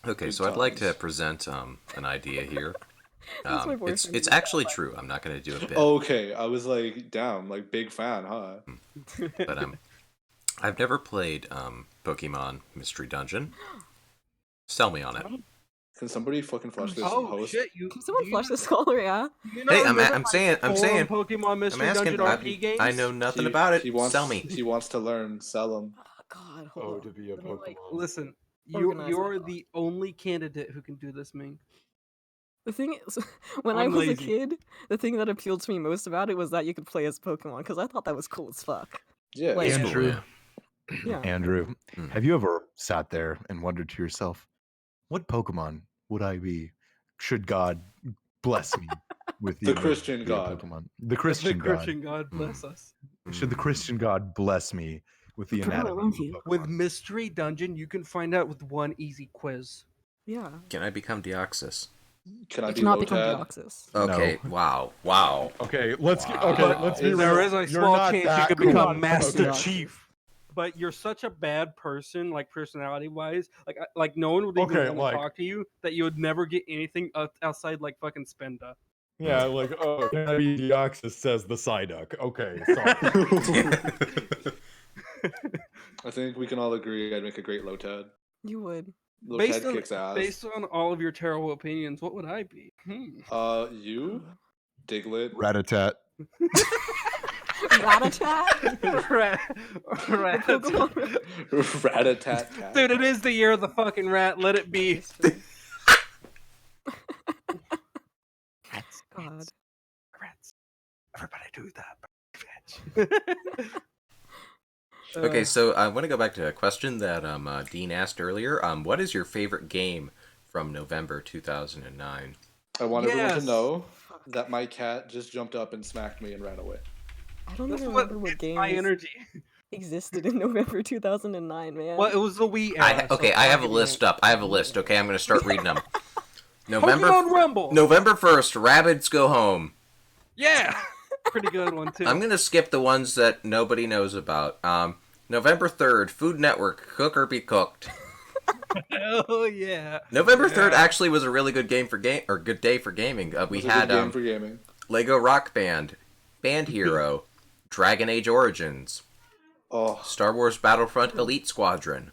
Okay, Good so I'd like to times. present an idea here. That's my It's boyfriend. actually true. I'm not going to do a bit, Okay, I was like, damn, like big fan, huh? but I've never played Pokemon Mystery Dungeon. Sell me on it. Can somebody fucking flush this Oh host? shit! Can someone flush this caller? Yeah. You not Hey, remember I'm my saying, full-on Pokemon I'm Mystery asking. Dungeon RP games. I know nothing about it. He wants, Sell me. He wants to learn. Sell him. Oh God, hold on. to be a Let me, Pokemon. like, Listen, organize you're my the only candidate who can do this, Ming. The thing is, when I I'm was a lazy. kid, the thing that appealed to me most about it was that you could play as Pokemon, because I thought that was cool as fuck. Yeah, Like, it's Andrew, Yeah. Andrew, have you ever sat there and wondered to yourself, what Pokemon would I be? Should God bless me with The ability Christian to be a God. Pokemon? The Christian The God. Christian God bless us. Should the Christian God bless me with the anatomy of a Pokemon? With Mystery Dungeon, you can find out with one easy quiz. Yeah. Can I become Deoxys? Can I You be cannot become Lotad? Deoxys. Okay. No. Wow. Okay, let's get, Wow. okay, let's be real. There is a You're small not chance you that could cool. become Fuck Master Deoxys. Chief. But you're such a bad person, like personality-wise. Like no one would even Okay, want to like- talk to you. That you would never get anything outside like fucking Spenda. Yeah, like, oh, can I be Deoxys, says the Psyduck. Okay, sorry. I think we can all agree I'd make a great Lotad. You would. Lotad kicks ass. Based on all of your terrible opinions, what would I be? You, Diglett, Ratatat. Ratatat? Rat. Ratatat. Dude, it is the year of the fucking rat. Let it be. God. Rats. Everybody do that. Okay, so I want to go back to a question that Dean asked earlier. What is your favorite game from November 2009? I want everyone Yes. to know that my cat just jumped up and smacked me and ran away. I don't That's even what remember what gets games my energy. existed in November 2009, man. Well, it was the Wii era. I have a list up. I have a list. Okay, I'm going to start reading them. Pokemon Rumble. November 1st, Rabbids Go Home. Yeah. Pretty good one, too. I'm going to skip the ones that nobody knows about. November 3rd, Food Network, Cook or Be Cooked. Oh, yeah. November 3rd actually was a really good game for good day for gaming. We It was a had good game for gaming. Lego Rock Band, Band Hero, Dragon Age Origins, Star Wars Battlefront Elite Squadron,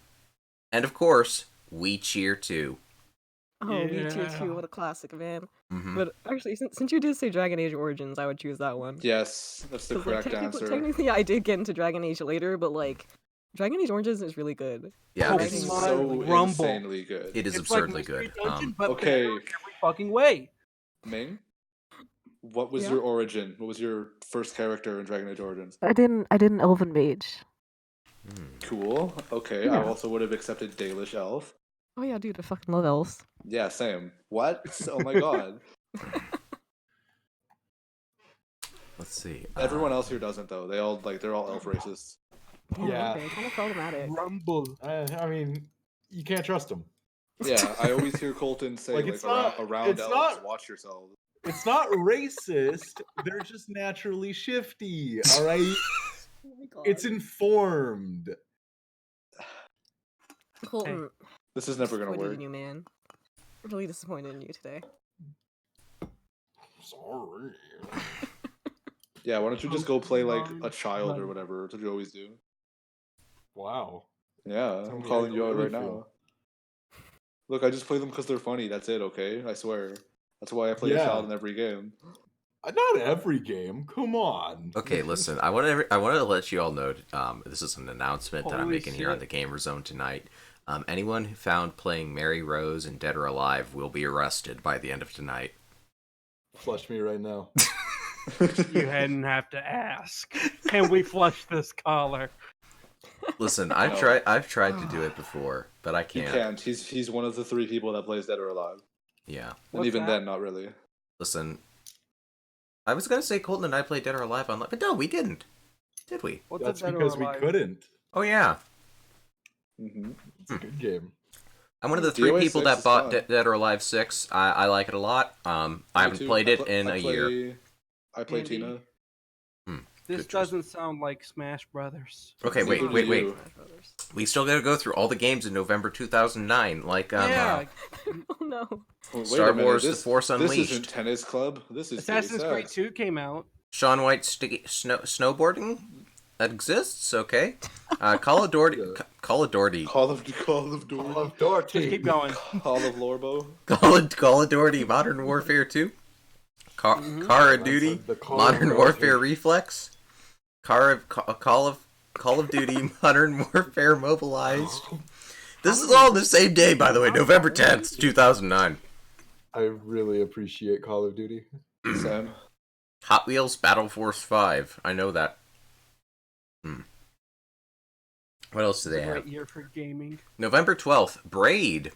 and of course, We Cheer 2. Oh, Me Too, too. What a classic, man. Mhm. But actually, since you did say Dragon Age Origins, I would choose that one. Yes, that's the 'Cause, like, correct answer. Technically, I did get into Dragon Age later, but like, Dragon Age Origins is really good. Yeah, It's it's so Rumble. insanely good. It is It's like absurdly Mystery good. Dungeon, but Okay. better in every fucking way. Ming, what was Yeah? your origin? What was your first character in Dragon Age Origins? I did an Elven Mage. Cool. Okay, I Yeah. also would have accepted Dalish Elf. Oh yeah, dude, I fucking love elves. Yeah, same. What? Oh my god. Let's see. Everyone else here doesn't though. They're all elf racists. Yeah. Okay, kind of problematic. Rumble. I mean, you can't trust them. Yeah, I always hear Colton say Like, like, it's around, not- around it's elves, not- watch yourselves. It's not racist. They're just naturally shifty. All right. Oh my god. It's informed. Colton, This is never gonna disappointed work. in you, man. Really disappointed in you today. Sorry. Yeah, why don't you just go play like a child or whatever? That's what you always do. Wow. Yeah, Tell I'm me calling how you you out really right feel. now. Look, I just play them because they're funny. That's it, okay? I swear. That's why I play a Yeah. child in every game. Not every game. Come on. Okay, listen. I want to let you all know. This is an announcement that I'm Holy making here on the GamerZone tonight. Anyone who found playing Mary Rose in Dead or Alive will be arrested by the end of tonight. Flush me right now. You hadn't have to ask. Can we flush this collar? Listen, No. I've tried to do it before, but I He can't. can't. He's one of the 3 people that plays Dead or Alive. Yeah. And What's even that? then, not really. Listen, I was gonna say Colton and I played Dead or Alive online, but no, we didn't. Did we? What's That's a Dead or because we Alive? couldn't. Oh yeah. Mm-hmm. It's a good game. I'm one of the 3 DOA people 6 that is bought fun. Dead or Alive 6. I like it a lot. I haven't too. played I it pl- in I a year. I play Andy? Tina. This Good choice. doesn't sound like Smash Brothers. Okay, wait. Neither do you. We still gotta go through all the games in November 2009, like Yeah. Oh no. Well, wait Star a minute, Wars: this, The Force This Unleashed, isn't Tennis Club. This is Assassin's gay Creed sex. 2 came out. Sean White's snowboarding that exists. Okay, Call of Duty, Call of Duty, Call of Duty. Just keep going. Call of Lorbo. Call of Duty, Modern Warfare 2, Call of Duty, the Call Modern of Warfare Duty. Reflex, Call of Duty, Modern Warfare Mobilized. This is all the same day, by the way, November 10th, 2009. I really appreciate Call of Duty. Sam. Hot Wheels Battle Force 5. I know that. What else do It's they a have? great year for gaming. November 12th, Braid.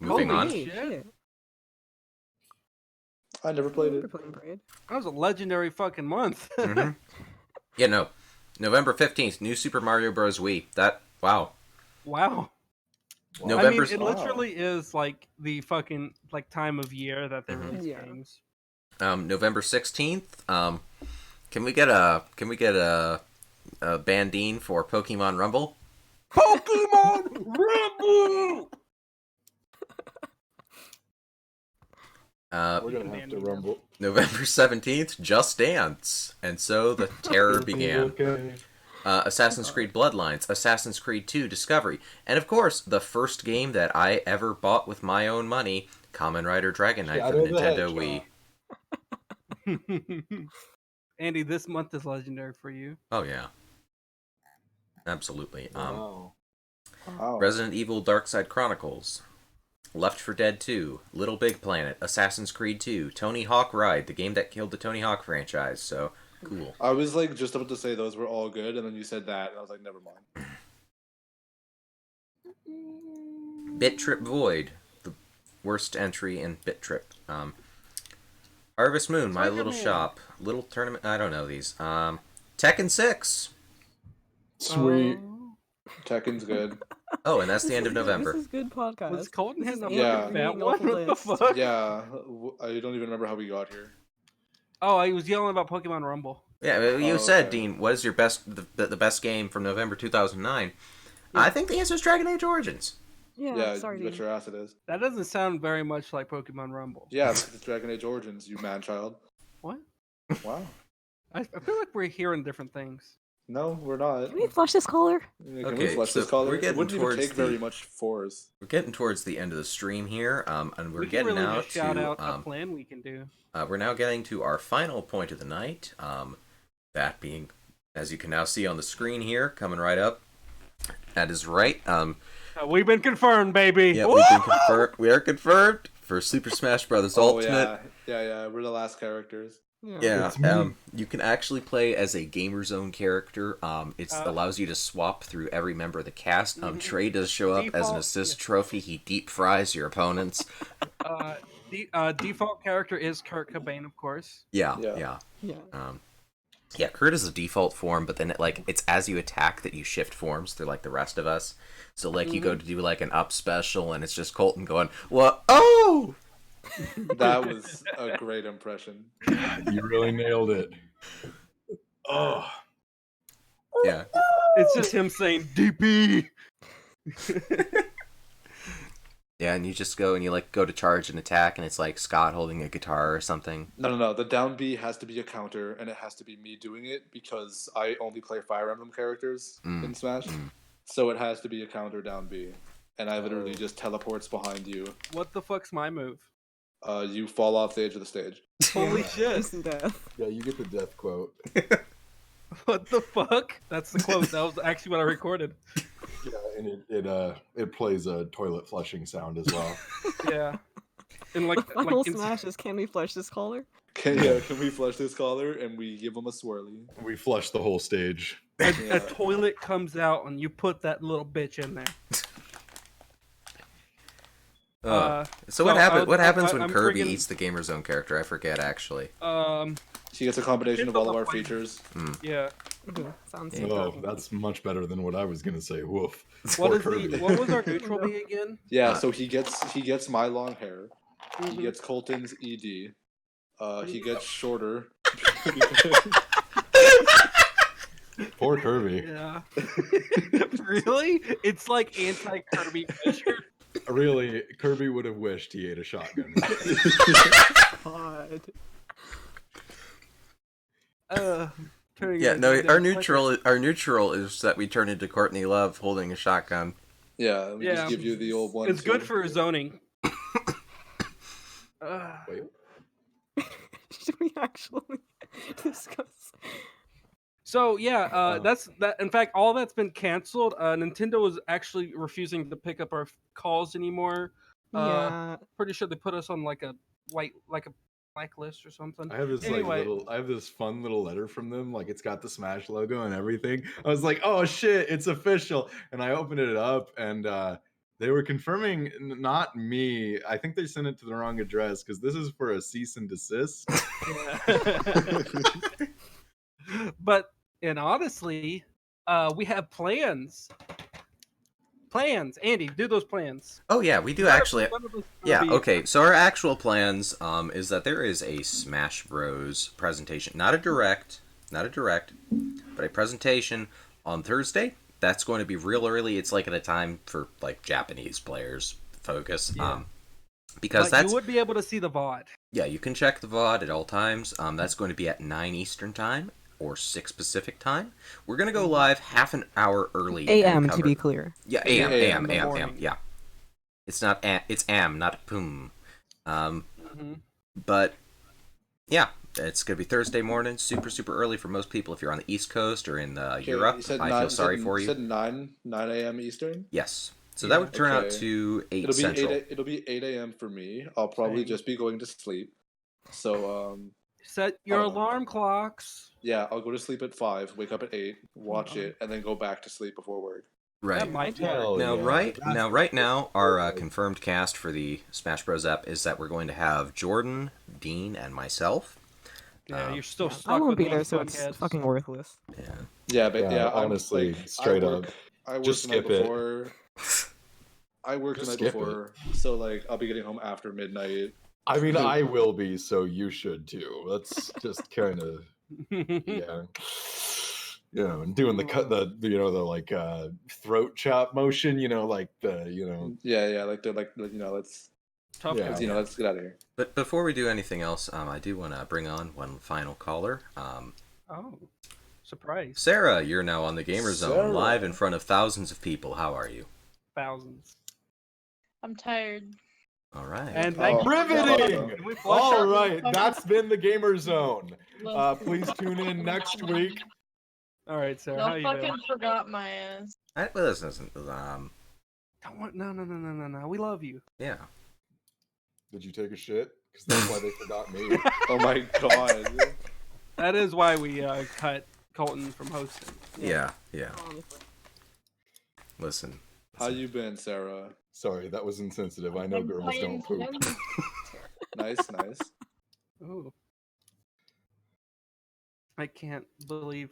Moving on. Holy shit. I never played it. That was a legendary fucking month. Mhm. Yeah, no. November 15th, New Super Mario Bros. Wii. Wow. November. I mean, it literally is like the fucking time of year that they release Yeah. games. November 16th. Can we get a Bandine for Pokemon Rumble? Pokemon Rumble. We're gonna have to rumble. November 17th, Just Dance. And so the terror began. Okay. Assassin's Creed Bloodlines, Assassin's Creed 2 Discovery, and of course, the first game that I ever bought with my own money, Kamen Rider Dragon Knight for the Shadow the Nintendo Wii. Andy, this month is legendary for you. Oh yeah. Absolutely. Wow. Resident Evil Darkside Chronicles, Left 4 Dead 2, Little Big Planet, Assassin's Creed 2, Tony Hawk Ride, the game that killed the Tony Hawk franchise, so cool. I was like just about to say those were all good, and then you said that, and I was like, never mind. Bit Trip Void, the worst entry in Bit Trip. Harvest Moon, My Little Shop, Little Tournament, I don't know these. Tekken 6. Sweet. Tekken's good. Oh, and that's the end of This November. is good podcast. Was Colton This hitting is a Yeah. fucking fat reading off one? a What the list. fuck? Yeah, I don't even remember how we got here. Oh, I was yelling about Pokemon Rumble. Yeah, you said, okay. Dean, what is your the best game from November 2009? I think the answer is Dragon Age Origins. Yeah, sorry, you bet dude. your ass it is. That doesn't sound very much like Pokemon Rumble. Yeah, it's Dragon Age Origins, you man-child. What? Wow. I feel like we're hearing different things. No, we're not. Can we flush this collar? Can we Okay, flush so this color? we're It getting wouldn't even towards take very the- much force. We're getting towards the end of the stream here, and we're We can getting really out just shout to out a plan we can do. we're now getting to our final point of the night. That being, as you can now see on the screen here, coming right up. That is right. We've been confirmed, baby. Yeah, we've been confirmed. We are confirmed for Super Smash Bros. Ultimate. Yeah, we're the last characters. Yeah, you can actually play as a GamerZone character. It allows you to swap through every member of the cast. Trey does show up as an assist trophy. He deep fries your opponents. Default character is Kurt Cobain, of course. Yeah. Yeah, Kurt is a default form, but then it's as you attack that you shift forms through like the rest of us. So you go to do like an up special, and it's just Colton going, "What? Oh!" That was a great impression. You really nailed it. Oh. Yeah. It's just him saying DP. Yeah, and you just go and you go to charge and attack, and it's like Scott holding a guitar or something. No. The down B has to be a counter, and it has to be me doing it because I only play Fire Emblem characters in Smash. So it has to be a counter down B. and I literally just teleports behind you. What the fuck's my move? You fall off the edge of the stage. Holy shit! Instant death. Yeah, you get the death quote. What the fuck? That's the quote. That was actually what I recorded. Yeah, and it plays a toilet flushing sound as well. Yeah. And like, The final smash is, can we flush this collar? Can we flush this collar and we give him a swirly? We flush the whole stage. A toilet comes out and you put that little bitch in there. So what happens when I'm Kirby friggin- eats the GamerZone character? I forget actually. She gets a combination of all of our features. Yeah. Sounds Oh, that's much better than what I was gonna say. Woof. What Poor is Kirby. what was our neutral be again? Yeah, so he gets my long hair. Mhm. He gets Colton's ED. He gets shorter. Poor Kirby. Yeah. Really? It's like anti-Kirby Fisher. Really, Kirby would have wished he ate a shotgun. God. Yeah, no, our neutral is that we turn into Courtney Love holding a shotgun. Yeah, we just give you the old one. It's good for zoning. Wait. Should we actually discuss? So yeah, that's that. In fact, all that's been canceled. Nintendo is actually refusing to pick up our calls anymore. Yeah. Pretty sure they put us on like a blacklist or something. I have this I have this fun little letter from them. Like it's got the Smash logo and everything. I was like, oh shit, it's official. And I opened it up and they were confirming not me. I think they sent it to the wrong address because this is for a cease and desist. But and honestly, we have plans. Andy, do those plans. Oh yeah, we do actually. Yeah, okay. So our actual plans is that there is a Smash Bros presentation, not a direct, but a presentation on Thursday. That's going to be real early. It's like at a time for like Japanese players focus. Yeah. Because But you would be able to see the VOD. Yeah, you can check the VOD at all times. That's going to be at 9 Eastern Time or 6 Pacific Time. We're going to go live half an hour early. AM to be clear. Yeah, AM, yeah. It's not it's AM, not POOM. But yeah, it's going to be Thursday morning, super early for most people. If you're on the East Coast or in Europe, I feel sorry for you. You said 9 a.m. Eastern? Yes. So that would turn out to 8 Central. It'll be 8 a.m. for me. I'll probably just be going to sleep. So set your alarm clocks. Yeah, I'll go to sleep at 5, wake up at 8, watch it, and then go back to sleep before work. Right. Right now, our confirmed cast for the Smash Bros. App is that we're going to have Jordan, Dean, and myself. Yeah, you're still stuck I won't with be these there, so it's fuckheads. fucking worthless. Yeah, but honestly, straight up, I worked just the night skip it. before. I worked the Just night skip it. before, so like I'll be getting home after midnight. I mean, I will be, so you should too. That's just kind of, yeah. You know, and doing the throat chop motion, like the. Yeah, let's Tough. Yeah. let's get out of here. But before we do anything else, I do want to bring on one final caller. Oh, surprise. Sarah, you're now on the GamerZone, Sarah. live in front of thousands of people. How are you? Thousands. I'm tired. All right. And thank you. Riveting! Can we flush All our- right, that's been the GamerZone. Please tune in next week. All right, Sarah. Y'all How you fucking doing? forgot my ass. Listen, Don't want, no. We love you. Yeah. Did you take a shit? Because that's why they forgot me. Oh my god. That is why we cut Colton from hosting. Yeah. Listen. How you been, Sarah? Sorry, that was insensitive. I know girls don't poop. Nice. Ooh. I can't believe.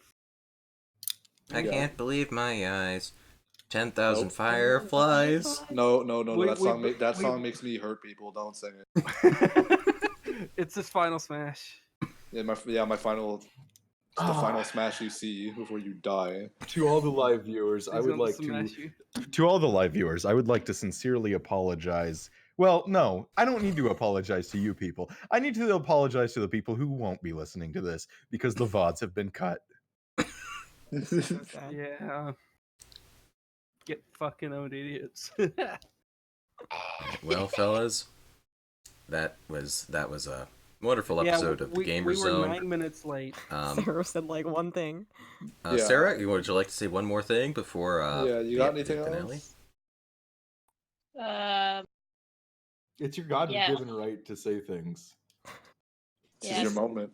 I can't believe my eyes. 10,000 fireflies. No. That we- song makes me hurt people. Don't sing it. It's his final smash. Yeah, my final. It's the final smash you see before you die. To all the live viewers, I He's would gonna like smash you. to all the live viewers, I would like to sincerely apologize. Well, no, I don't need to apologize to you people. I need to apologize to the people who won't be listening to this because the VODs have been cut. Yeah. Get fucking owned, idiots. Well, fellas, that was a wonderful Yeah, episode of the Gamer we were Zone. 9 minutes late. Sarah said like one thing. Yeah. Sarah, would you like to say one more thing before Yeah, you got anything finale? else? It's your God Yeah. given right to say things. This is your moment.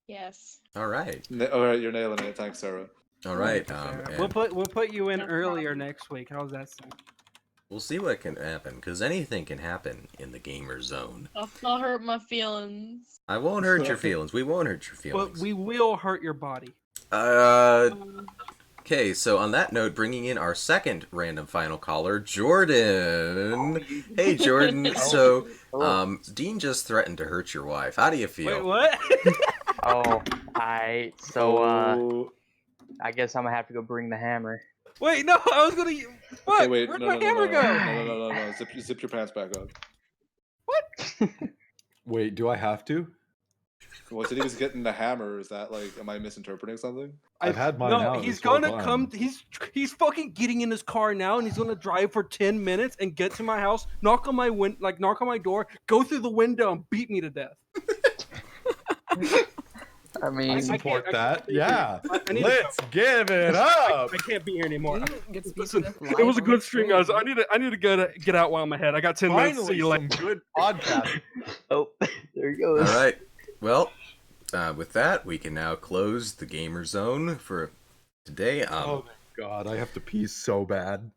Yes. All right. All right, you're nailing it. Thanks, Sarah. All right. We'll put you in earlier next week. How's that sound? We'll see what can happen, because anything can happen in the Gamer Zone. I'll hurt my feelings. I won't hurt your feelings. We won't hurt your But feelings. we will hurt your body. Okay, so on that note, bringing in our second random final caller, Jordan. Hey, Jordan. So, Dean just threatened to hurt your wife. How do you feel? Wait, what? Oh, so I guess I'm gonna have to go bring the hammer. Wait, no, I was gonna. What? Okay, wait, Where'd no, my no, no, hammer no, go? no. Zip your pants back up. Wait, do I have to? Well, said he was getting the hammer. Is that like, am I misinterpreting something? I've had mine No, out. he's this whole gonna time. come. He's fucking getting in his car now, and he's gonna drive for 10 minutes and get to my house, knock on my door, go through the window, and beat me to death. I mean, I support that. I Yeah. need Let's to give it up. I can't be here anymore. Listen, It was a good stream, guys. I need to get out while I'm ahead. I got 10 minutes. See Finally, you later. some good podcast. Oh, there he goes. All right. Well, with that, we can now close the Gamer Zone for today. Oh my God, I have to pee so bad.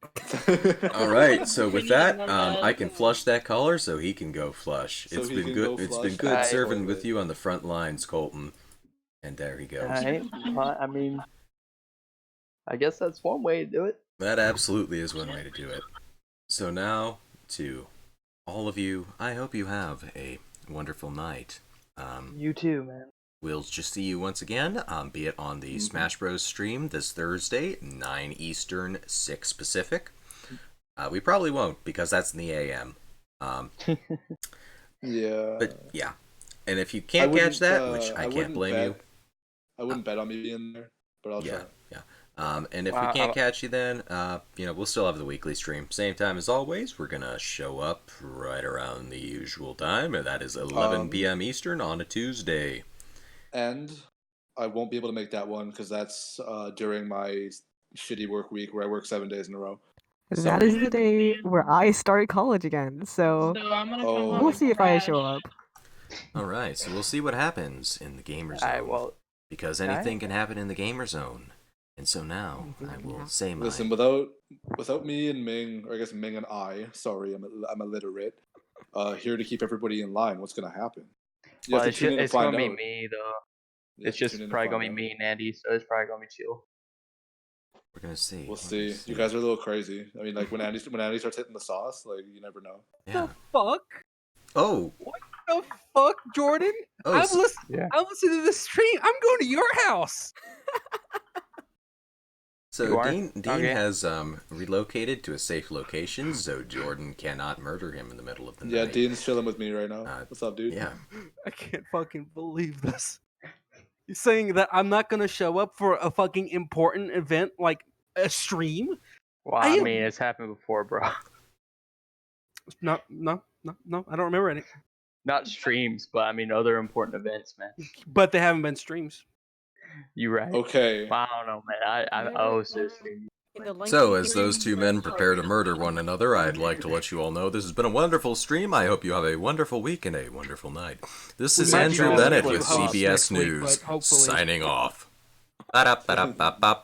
All right. So with that, I can flush that caller so he can go flush. So It's he been can good. go It's flush. been good Alright. serving with you on the front lines, Colton. And there he goes. Alright, well, I mean, I guess that's one way to do it. That absolutely is one way to do it. So now, to all of you, I hope you have a wonderful night. You too, man. We'll just see you once again, be it on the Smash Bros. Stream this Thursday, 9 Eastern, 6 Pacific. We probably won't, because that's in the AM. Yeah. But, yeah. And if you can't catch that, which I can't wouldn't blame bet. you. I wouldn't bet on me being there, but I'll try. And if we can't catch you then, we'll still have the weekly stream. Same time as always, we're going to show up right around the usual time, and that is 11 p.m. Eastern on a Tuesday. And I won't be able to make that one because that's during my shitty work week where I work 7 days in a row. That is the day where I start college again, so I'm gonna come home we'll see if I show up. All right, so we'll see what happens in the Gamer Zone. Because anything can happen in the Gamer Zone. And so now, I will say my... Listen, without me and Ming, or I guess Ming and I, sorry, I'm illiterate, here to keep everybody in line, what's going to happen? You Well, have to tune in to it's gonna find be out. me though. You It's have to just tune in to probably gonna find be out. me and Andy, so it's probably gonna be chill. We're going to see. We'll see. You guys are a little crazy. I mean, like, when Andy starts hitting the sauce, like, you never know. Yeah. Fuck. Oh. What the fuck, Jordan? Oh, I'm listening to this stream. I'm going to your house. So You are? Dean Okay. has relocated to a safe location, so Jordan cannot murder him in the middle of the Yeah, night. Dean's chilling with me right now. What's up, dude? Yeah. I can't fucking believe this. He's saying that I'm not gonna show up for a fucking important event like a stream. Well, I mean, it's happened before, bro. No, I don't remember any. Not streams, but I mean other important events, man. But they haven't been streams. You right? Okay. Well, I don't know, man. I always say streams. So, as those two men prepare to murder one another, I'd like to let you all know this has been a wonderful stream. I hope you have a wonderful week and a wonderful night. This is We might Andrew be Bennett able to with host CBS next week, News, but hopefully- signing off. Ba-da-ba-da-ba-ba.